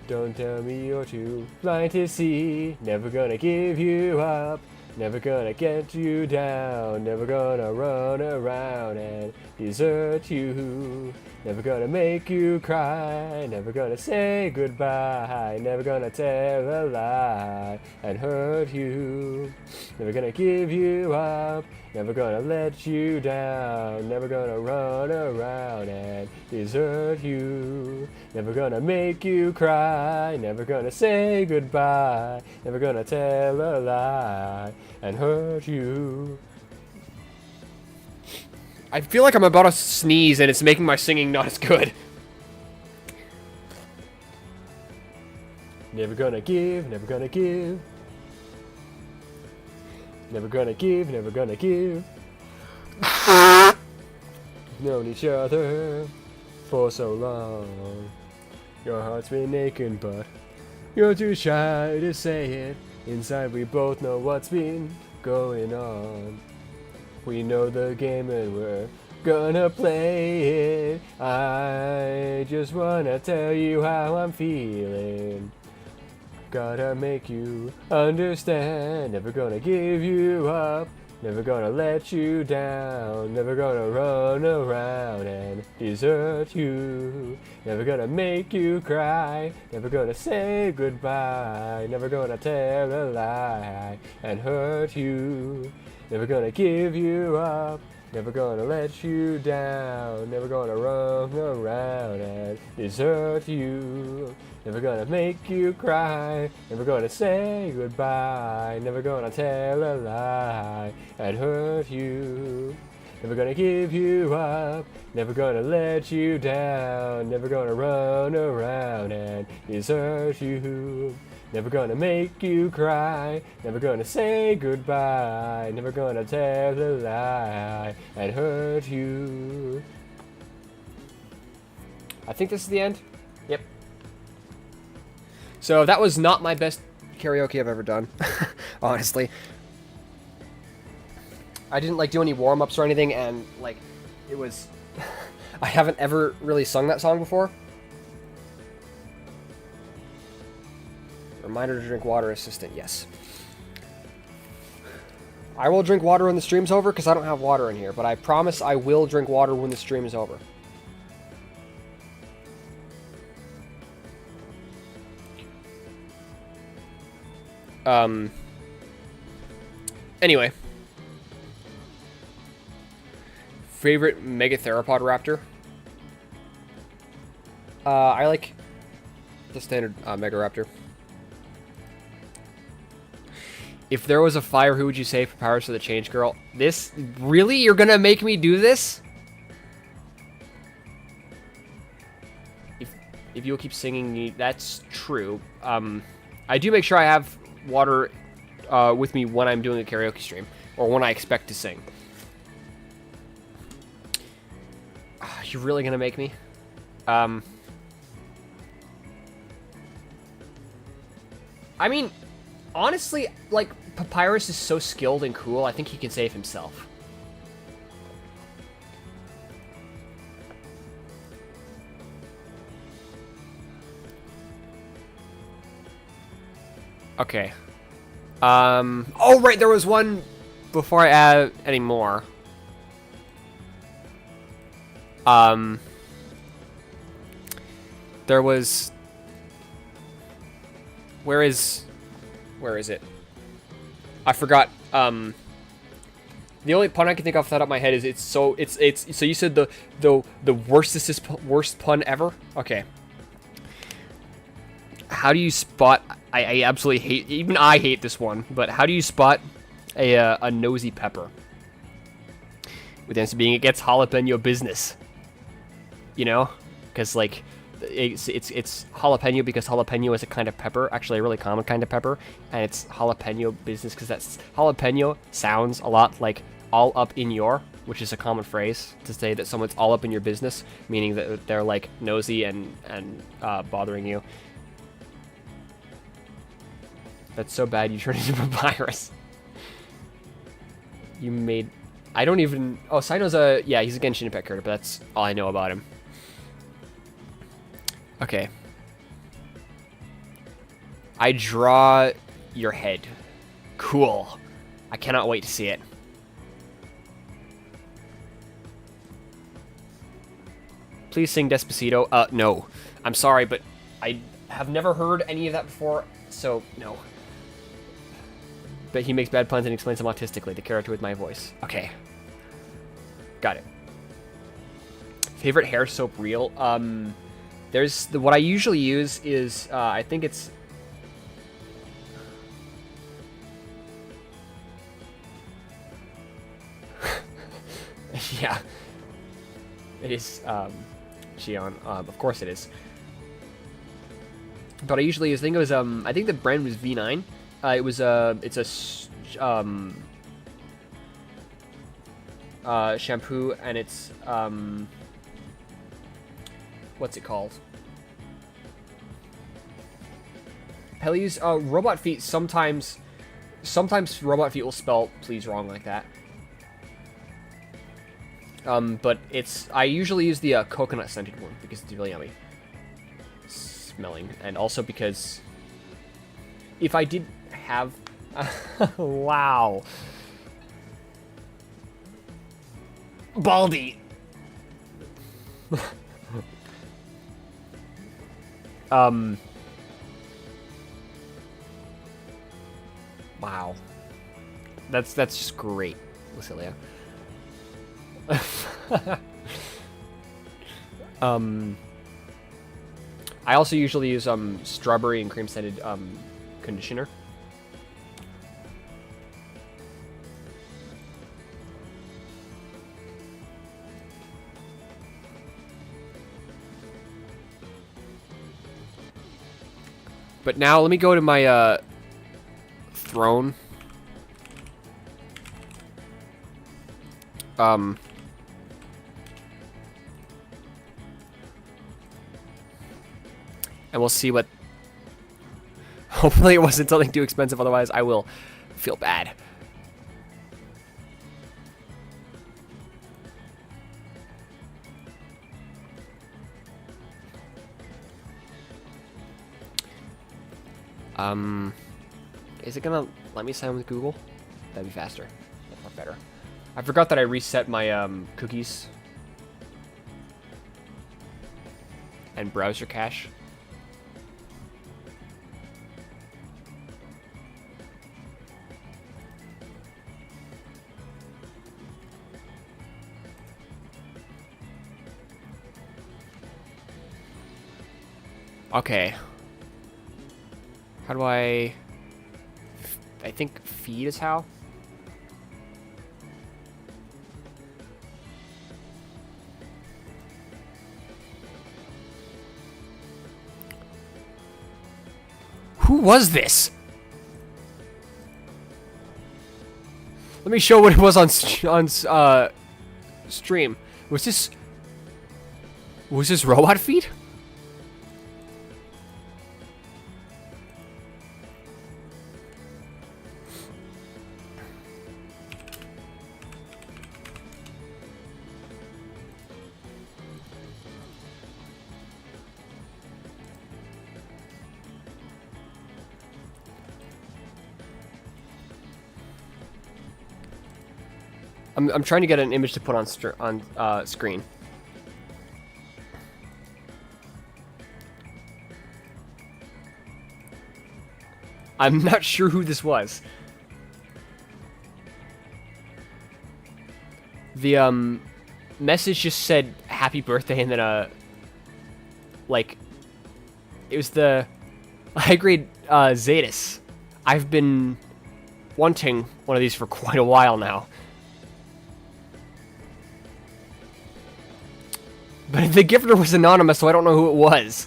don't tell me you're too blind to see. Never gonna give you up. Never gonna get you down, never gonna run around and desert you. Never gonna make you cry, never gonna say goodbye. Never gonna tell a lie and hurt you. Never gonna give you up, never gonna let you down. Never gonna run around and desert you. Never gonna make you cry, never gonna say goodbye. Never gonna tell a lie and hurt you. I feel like I'm about to sneeze and it's making my singing not as good. Never gonna give, never gonna give. Never gonna give, never gonna give. Known each other for so long. Your heart's been aching, but you're too shy to say it. Inside we both know what's been going on. We know the game and we're gonna play it. I just wanna tell you how I'm feeling. Gotta make you understand. Never gonna give you up. Never gonna let you down. Never gonna run around and desert you. Never gonna make you cry. Never gonna say goodbye. Never gonna tell a lie and hurt you. Never gonna give you up. Never gonna let you down. Never gonna run around and desert you. Never gonna make you cry. Never gonna say goodbye. Never gonna tell a lie and hurt you. Never gonna give you up. Never gonna let you down. Never gonna run around and desert you. Never gonna make you cry. Never gonna say goodbye. Never gonna tell a lie and hurt you. I think this is the end. Yep. So that was not my best karaoke I've ever done, honestly. I didn't like do any warm-ups or anything, and like it was I haven't ever really sung that song before. Reminder to drink water, assistant, yes. I will drink water when the stream's over because I don't have water in here, but I promise I will drink water when the stream is over. Anyway. Favorite Megatheropod raptor? I like the standard Mega Raptor. If there was a fire, who would you say for Powers for the Change Girl? This? Really? You're gonna make me do this? If you'll keep singing, that's true. I do make sure I have water with me when I'm doing a karaoke stream, or when I expect to sing. You're really gonna make me? I mean, honestly, like, Papyrus is so skilled and cool, I think he can save himself. Okay. Oh, right, there was one before I add any more. There was... Where is it? I forgot. The only pun I can think off the top of my head is so you said the worst pun ever? Okay. How do you spot... I absolutely hate... Even I hate this one. But how do you spot a nosy pepper? With the answer being, it gets jalapeno business. You know? Because, like, it's jalapeno because jalapeno is a kind of pepper. Actually, a really common kind of pepper. And it's jalapeno business because that's... Jalapeno sounds a lot like all up in your... Which is a common phrase to say that someone's all up in your business. Meaning that they're, like, nosy and bothering you. That's so bad you turned into Papyrus. You made... I don't even... Oh, Sino's a... Yeah, he's a Genshin Impact character, but that's all I know about him. Okay. I draw your head. Cool. I cannot wait to see it. Please sing Despacito. No. I'm sorry, but I have never heard any of that before, so no. But he makes bad puns and explains them autistically, the character with my voice. Okay. Got it. Favorite hair soap reel? There's... what I usually use is, I think it's... yeah. It is, Xion. Of course it is. But I usually use... I think it was, I think the brand was V9. It was it's a shampoo, and it's what's it called? Hell, use Robot Feet. Sometimes Robot Feet will spell please wrong like that. But it's... I usually use the coconut scented one because it's really yummy smelling, and also because if I did have... wow. Baldy. Wow. That's just great, Lucilia. I also usually use strawberry and cream scented conditioner. But now let me go to my throne. And we'll see what... Hopefully it wasn't something too expensive, otherwise I will feel bad. Is it gonna let me sign with Google? That'd be faster. That'd work better. I forgot that I reset my cookies and browser cache. Okay. How do I think feed is how? Who was this? Let me show what it was on stream. Was this robot feed? I'm trying to get an image to put on screen. I'm not sure who this was. The message just said happy birthday and then like it was the high grade Zetas. I've been wanting one of these for quite a while now. But the gifter was anonymous, so I don't know who it was.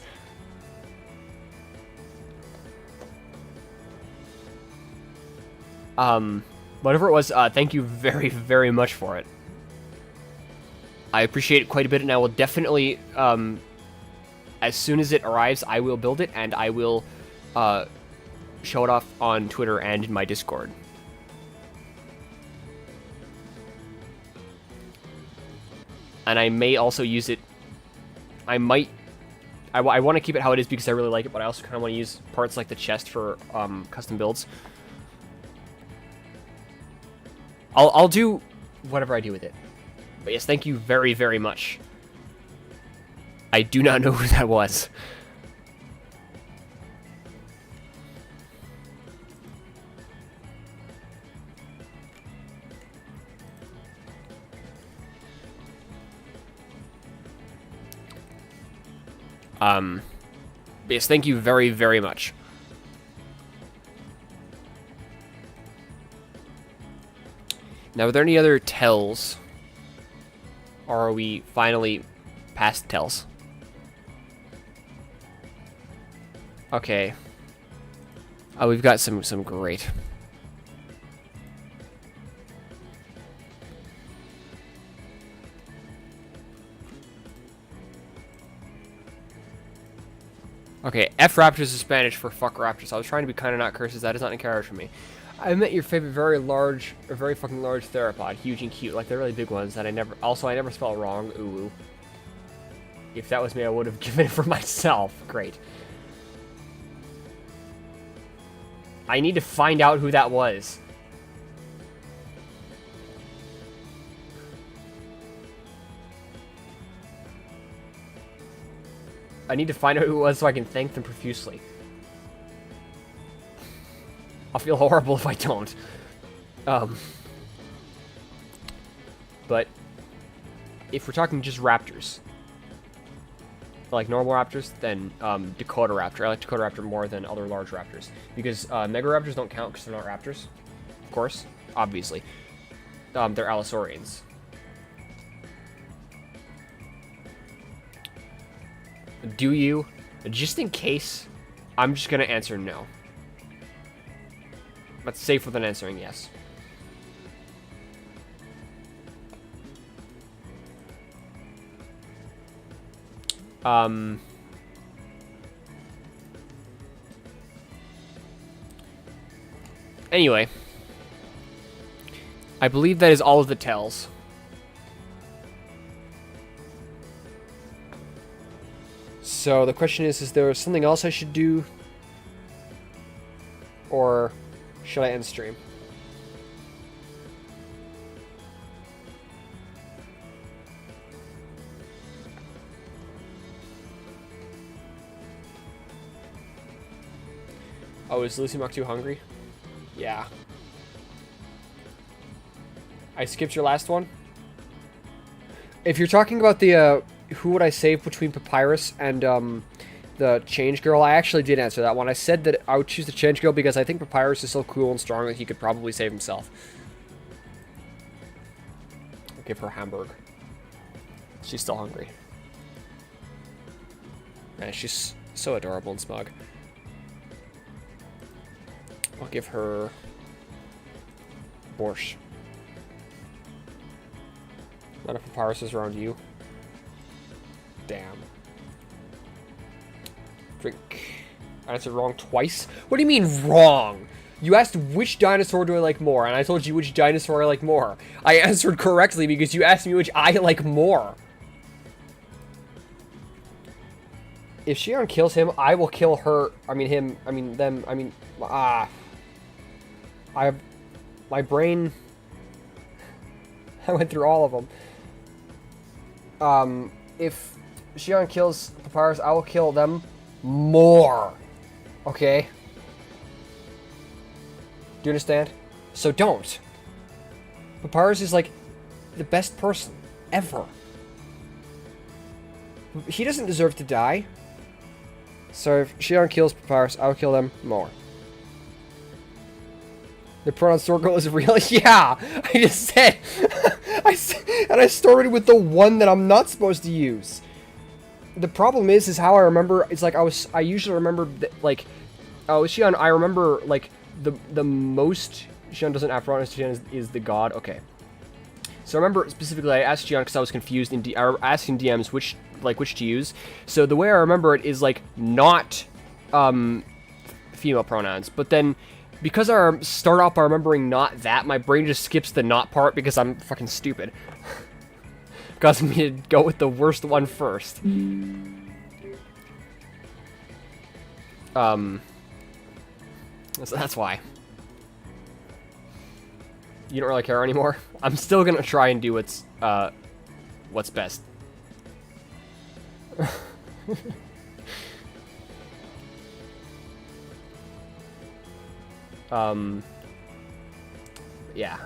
Whatever it was, thank you very, very much for it. I appreciate it quite a bit, and I will definitely, as soon as it arrives, I will build it, and I will, show it off on Twitter and in my Discord. And I may also use it. I want to keep it how it is because I really like it, but I also kind of want to use parts like the chest for custom builds. I'll do whatever I do with it. But yes, thank you very, very much. I do not know who that was. Yes, thank you very, very much. Now, are there any other tells? Or are we finally past tells? Okay. Oh, we've got some great. Okay, F Raptors is Spanish for fuck Raptors. I was trying to be kind of not curses. That is not encouraged for me. I met your favorite very large, or very fucking large theropod, huge and cute, like the really big ones that I never. Also, I never spelled wrong. Ooh. If that was me, I would have given it for myself. Great. I need to find out who that was. I need to find out who it was so I can thank them profusely. I'll feel horrible if I don't. But if we're talking just raptors, like normal raptors, then Dakota Raptor. I like Dakota Raptor more than other large raptors because Mega Raptors don't count because they're not raptors. Of course, obviously, they're Allosaurians. Do you? Just in case, I'm just gonna answer no. That's safer than answering yes. Anyway, I believe that is all of the tells. So the question is there something else I should do? Or should I end stream? Oh, is Lucy Muck too hungry? Yeah. I skipped your last one? If you're talking about the, who would I save between Papyrus and, the change girl, I actually did answer that one. I said that I would choose the change girl because I think Papyrus is so cool and strong that he could probably save himself. I'll give her hamburger. She's still hungry. Man, she's so adorable and smug. I'll give her borscht. Not if Papyrus is around you. Damn. Drink. I answered wrong twice? What do you mean wrong? You asked which dinosaur do I like more, and I told you which dinosaur I like more. I answered correctly because you asked me which I like more. If Shion kills him, I will kill her. I mean him. I mean them. I mean, my brain. I went through all of them. If Shion kills Papyrus, I will kill them more. Okay? Do you understand? So don't. Papyrus is like the best person ever. He doesn't deserve to die. So if Shion kills Papyrus, I will kill them more. The pronoun Sorgo is real? Yeah! I just said... and I started with the one that I'm not supposed to use. The problem is how I remember... It's like I usually remember... Like... Oh, Shion, I remember, like, the most... Shion doesn't have pronouns. Shion is the god. Okay. So I remember specifically I asked Shion because I was confused in asking DMs which to use. So the way I remember it is like not female pronouns, but then because I start off by remembering not that, my brain just skips the not part because I'm fucking stupid. Causing me to go with the worst one first. So that's why. You don't really care anymore? I'm still gonna try and do what's best. Yeah.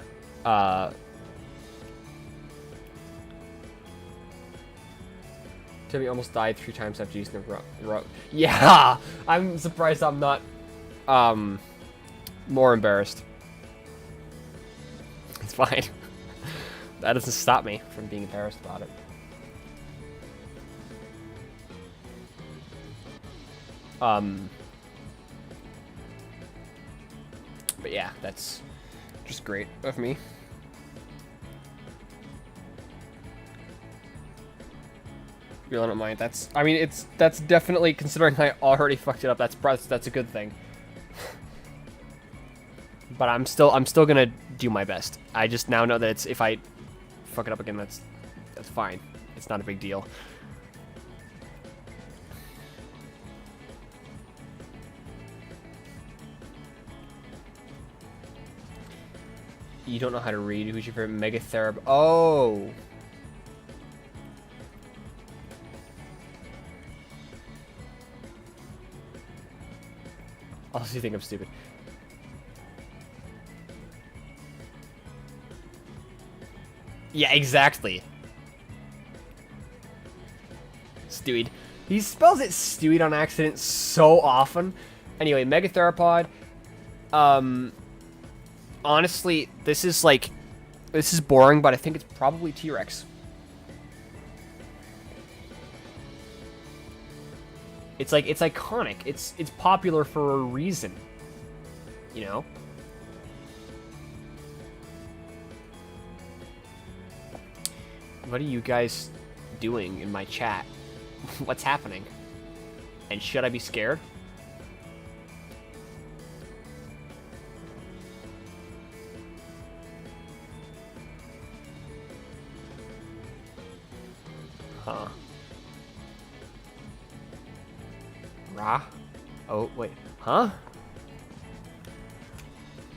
Timmy almost died 3 times after using the rope. Yeah! I'm surprised I'm not, more embarrassed. It's fine. That doesn't stop me from being embarrassed about it. But yeah, that's just great of me. You don't mind. That's, I mean, that's definitely, considering I already fucked it up, that's a good thing. But I'm still gonna do my best. I just now know that it's, if I fuck it up again, that's fine. It's not a big deal. You don't know how to read. Who's your favorite Megatherab? Oh! Also, you think I'm stupid. Yeah, exactly. Stewied. He spells it Stewied on accident so often. Anyway, Megatheropod. Honestly, this is boring, but I think it's probably T-Rex. It's iconic. It's popular for a reason. You know? What are you guys doing in my chat? What's happening? And should I be scared? Huh. Ra? Oh, wait. Huh?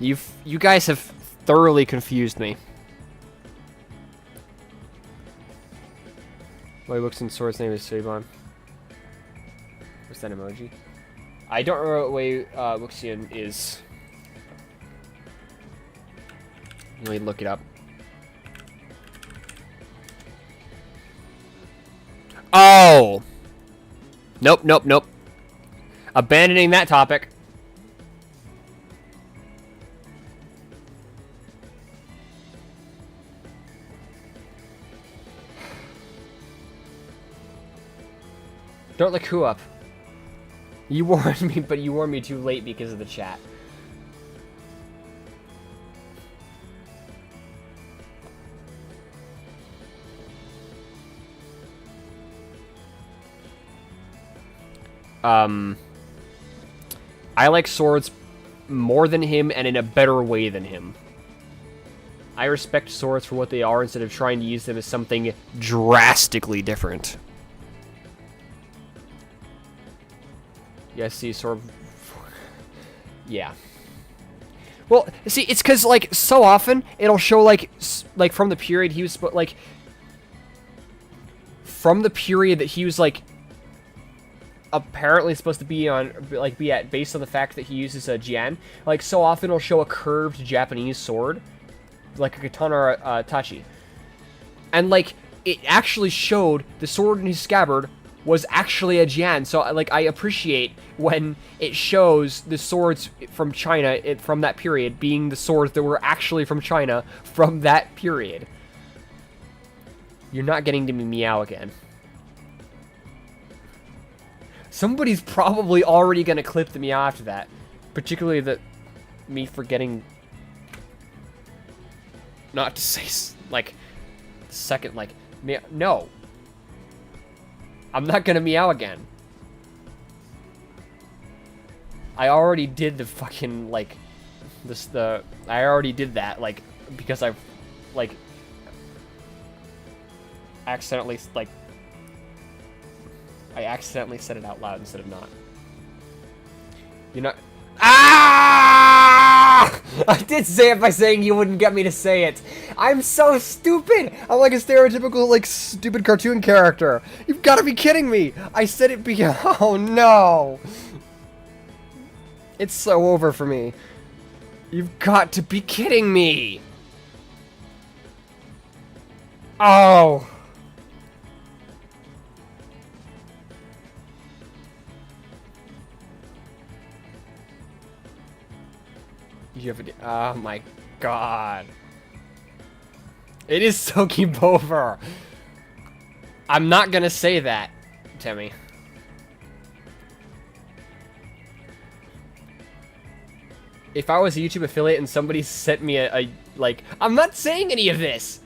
You guys have thoroughly confused me. My books and sword's name is Suibon. What's that emoji? I don't remember what way Wuxian is. Let me look it up. Oh! Nope. Abandoning that topic. Don't look who up. You warned me, but you warned me too late because of the chat. I like swords more than him and in a better way than him. I respect swords for what they are instead of trying to use them as something drastically different. Yes, see, sword... Yeah. Well, see, it's because, like, so often, it'll show, like, from the period he was, like... From the period that he was, like... apparently supposed to be on, like, be at, based on the fact that he uses a Jian. Like, so often it'll show a curved Japanese sword, like a katana or a tachi. And, like, it actually showed the sword in his scabbard was actually a Jian. So, like, I appreciate when it shows the swords from China, from that period, being the swords that were actually from China from that period. You're not getting to me meow again. Somebody's probably already going to clip the meow after that. Particularly me forgetting not to say, like, second, like, meow. No. I'm not going to meow again. I already did the fucking, like, I already did that, like, because I've, like, accidentally, like, I accidentally said it out loud instead of not. You're not... Ah! I did say it by saying you wouldn't get me to say it. I'm so stupid. I'm like a stereotypical, like, stupid cartoon character. You've got to be kidding me. I said it oh, no. It's so over for me. You've got to be kidding me. Oh. You have a... Oh my god. It is so keep over. I'm not gonna say that, Timmy. If I was a YouTube affiliate and somebody sent me a like... I'm not saying any of this!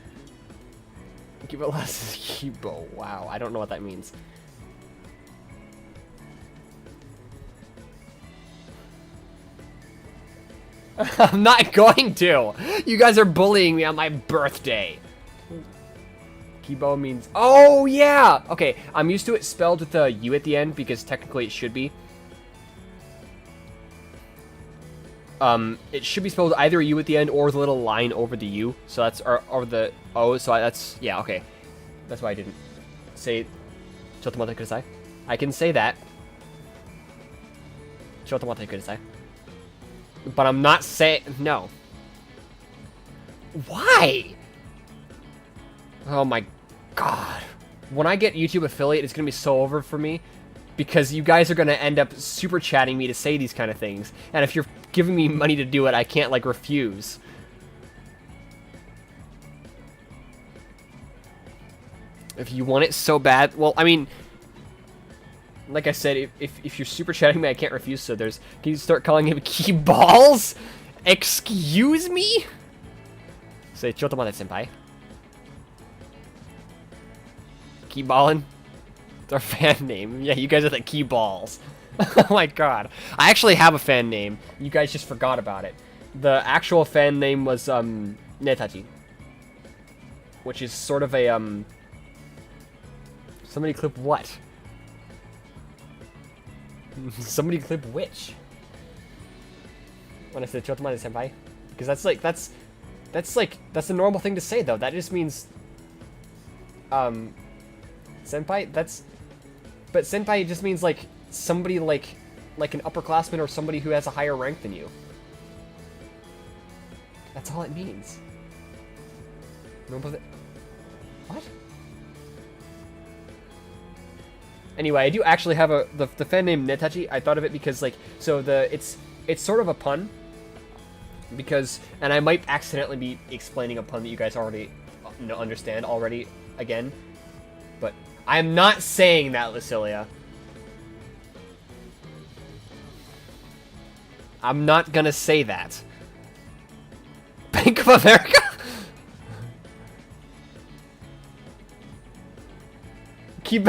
Give it less Kibo. Wow, I don't know what that means. I'm not going to. You guys are bullying me on my birthday. Kibo means... Oh, yeah! Okay, I'm used to it spelled with a U at the end because technically it should be. It should be spelled either a U at the end or the little line over the U. So that's... Or the O, so that's... Yeah, okay. That's why I didn't say... Chotomate kudasai. I can say that. Chotomate kudasai. But I'm not saying... No. Why? Oh my god. When I get YouTube affiliate, it's going to be so over for me. Because you guys are going to end up super chatting me to say these kind of things. And if you're giving me money to do it, I can't, like, refuse. If you want it so bad... Well, I mean... Like I said, if you're super chatting me, I can't refuse, so there's... Can you start calling him key balls? Excuse me? Say, chotomate senpai. Key ballin'? It's our fan name. Yeah, you guys are the key balls. Oh my god. I actually have a fan name. You guys just forgot about it. The actual fan name was, Netaji. Which is sort of a, Somebody clip what? Somebody clip which? When I said chotomate senpai? Because that's the normal thing to say, though. That just means, senpai? But senpai just means, like, somebody, like an upperclassman or somebody who has a higher rank than you. That's all it means. What? Anyway, I do actually have the fan name Netachi. I thought of it because like it's sort of a pun because and I might accidentally be explaining a pun that you guys already understand already again, but I'm not saying that, Lucilia. I'm not gonna say that. Bank of America?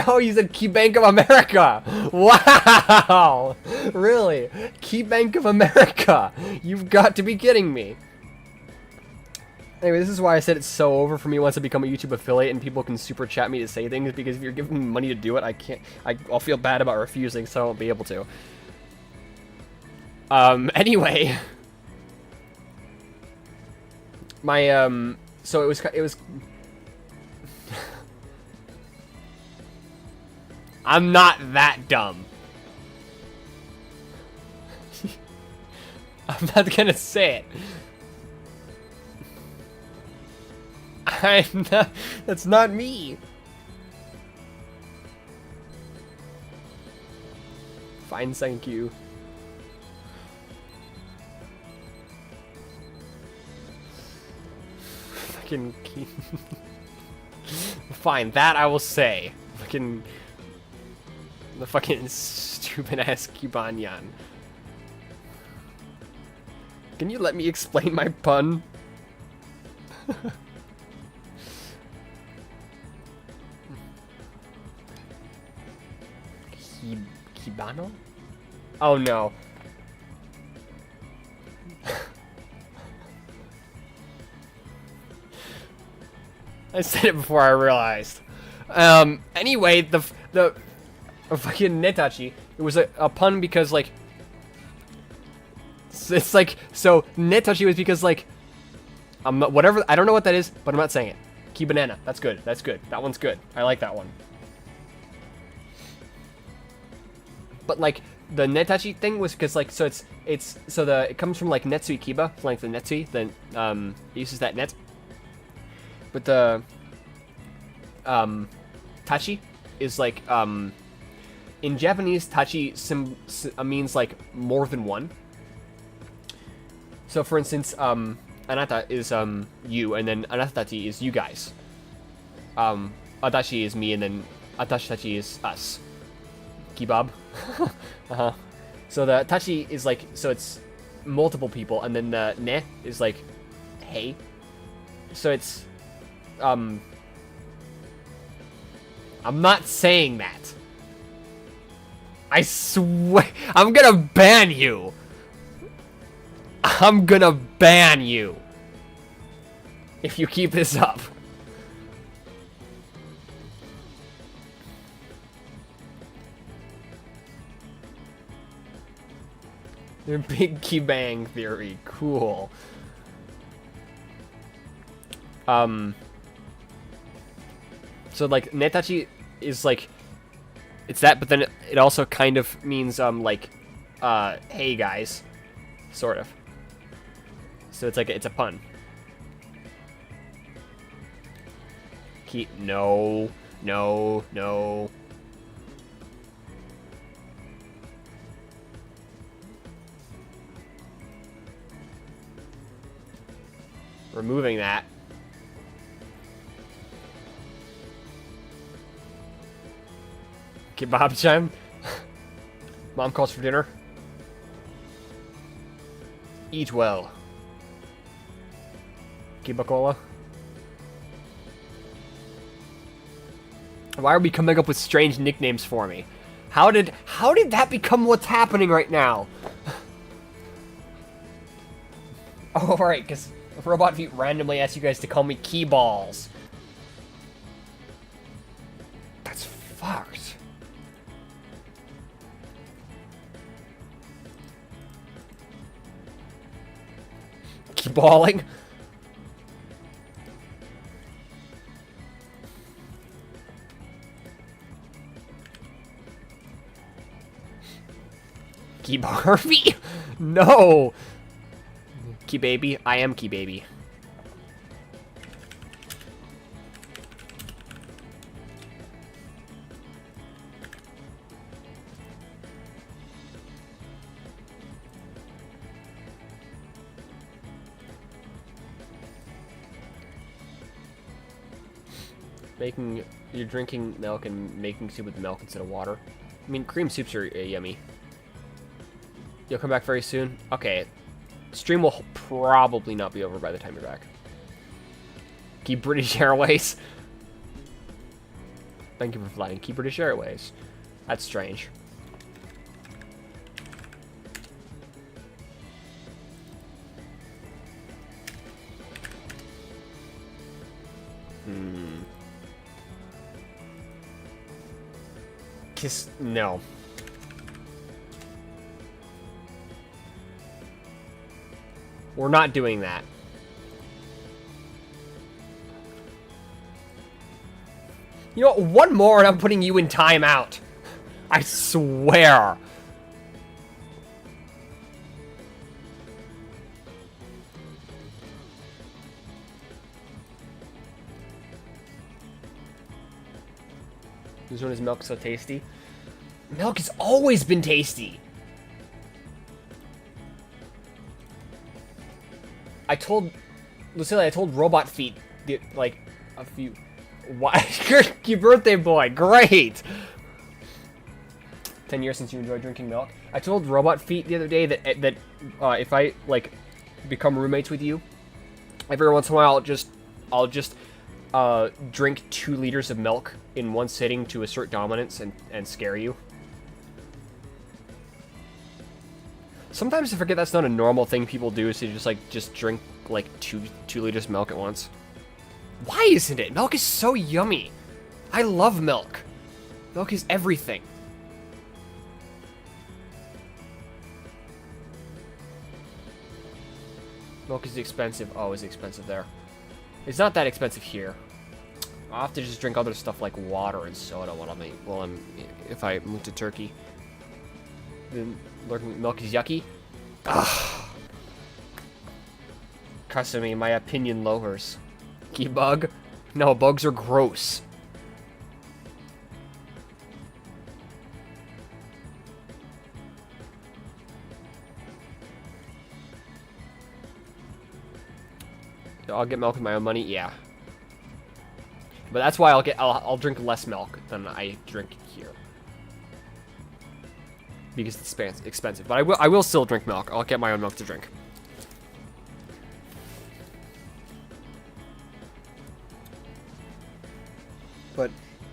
Oh, you said Key Bank of America! Wow! Really? Key Bank of America! You've got to be kidding me! Anyway, this is why I said it's so over for me once I become a YouTube affiliate and people can super chat me to say things, because if you're giving me money to do it, I'll feel bad about refusing, so I won't be able to. Anyway. My, so it was... I'm not that dumb. I'm not gonna say it. I'm not, that's not me. Fine, thank you. Fucking fine, that I will say. Fucking the fucking stupid ass Kibanyan. Can you let me explain my pun? Kibano? Oh no. I said it before I realized. Anyway, the fucking Netachi, it was a pun because, like, it's like, so Netachi was because, like, I'm not, whatever, I don't know what that is, but I'm not saying it. Key banana, that's good, that's good. That one's good. I like that one. But, like, the Netachi thing was because, like, so it comes from, like, Netsui Kiba, like the Netsui, then, it uses that net. But the, Tachi is, like, in Japanese, Tachi means, like, more than one. So, for instance, Anata is, you, and then Anatatachi is you guys. Atashi is me, and then Atashitachi is us. Kebab. Uh-huh. So the Tachi is, like, so it's multiple people, and then the Ne is, like, hey. So it's, I'm not saying that. I swear, I'm gonna ban you. I'm gonna ban you if you keep this up. Big Key Bang Theory, cool. So, like, Netachi is, like, it's that, but then it also kind of means, like, hey guys, sort of. So it's like, it's a pun. No. Removing that. Kebab-chan. Mom calls for dinner. Eat well. Kibakola. Why are we coming up with strange nicknames for me? How did that become what's happening right now? Oh, right, because Robot Feet randomly asked you guys to call me Key Balls. That's fucked. Key balling? Key Barbie? No! Key Baby? I am Key Baby. You're drinking milk and making soup with milk instead of water. I mean, cream soups are yummy. You'll come back very soon? Okay. Stream will probably not be over by the time you're back. Keep British Airways. Thank you for flying. Keep British Airways. That's strange. Kiss... No. We're not doing that. You know what? One more and I'm putting you in timeout. I swear. This one is milk so tasty. Milk has always been tasty. I told Lucilla, I told Robot Feet like a few. Why? Your birthday boy, great. 10 years since you enjoyed drinking milk. I told Robot Feet the other day that if I like become roommates with you, every once in a while I'll just drink 2 liters of milk in one sitting to assert dominance and scare you. Sometimes I forget that's not a normal thing people do, so you just drink like 2 liters of milk at once. Why isn't it? Milk is so yummy. I love milk. Milk is everything. Milk is expensive. Oh, it's expensive there. It's not that expensive here. I'll have to just drink other stuff like water and soda if I move to Turkey. Then milk is yucky. Ugh. Kasumi, my opinion lowers. Key bug? No, bugs are gross. I'll get milk with my own money, yeah. But that's why I'll drink less milk than I drink here. Because it's expensive. But I will still drink milk. I'll get my own milk to drink. But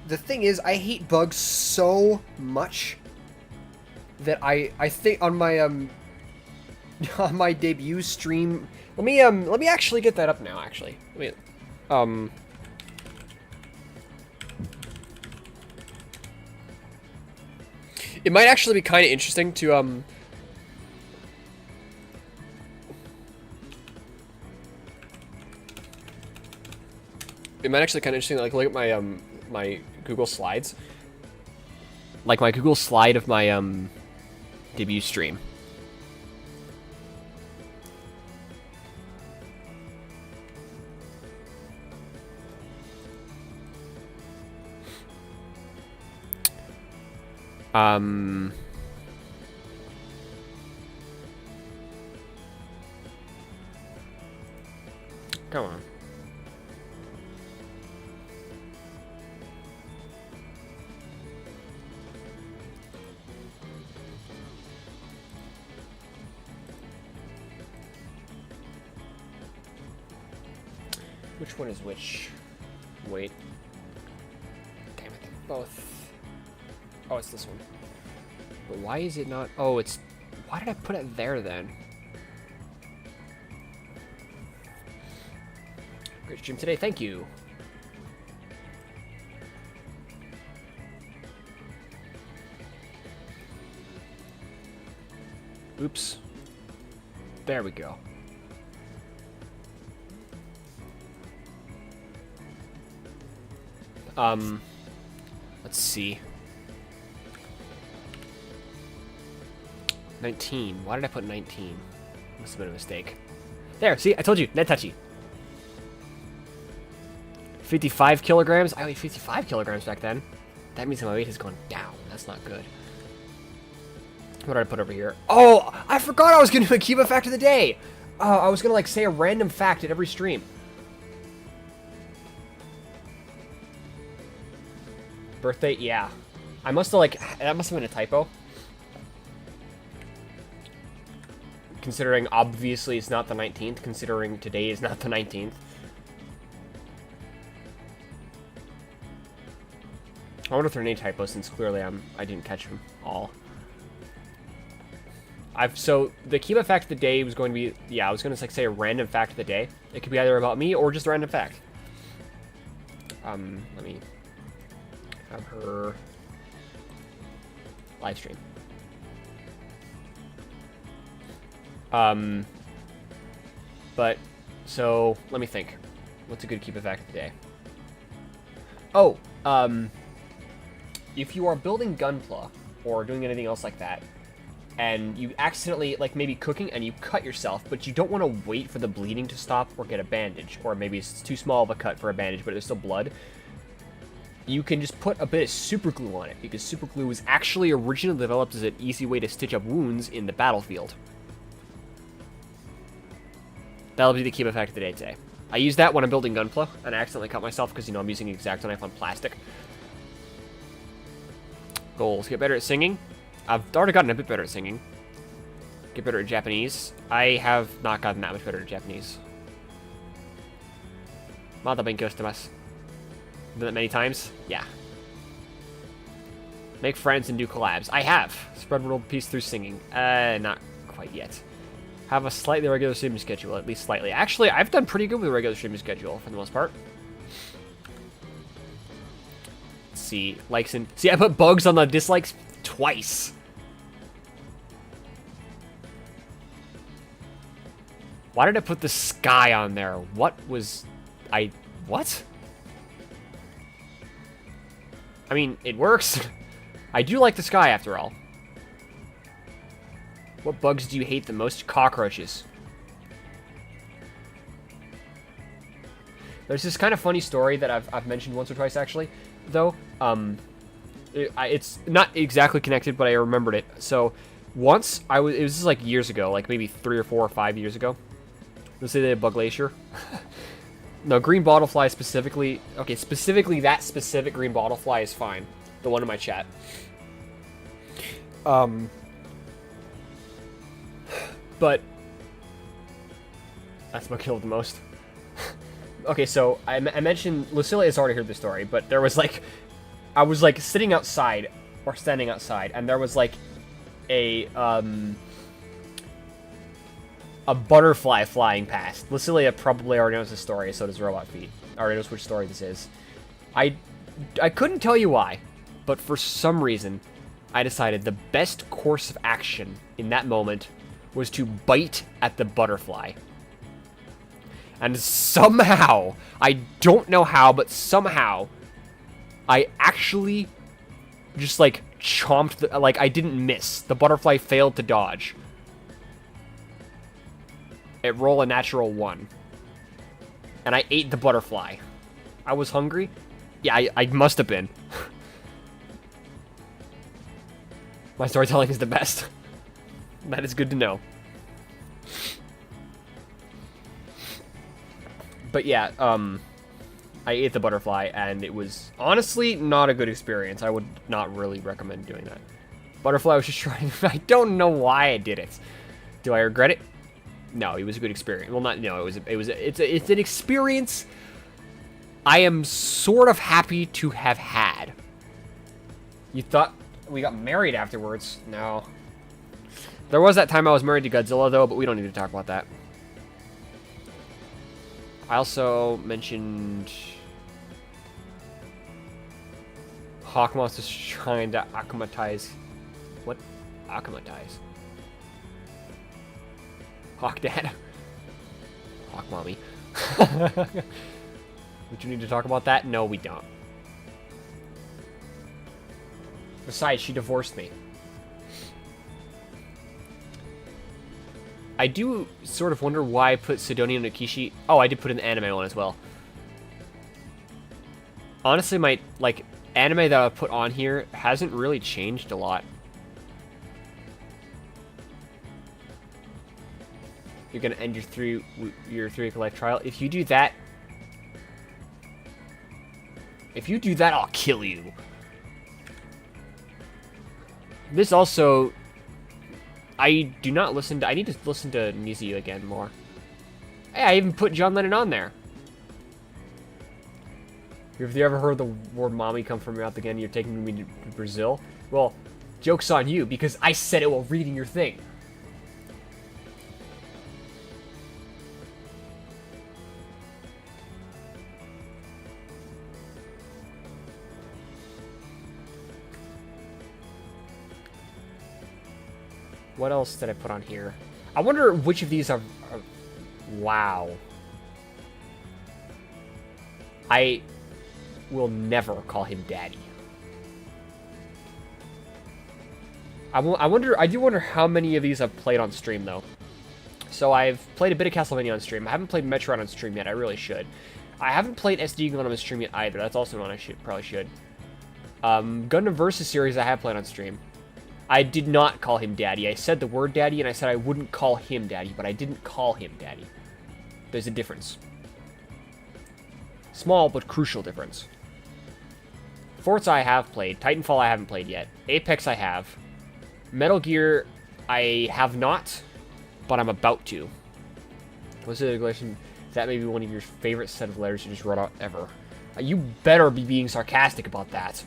the thing is, I hate bugs so much that I think on my on my debut stream. Let me actually get that up now. Actually, it might actually be kind of interesting to It might actually kind of interesting to like look at my my Google Slides, like my Google slide of my debut stream. Come on. Which one is which? Wait. Damn it, they're both. Oh, it's this one. But why is it not? Oh, it's. Why did I put it there then? Great stream today, thank you. Oops. There we go. Let's see. 19. Why did I put 19? Must have been a mistake. There, see? I told you. Net touchy. 55 kilograms? I weighed 55 kilograms back then. That means my weight has gone down. That's not good. What did I put over here? Oh, I forgot I was going to do a Kiba fact of the day. I was going to like say a random fact at every stream. Birthday? Yeah. I must have, like, that must have been a typo. Considering, obviously, it's not the 19th. Considering today is not the 19th. I wonder if there are any typos, since clearly I didn't catch them all. So, the Kiba fact of the day was going to be, yeah, I was going to, like, say a random fact of the day. It could be either about me or just a random fact. Let me have her live stream. But, so, let me think. What's a good Kiba fact of the day? Oh, if you are building Gunpla, or doing anything else like that, and you accidentally, like, maybe cooking, and you cut yourself, but you don't want to wait for the bleeding to stop or get a bandage, or maybe it's too small of a cut for a bandage, but there's still blood, you can just put a bit of super glue on it, because super glue was actually originally developed as an easy way to stitch up wounds in the battlefield. That'll be the Kiba fact of the day today. I use that when I'm building Gunpla, and I accidentally cut myself because, you know, I'm using an X-Acto knife on plastic. Goals. Get better at singing. I've already gotten a bit better at singing. Get better at Japanese. I have not gotten that much better at Japanese. Mada benkyou shitemasu. Done that many times? Yeah. Make friends and do collabs. I have. Spread world peace through singing. Not quite yet. Have a slightly regular streaming schedule, at least slightly. Actually, I've done pretty good with a regular streaming schedule, for the most part. Let's see. Likes and... See, I put bugs on the dislikes twice. Why did I put the sky on there? What was... What? I mean, it works. I do like the sky, after all. What bugs do you hate the most? Cockroaches. There's this kind of funny story that I've mentioned once or twice, actually, though. It's not exactly connected, but I remembered it. So, once, it was just like years ago, like maybe 3 or 4 or 5 years ago. Let's say they had Bug Glacier. No, green bottlefly specifically. Okay, specifically that specific green bottlefly is fine. The one in my chat. But that's what killed the most. Okay, so I mentioned Lucilia has already heard the story, but there was like, I was like sitting outside or standing outside, and there was like a butterfly flying past. Lucilia probably already knows the story, so does Robot Feet. Already knows which story this is. I couldn't tell you why, but for some reason, I decided the best course of action in that moment was to bite at the butterfly. And somehow, I don't know how, but somehow, I actually just, like, chomped, like, I didn't miss. The butterfly failed to dodge. It rolled a natural 1. And I ate the butterfly. I was hungry? Yeah, I must have been. My storytelling is the best. That is good to know. But yeah, I ate the butterfly, and it was honestly not a good experience. I would not really recommend doing that. Butterfly was just trying. I don't know why I did it. Do I regret it? No, it was a good experience. Well, not no. It's an experience I am sort of happy to have had. You thought we got married afterwards? No. There was that time I was married to Godzilla, though, but we don't need to talk about that. I also mentioned Hawk Monster's trying to akumatize. What? Akumatize? Hawk Dad. Hawk Mommy. Would you need to talk about that? No, we don't. Besides, she divorced me. I do sort of wonder why I put Sidonia no Kishi. Oh, I did put in the anime one as well. Honestly, my, like, anime that I put on here hasn't really changed a lot. You're gonna end your 3-week life trial. If you do that, I'll kill you. This also... I do not listen to... I need to listen to Nizu again more. Hey, I even put John Lennon on there. Have you ever heard the word mommy come from your mouth again? You're taking me to Brazil? Well, joke's on you, because I said it while reading your thing. What else did I put on here? I wonder which of these are... Wow. I will never call him daddy. I do wonder how many of these I've played on stream, though. So I've played a bit of Castlevania on stream. I haven't played Metroid on stream yet. I really should. I haven't played SD Gundam on stream yet either. That's also one I probably should. Gundam Versus series I have played on stream. I did not call him daddy. I said the word daddy, and I said I wouldn't call him daddy, but I didn't call him daddy. There's a difference. Small, but crucial difference. Forza I have played. Titanfall I haven't played yet. Apex I have. Metal Gear I have not, but I'm about to. What's the question? Is that maybe one of your favorite set of letters you just wrote out ever? You better be being sarcastic about that.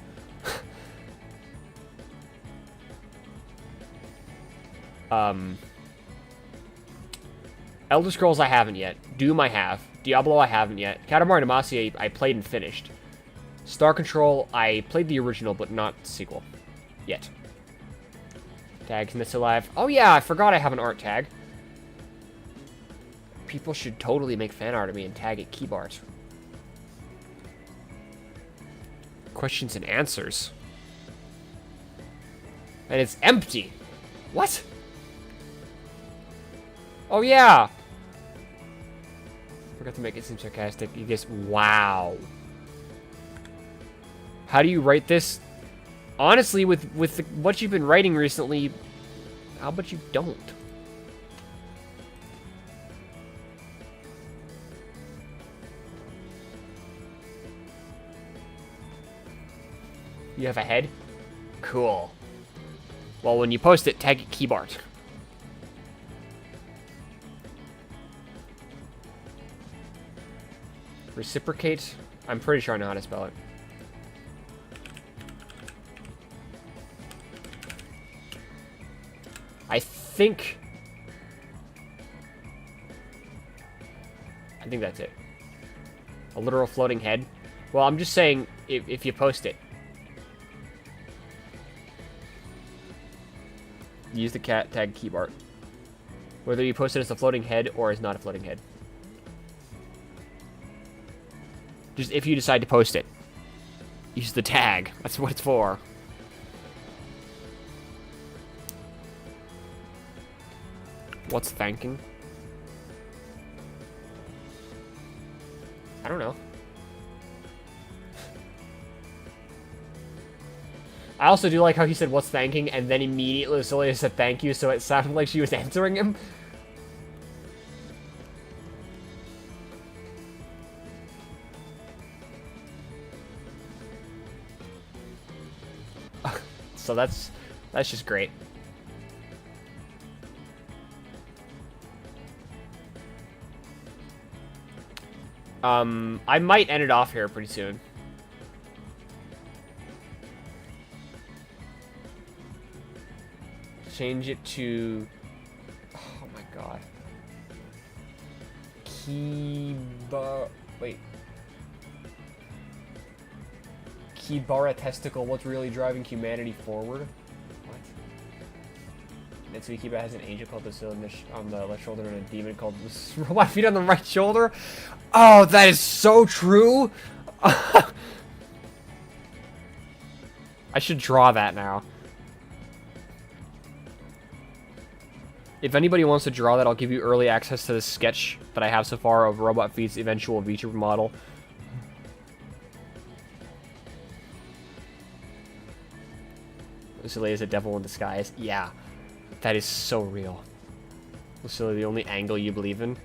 Elder Scrolls I haven't yet. Doom I have. Diablo I haven't yet. Katamari Damacy I played and finished. Star Control I played the original but not the sequel. Yet. Tags Miss Alive. Oh yeah, I forgot I have an art tag. People should totally make fan art of me and tag it Kibart. Questions and answers. And it's empty. What? Oh yeah! Forgot to make it seem sarcastic. You guess, wow. How do you write this? Honestly, with what you've been writing recently, how about you don't? You have a head? Cool. Well, when you post it, tag it Kibart. Reciprocate? I'm pretty sure I know how to spell it. I think that's it. A literal floating head? Well, I'm just saying, if you post it. Use the cat tag Kibart. Whether you post it as a floating head or as not a floating head. Just if you decide to post it. Use the tag. That's what it's for. What's thanking? I don't know. I also do like how he said, what's thanking, and then immediately Lucilia said thank you, so it sounded like she was answering him. So that's just great. I might end it off here pretty soon. Change it to... Oh my god. Kiba... Wait. Kibara Testicle, what's really driving humanity forward? What? Netsui Kiba has an angel called Lucille on the left shoulder and a demon called Robot Feet on the right shoulder? Oh, that is so true! I should draw that now. If anybody wants to draw that, I'll give you early access to the sketch that I have so far of Robot Feet's eventual VTuber model. Lucilia is a devil in disguise. Yeah, that is so real. Lucilia, the only angle you believe in?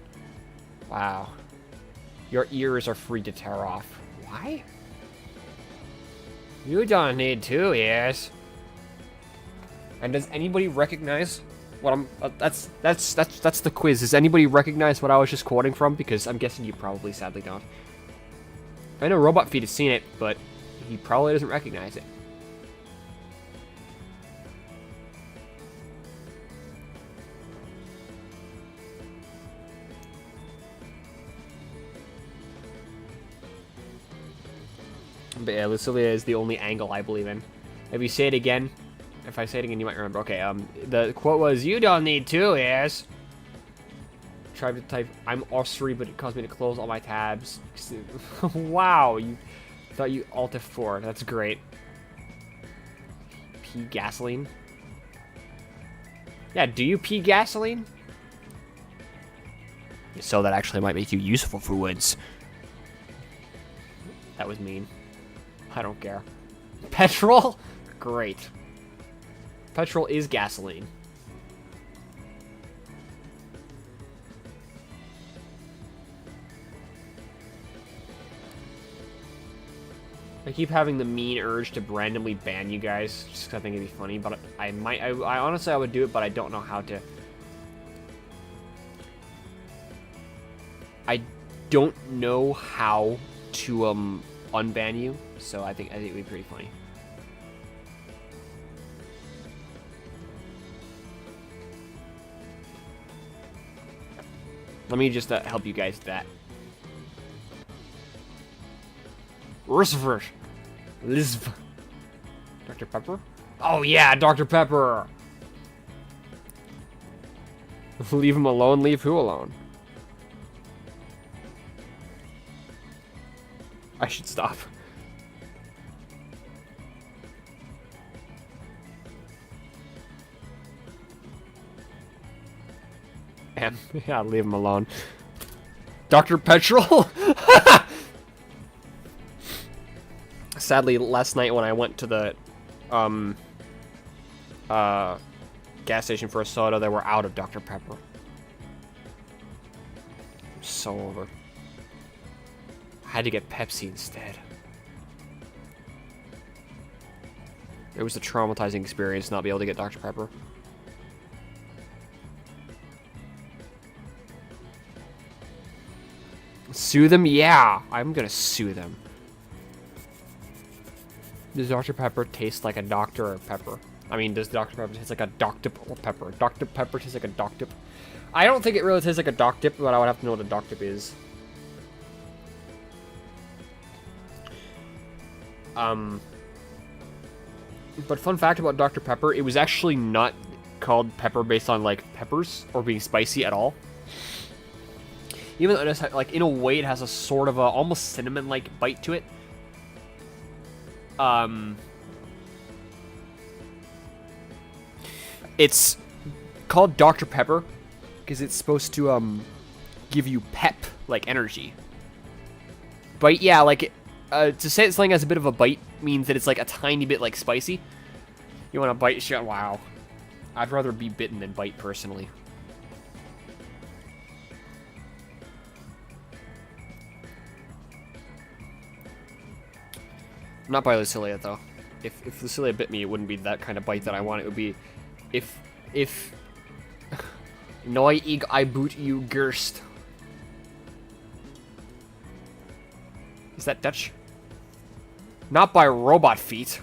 Wow. Your ears are free to tear off. Why? You don't need 2 ears. And does anybody recognize what I'm... that's the quiz. Does anybody recognize what I was just quoting from? Because I'm guessing you probably sadly don't. I know Robot Feet has seen it, but he probably doesn't recognize it. But yeah, Lucilia is the only angle I believe in. If you say it again, if I say it again, you might remember. Okay, the quote was, "You don't need 2 ears." Tried to type, "I'm sorry, but it caused me to close all my tabs." Wow, you thought you Alt F4. That's great. Pee gasoline? Yeah, do you pee gasoline? So that actually might make you useful for woods. That was mean. I don't care. Petrol? Great. Petrol is gasoline. I keep having the mean urge to randomly ban you guys, just 'cause I think it'd be funny, but I honestly I would do it, but I don't know how to. I don't know how to unban you, so I think it'd be pretty funny. Let me just help you guys with that. Rusvert. Lisv. Dr. Pepper? Oh yeah, Dr. Pepper! Leave him alone, leave who alone? I should stop. Yeah, leave him alone. Dr. Petrol? Sadly, last night when I went to the gas station for a soda, they were out of Dr. Pepper. I'm so over. I had to get Pepsi instead. It was a traumatizing experience not be able to get Dr. Pepper. Sue them? Yeah, I'm gonna sue them. Does Dr. Pepper taste like a doctor or pepper? I mean, does Dr. Pepper taste like a doctip or pepper? Dr. Pepper tastes like a doctip. I don't think it really tastes like a doctip, but I would have to know what a doctip is. But fun fact about Dr. Pepper, it was actually not called pepper based on, like, peppers or being spicy at all. Even though it has, like, in a way, it has a sort of a almost cinnamon-like bite to it. It's called Dr. Pepper because it's supposed to give you pep, like energy. But yeah, like to say something has a bit of a bite means that it's like a tiny bit like spicy. You want to bite shit? Wow, I'd rather be bitten than bite personally. Not by Lucilia, though. If Lucilia bit me, it wouldn't be that kind of bite that I want. It would be if Noi ig I boot you gerst. Is that Dutch? Not by robot feet.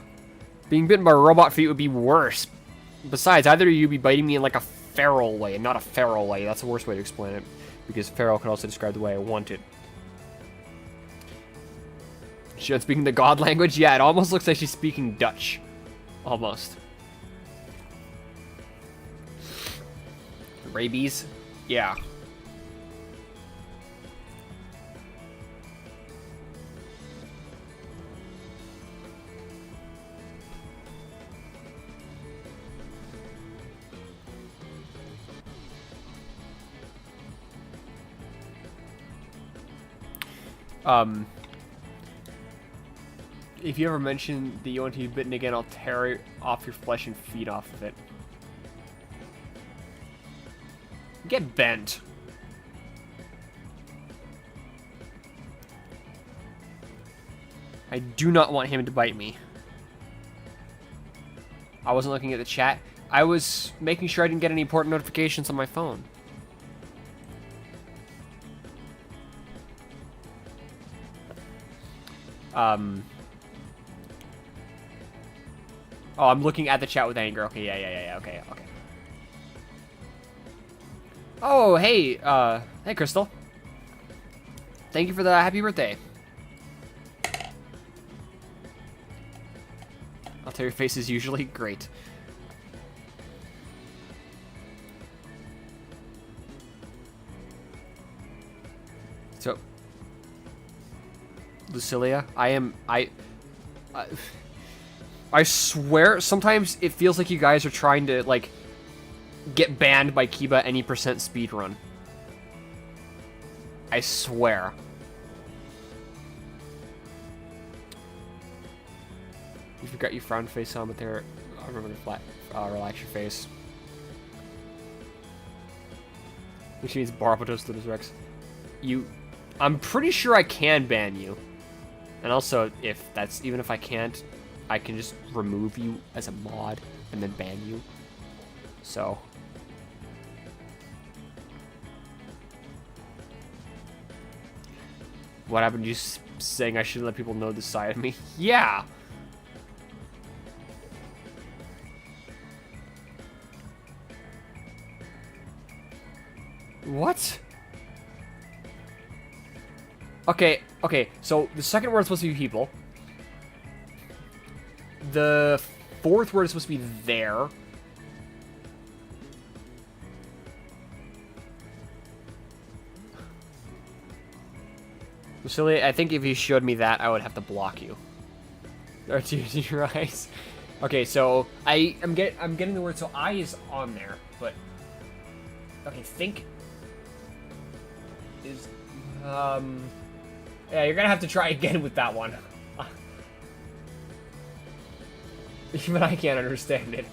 Being bitten by robot feet would be worse. Besides, either of you be biting me in like a feral way, and not a feral way. That's the worst way to explain it. Because feral can also describe the way I want it. She's speaking the god language? Yeah, it almost looks like she's speaking Dutch. Almost. Rabies? Yeah. If you ever mention that you want to be bitten again, I'll tear off your flesh and feed off of it. Get bent. I do not want him to bite me. I wasn't looking at the chat. I was making sure I didn't get any important notifications on my phone. Oh, I'm looking at the chat with anger. Okay, yeah, okay. Oh, hey, hey, Crystal. Thank you for the happy birthday. I'll tell your face is usually great. So, Lucilia, I swear, sometimes it feels like you guys are trying to, like, get banned by Kiba any percent speedrun. I swear. You forgot your frown face on, but there. I remember to relax your face. Which means Barbados to Rex. I'm pretty sure I can ban you. And also, even if I can't, I can just remove you as a mod and then ban you. So. What happened to you saying I shouldn't let people know this side of me? Yeah! What? Okay, so the second word is supposed to be people. The fourth word is supposed to be there. Lucilia, I think if you showed me that, I would have to block you. Or to your eyes. Okay, so I'm getting the word, so I is on there, but okay, think is yeah, you're gonna have to try again with that one. Even I can't understand it.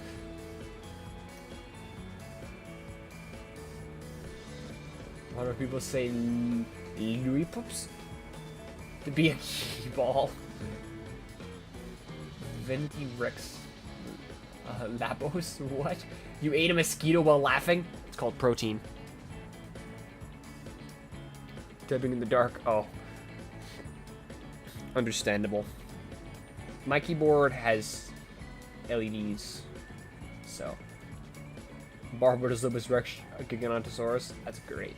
Why do people say Louis Pups? To be a key ball. Venti Rex. Labos? What? You ate a mosquito while laughing? It's called protein. Typing in the dark. Oh. Understandable. My keyboard has LEDs. So. Barbados Lupus Rex Gigantossaurus. That's great.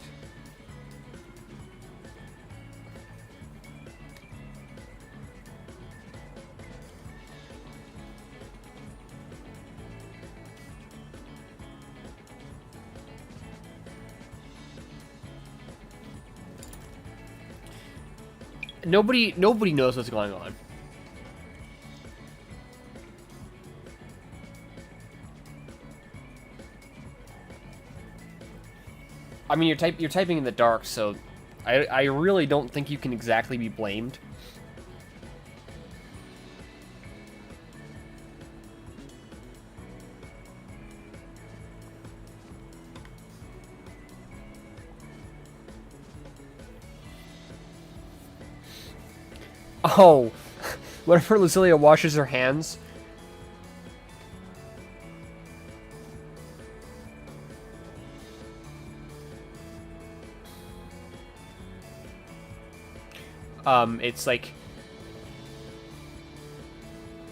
Nobody knows what's going on. I mean, you're typing in the dark, so I really don't think you can exactly be blamed. Oh, whenever Lucilia washes her hands. It's like,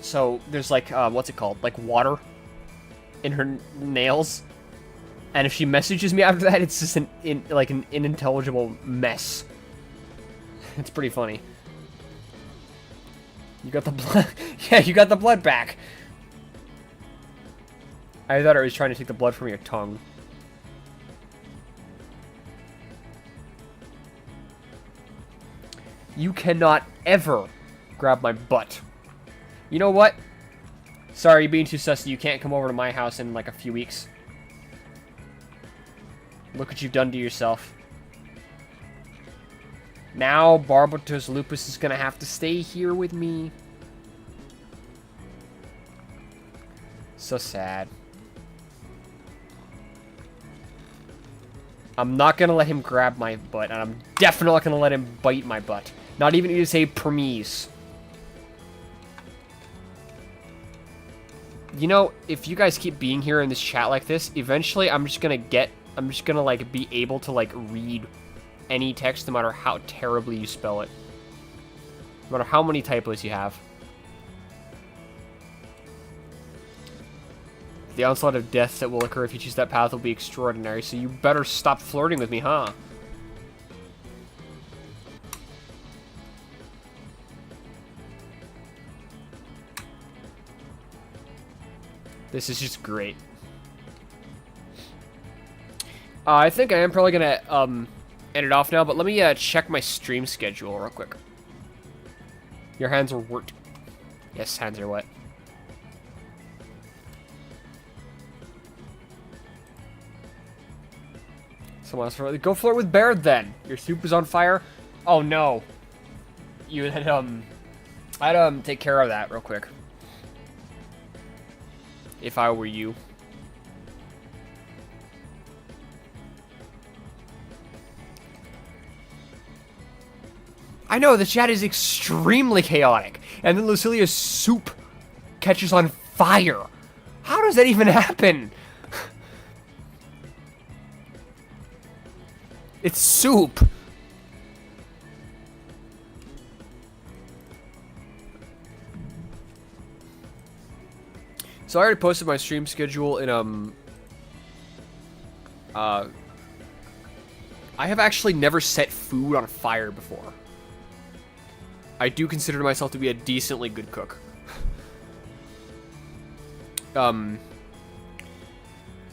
so there's like, what's it called? Like water in her nails. And if she messages me after that, it's just an unintelligible mess. It's pretty funny. You got the blood. Yeah, you got the blood back. I thought I was trying to take the blood from your tongue. You cannot ever grab my butt. You know what? Sorry, being too sussy. You can't come over to my house in like a few weeks. Look what you've done to yourself. Now, Barbatos Lupus is gonna have to stay here with me. So sad. I'm not gonna let him grab my butt, and I'm definitely not gonna let him bite my butt. Not even to say permise. You know, if you guys keep being here in this chat like this, eventually I'm just gonna like be able to like read any text no matter how terribly you spell it. No matter how many typos you have. The onslaught of death that will occur if you choose that path will be extraordinary, so you better stop flirting with me, huh? This is just great. I think I am probably gonna end it off now, but let me check my stream schedule real quick. Your hands are wet. Yes, hands are wet. Someone else go flirt with Baird then. Your soup is on fire. Oh no. You had I'd take care of that real quick. If I were you. I know, the chat is extremely chaotic. And then Lucilia's soup catches on fire. How does that even happen? It's soup. So I already posted my stream schedule in, I have actually never set food on fire before. I do consider myself to be a decently good cook.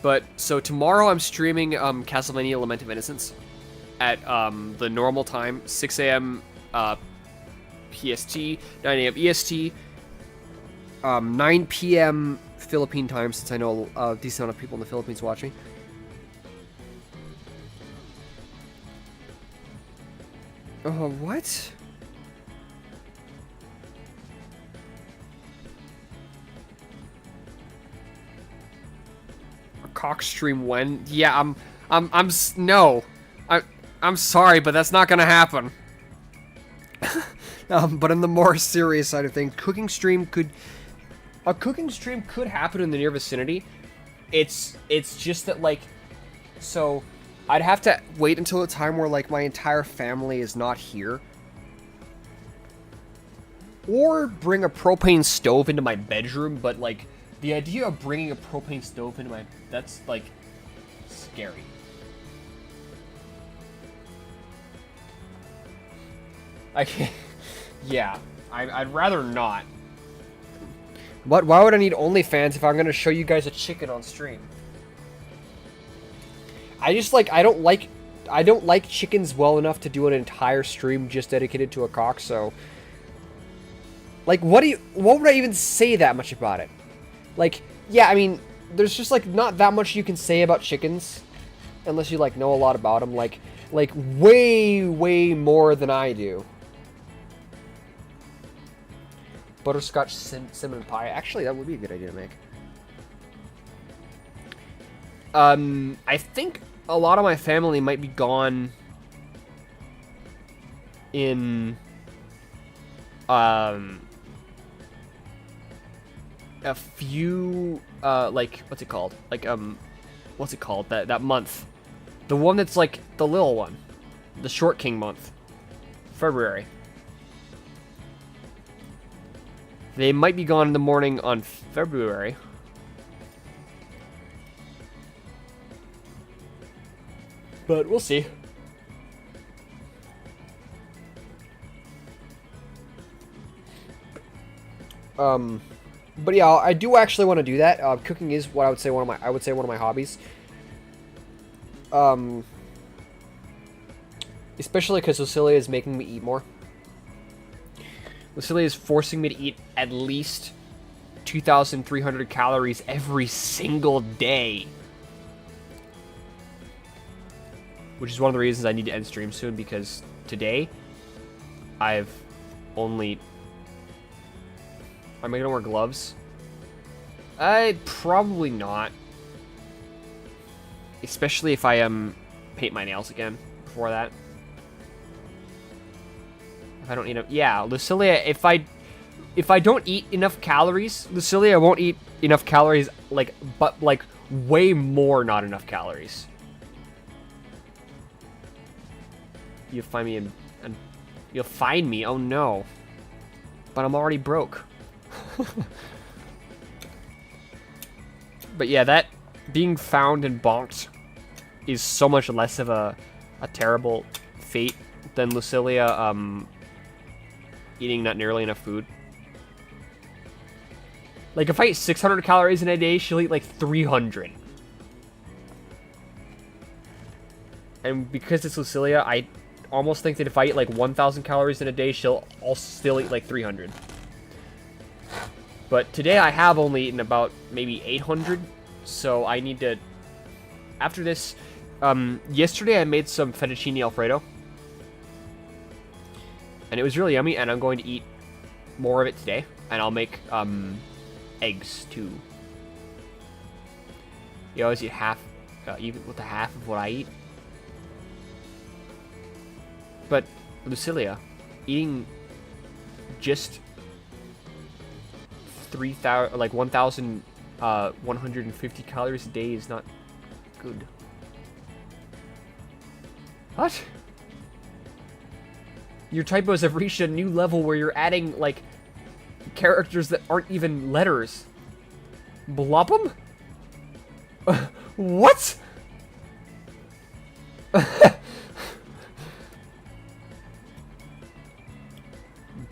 But, so tomorrow I'm streaming, Castlevania Lament of Innocence at, the normal time, 6 a.m., PST, 9 a.m. EST, 9 p.m. Philippine time, since I know a decent amount of people in the Philippines watching. What? A cock stream when? Yeah, no. I'm sorry, but that's not gonna happen. But in the more serious side of things, a cooking stream could happen in the near vicinity. It's just that, like, so I'd have to wait until a time where, like, my entire family is not here. Or bring a propane stove into my bedroom, but, like, the idea of bringing a propane stove into that's, like, scary. I can't, yeah, I'd rather not. But why would I need OnlyFans if I'm going to show you guys a chicken on stream? I just, like, I don't like chickens well enough to do an entire stream just dedicated to a cock, so... Like, what would I even say that much about it? Like, yeah, I mean, there's just, like, not that much you can say about chickens. Unless you, like, know a lot about them. Like, way, way more than I do. Butterscotch cinnamon pie. Actually, that would be a good idea to make. I think a lot of my family might be gone in, a few, like, what's it called? Like, what's it called? That month. The one that's, like, the little one. The Short King month. February. They might be gone in the morning on February. But we'll see. But yeah, I do actually want to do that. Cooking is what I would say one of my hobbies. Especially because Lucilia is making me eat more. Lucilia is forcing me to eat at least 2,300 calories every single day. Which is one of the reasons I need to end stream soon, because today I've only... Am I gonna wear gloves? Probably not. Especially if I paint my nails again before that. If I don't need them. Yeah, Lucilia, if I... if I don't eat enough calories, Lucilia won't eat enough calories, but way more not enough calories. You'll find me and you'll find me, oh no. But I'm already broke. But yeah, that being found and bonked is so much less of a terrible fate than Lucilia eating not nearly enough food. Like, if I eat 600 calories in a day, she'll eat like 300. And because it's Lucilia, I almost think that if I eat like 1,000 calories in a day, she'll also still eat like 300. But today I have only eaten about maybe 800, so I need to... After this, yesterday I made some fettuccine Alfredo. And it was really yummy, and I'm going to eat more of it today. And I'll make, eggs, too. You always eat half, even with the half of what I eat. But, Lucilia, eating just 1,150 calories a day is not good. What? Your typos have reached a new level where you're adding, like, characters that aren't even letters. Blobum? What?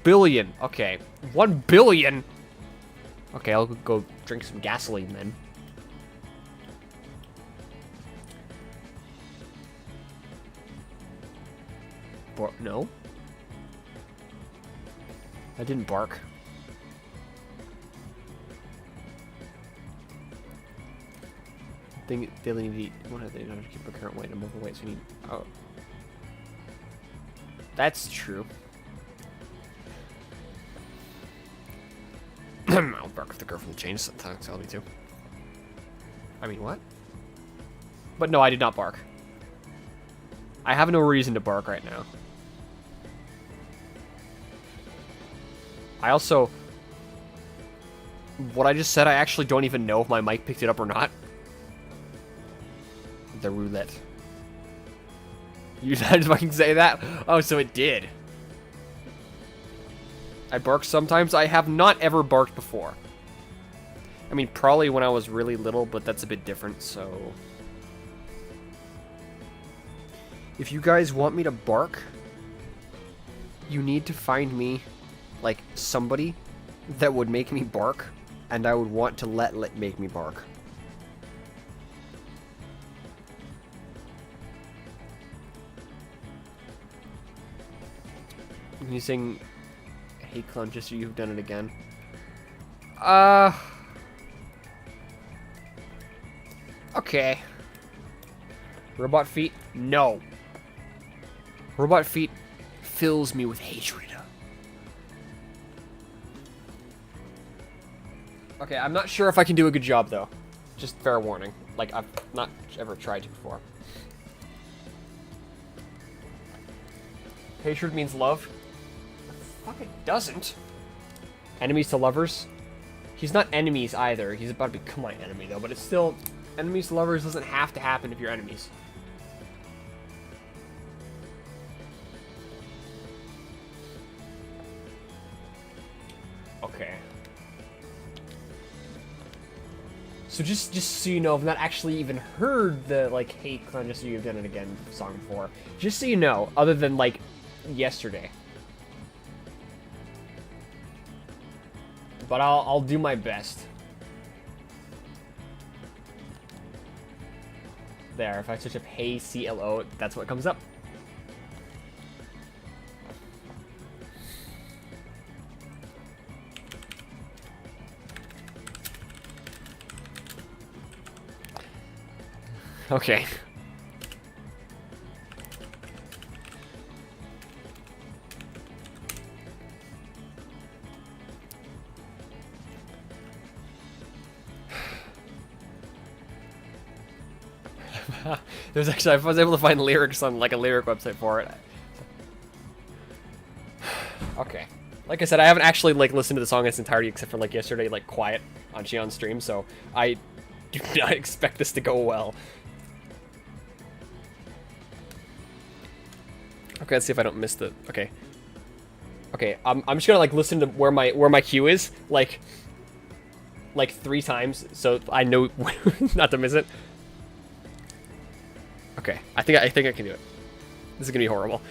Billion. Okay. 1 billion? Okay, I'll go drink some gasoline then. No? I didn't bark. They need to eat. What are they not to keep a current weight? I'm overweight, so you need. Oh. That's true. I'll bark if the girl from the chain tell me to. I mean, what? But no, I did not bark. I have no reason to bark right now. I also... What I just said, I actually don't even know if my mic picked it up or not. The roulette. You just fucking say that? Oh, so it did. I bark sometimes. I have not ever barked before. I mean, probably when I was really little, but that's a bit different, so... If you guys want me to bark, you need to find me, like, somebody that would make me bark, and I would want to let make me bark. You sing, "Hey clown, just so you've done it again." Okay. Robot feet? No. Robot feet fills me with hatred. Okay, I'm not sure if I can do a good job, though. Just fair warning. Like, I've not ever tried to before. Hatred means love? Fuck, it doesn't. Enemies to lovers? He's not enemies either. He's about to become my enemy, though. But it's still... Enemies to lovers doesn't have to happen if you're enemies. Okay. So just so you know, I've not actually even heard the, like, "Hey clown, just so you've done it again" song before. Just so you know, other than, like, yesterday. But I'll do my best. There, if I search up "Hey CLO," that's what comes up. Okay. There's actually, I was able to find lyrics on, like, a lyric website for it. Okay. Like I said, I haven't actually like listened to the song in its entirety except for like yesterday, like quiet on Shion's stream. So I do not expect this to go well. Okay, let's see if I don't miss the. Okay. Okay, I'm just gonna like listen to where my cue is like 3 times so I know not to miss it. Okay, I think I can do it. This is gonna be horrible.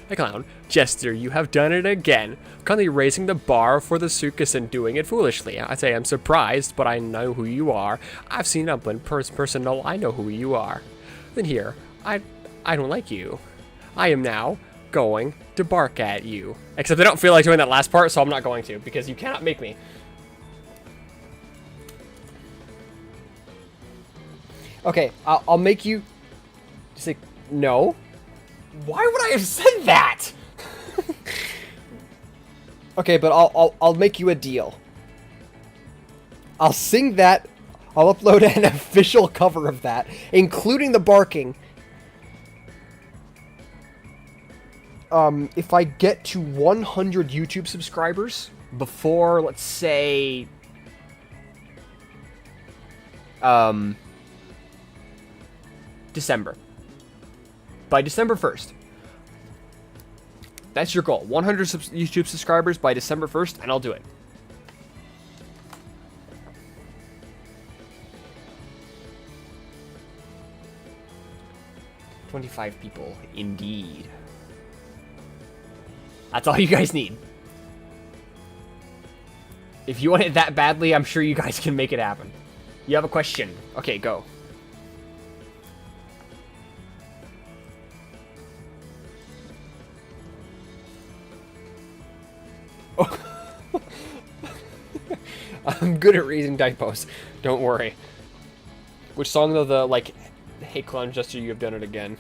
Hey clown, Jester, you have done it again. Currently raising the bar for the circus and doing it foolishly. I say I'm surprised, but I know who you are. I've seen Upland personal. I know who you are. Then here, I don't like you. I am now going to bark at you. Except I don't feel like doing that last part, so I'm not going to, because you cannot make me. Okay, I'll make you... Just like, no. Why would I have said that? Okay, but I'll make you a deal. I'll sing that. I'll upload an official cover of that, including the barking. If I get to 100 YouTube subscribers before, let's say, December. By December 1st. That's your goal. 100 YouTube subscribers by December 1st, and I'll do it. $25 people, indeed. That's all you guys need. If you want it that badly, I'm sure you guys can make it happen. You have a question. Okay, go. I'm good at reading typos. Don't worry. Which song though? The like, hey clown Jester, you have done it again.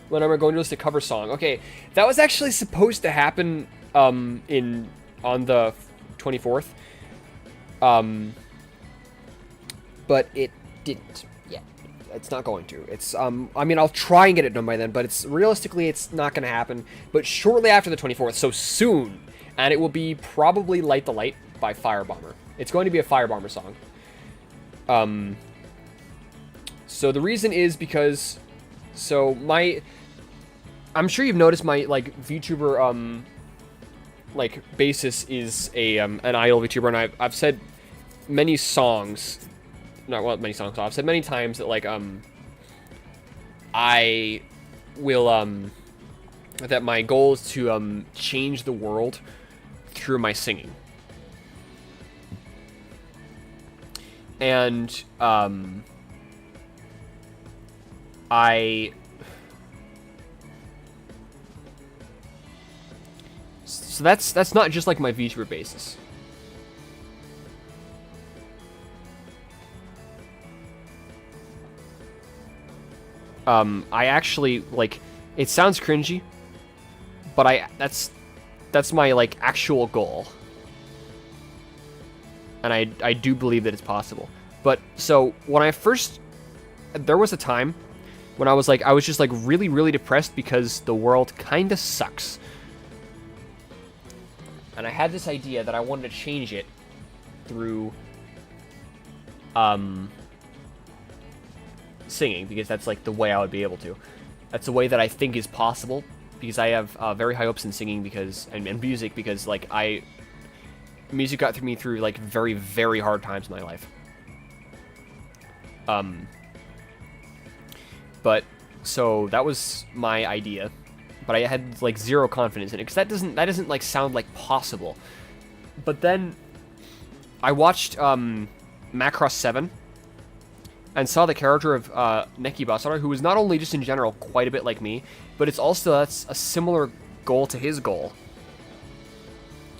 When am I going to list a cover song? Okay, that was actually supposed to happen on the 24th. But it didn't yet. It's not going to. It's I mean, I'll try and get it done by then, but it's realistically it's not going to happen. But shortly after the 24th, so soon, and it will be probably Light the Light by Firebomber. It's going to be a Firebomber song. So the reason is because, so I'm sure you've noticed my like VTuber like basis is a an idol VTuber, and I've said many songs, many songs. I've said many times that like I will that my goal is to change the world through my singing, and so that's not just like my VTuber basis. I actually like, it sounds cringy, but that's my like actual goal, and I do believe that it's possible. But so when there was a time when I was just like really, really depressed because the world kind of sucks. And I had this idea that I wanted to change it through singing, because that's like the way I would be able to. That's the way that I think is possible, because I have very high hopes in singing and music, because like music got me through like very, very hard times in my life. But so that was my idea, but I had like zero confidence in it, because that doesn't like sound like possible. But then I watched Macross 7 and saw the character of Netsui Kiba, who was not only just in general quite a bit like me, but that's a similar goal to his goal.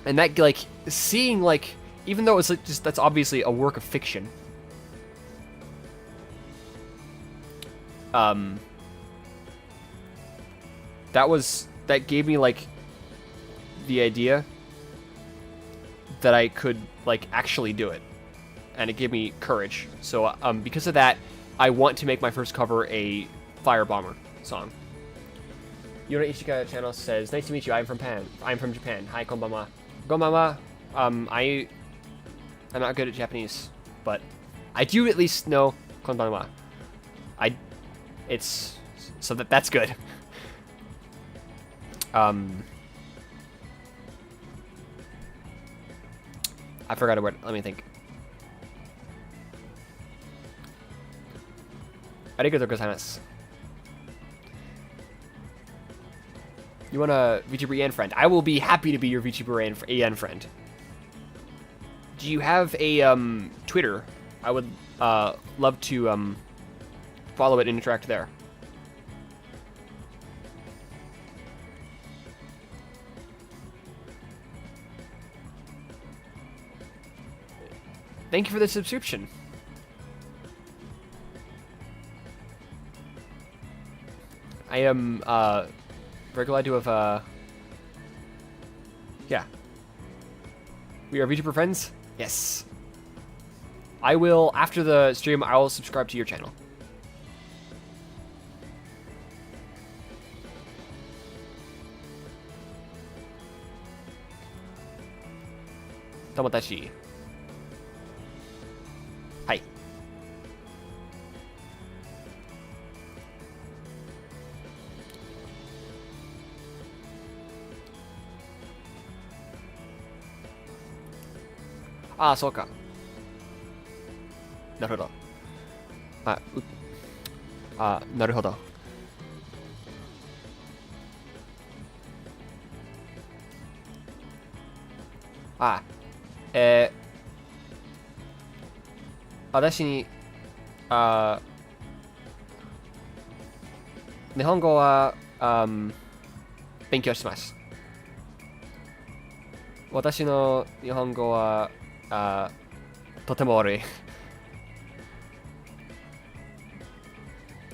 And that like seeing like, even though it's like just, that's obviously a work of fiction, that gave me like the idea that I could like actually do it, and it gave me courage. So because of that, I want to make my first cover a Firebomber song. Yura Ishika channel says, nice to meet you. I'm from Japan. Hi, konbanwa. Konbanwa. I'm not good at Japanese, but I do at least know konbanwa. It's so that's good. I forgot a word. Let me think. Arigatou gozaimasu. You want a VTuber AN friend? I will be happy to be your VTuber AN friend. Do you have a Twitter? I would love to follow it and interact there. Thank you for the subscription. I am very glad to have yeah. We are VTuber friends? Yes. I will, after the stream, I will subscribe to your channel. Tomodachi. Hi. Ah, そうか。なるほど。なるほど。私に、日本語は、勉強します。私の日本語は、とても悪い。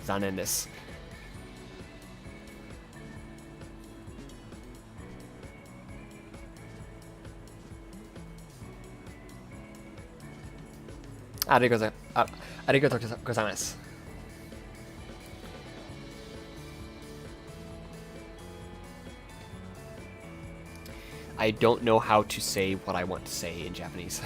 残念です。ありがとうございます。I don't know how to say what I want to say in Japanese.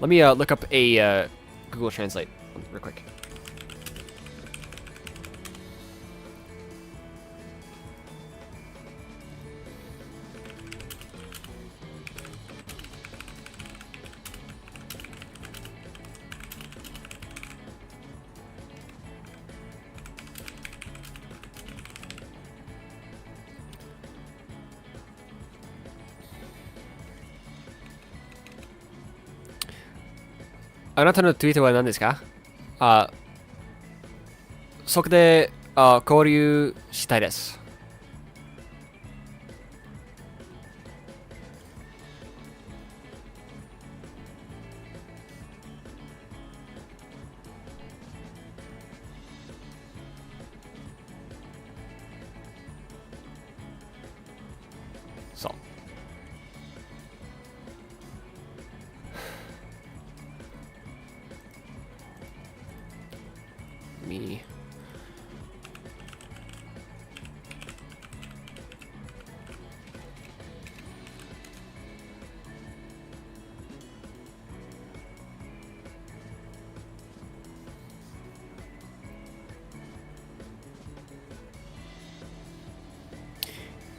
Let me look up a Google Translate real quick. "あなたのツイートは何ですか?そこで交流したいです。そう。Me.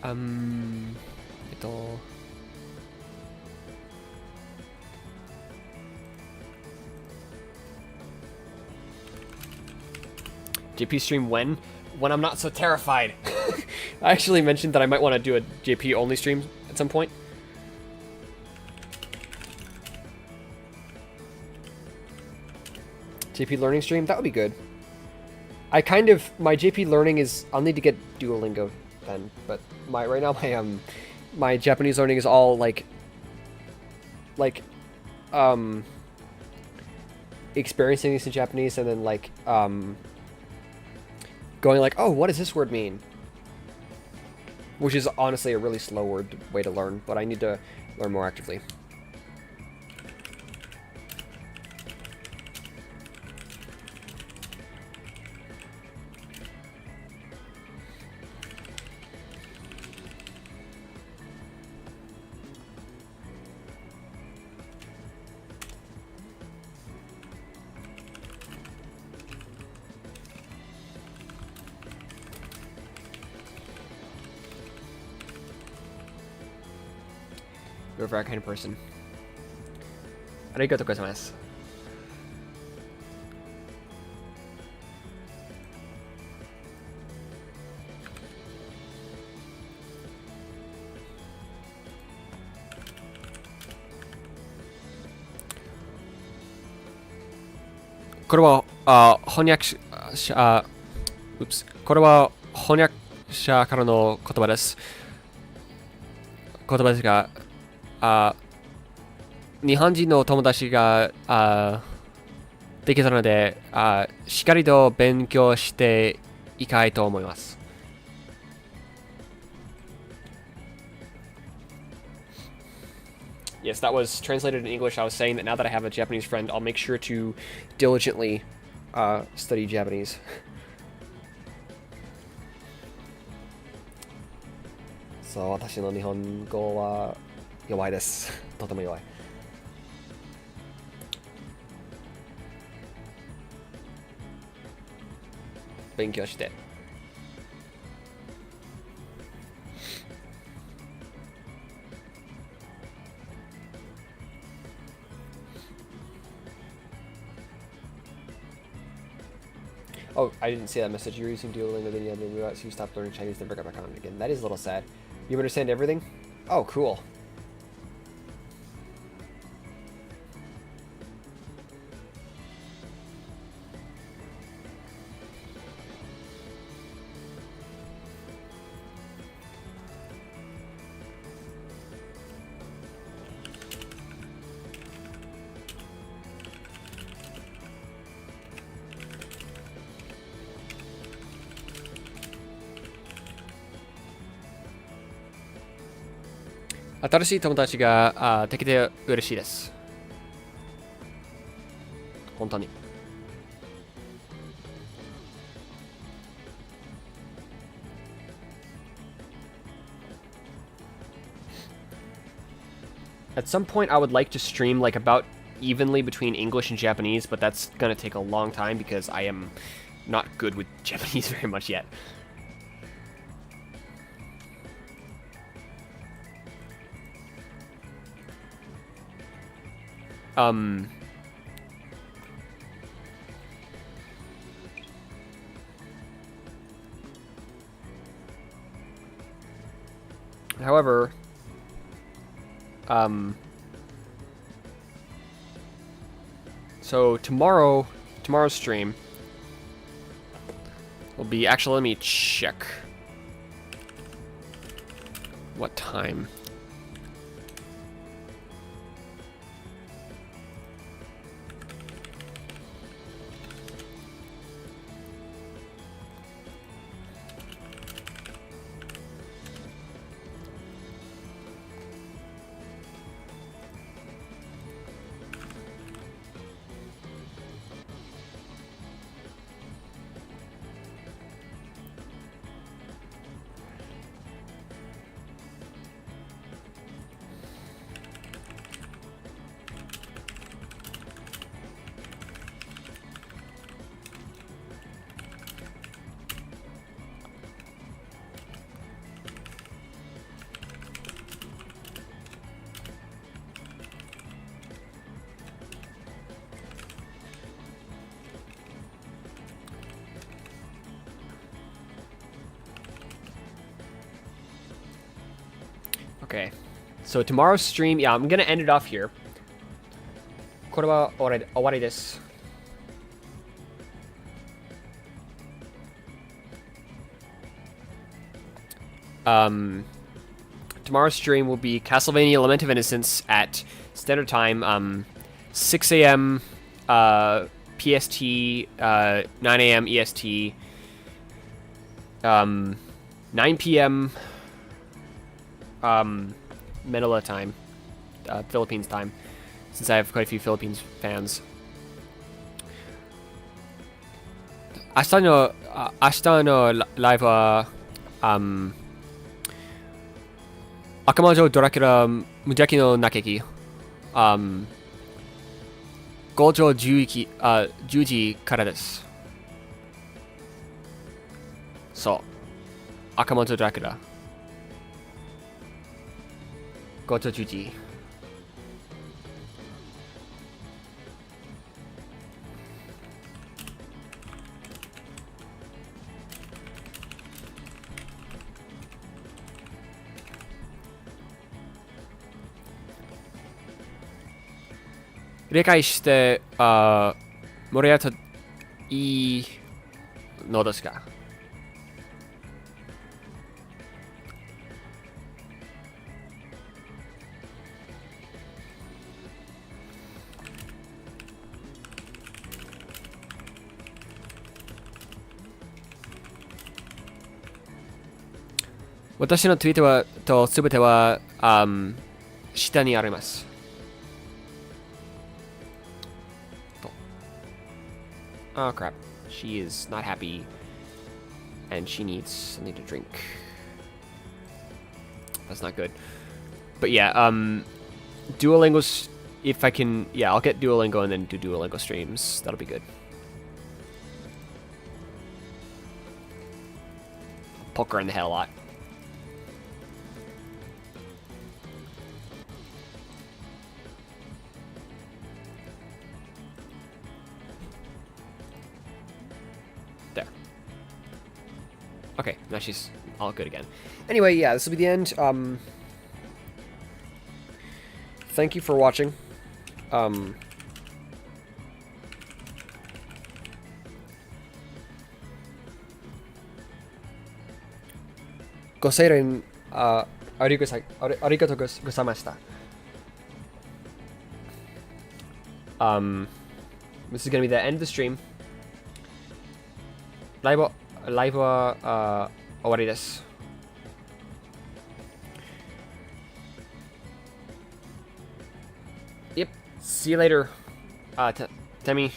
Um, えっと JP stream when? When I'm not so terrified. I actually mentioned that I might want to do a JP only stream at some point. JP learning stream? That would be good. I kind of, my JP learning is, I'll need to get Duolingo then, but right now my Japanese learning is all like experiencing things in Japanese and then like going like, oh, what does this word mean? Which is honestly a really slow way to learn, but I need to learn more actively. You're a very kind person. Arigatou gozaimasu. Oops. これは翻訳者からの言葉です。言葉ですが、日本人の友達ができたので、しっかりと勉強していきたいと思います。Yes, that was translated in English. I was saying that now that I have a Japanese friend, I'll make sure to diligently study Japanese. そう、私の日本語は弱いです。とても弱い。勉強して。Oh, I didn't see that message. You were using Duolingo, then you had to move out, so you stopped learning Chinese, then got back on it again. That is a little sad. You understand everything? Oh, cool. At 新しい友達ができて嬉しいです。本当に。At some point, I would like to stream like about evenly between English and Japanese, but that's gonna take a long time because I am not good with Japanese very much yet. However, so tomorrow's stream will be, actually, let me check what time. Okay, so tomorrow's stream, yeah, I'm gonna end it off here. これは終わりです。Tomorrow's stream will be Castlevania Lament of Innocence at standard time, 6 a.m. PST, 9 a.m. EST, 9 p.m. Manila time, Philippines time, since I have quite a few Philippines fans. 明日のライブは、悪魔女ドラキュラ無邪気の嘆き、午上10時からです。そう。悪魔女ドラキュラ。午上10時。理解して、盛り上がったいいのですか？私のツイートはとすべては、下にあります。Oh crap. She is not happy. And she needs something to drink. That's not good. But yeah, Duolingo's, if I can, yeah, I'll get Duolingo and then do Duolingo streams. That'll be good. Poke her in the head a lot. There. Okay, now she's all good again. Anyway, yeah, this will be the end. Thank you for watching. Go seiren, arigatou gozaimashita. This is gonna be the end of the stream. Live wa owari desu. Yep. See you later, Temi.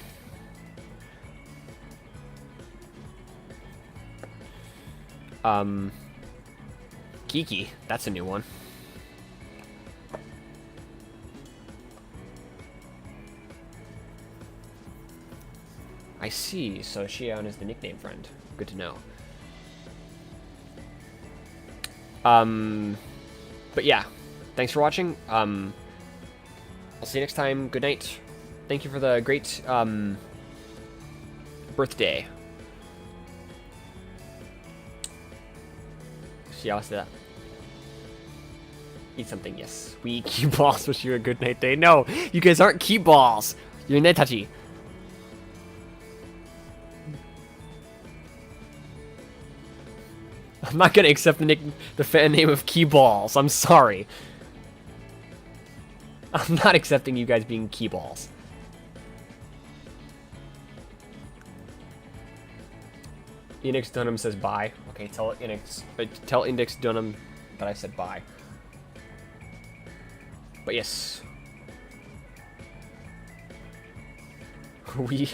Kiki, that's a new one. I see, so Shion is the nickname friend. Good to know. But yeah, thanks for watching. I'll see you next time. Good night. Thank you for the great, birthday. Eat something, yes. We eat cue balls. Wish you a good night day. No, you guys aren't cue balls. You're Netachi. I'm not gonna accept the fan name of Key Balls. I'm sorry. I'm not accepting you guys being Key Balls. Enix Dunham says bye. Okay, tell Index Dunham that I said bye. But yes. We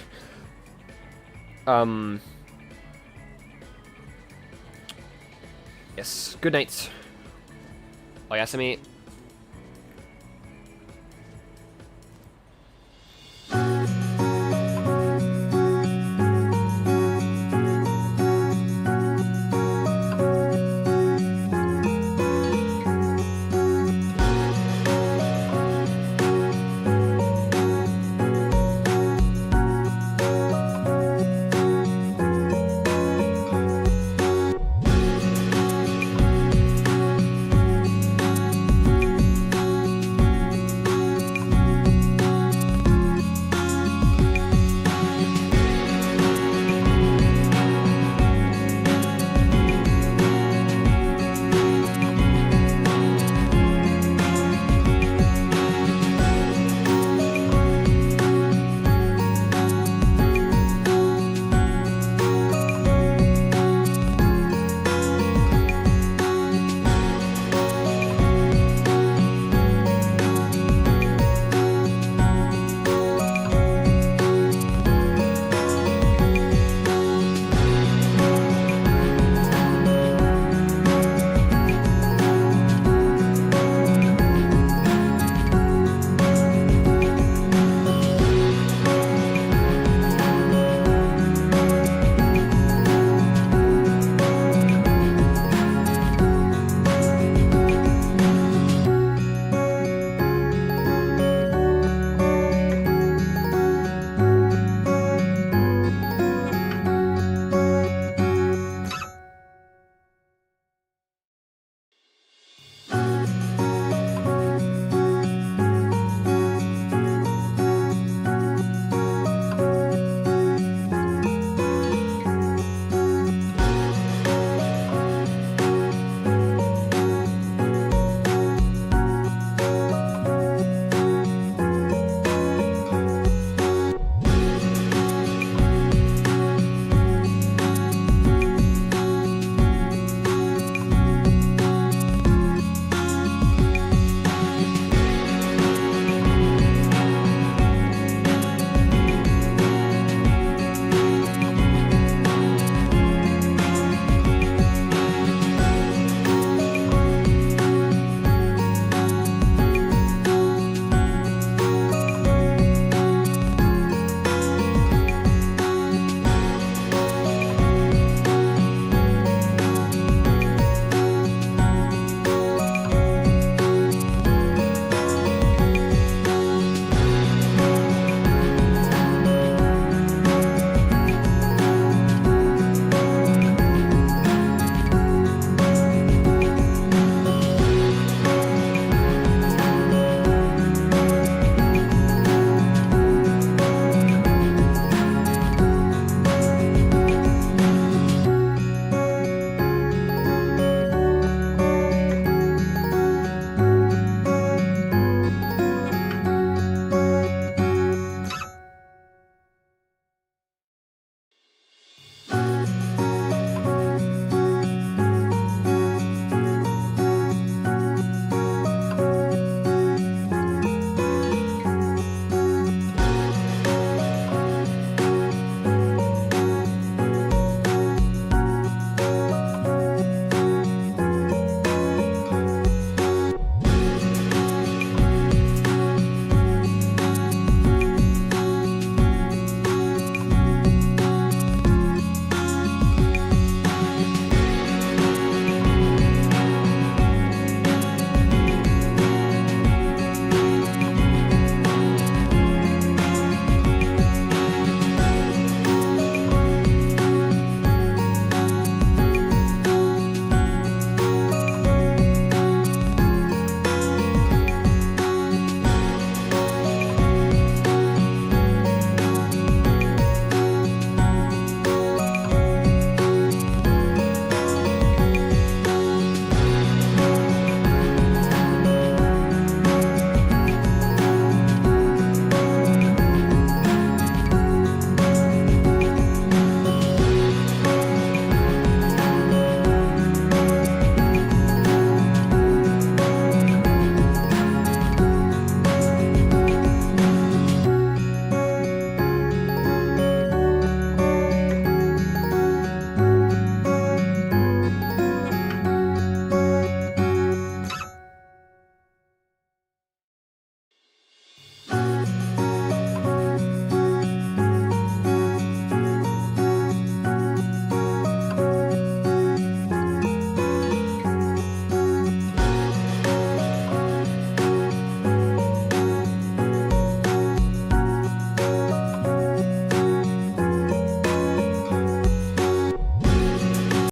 yes. Good night. Oyasumi.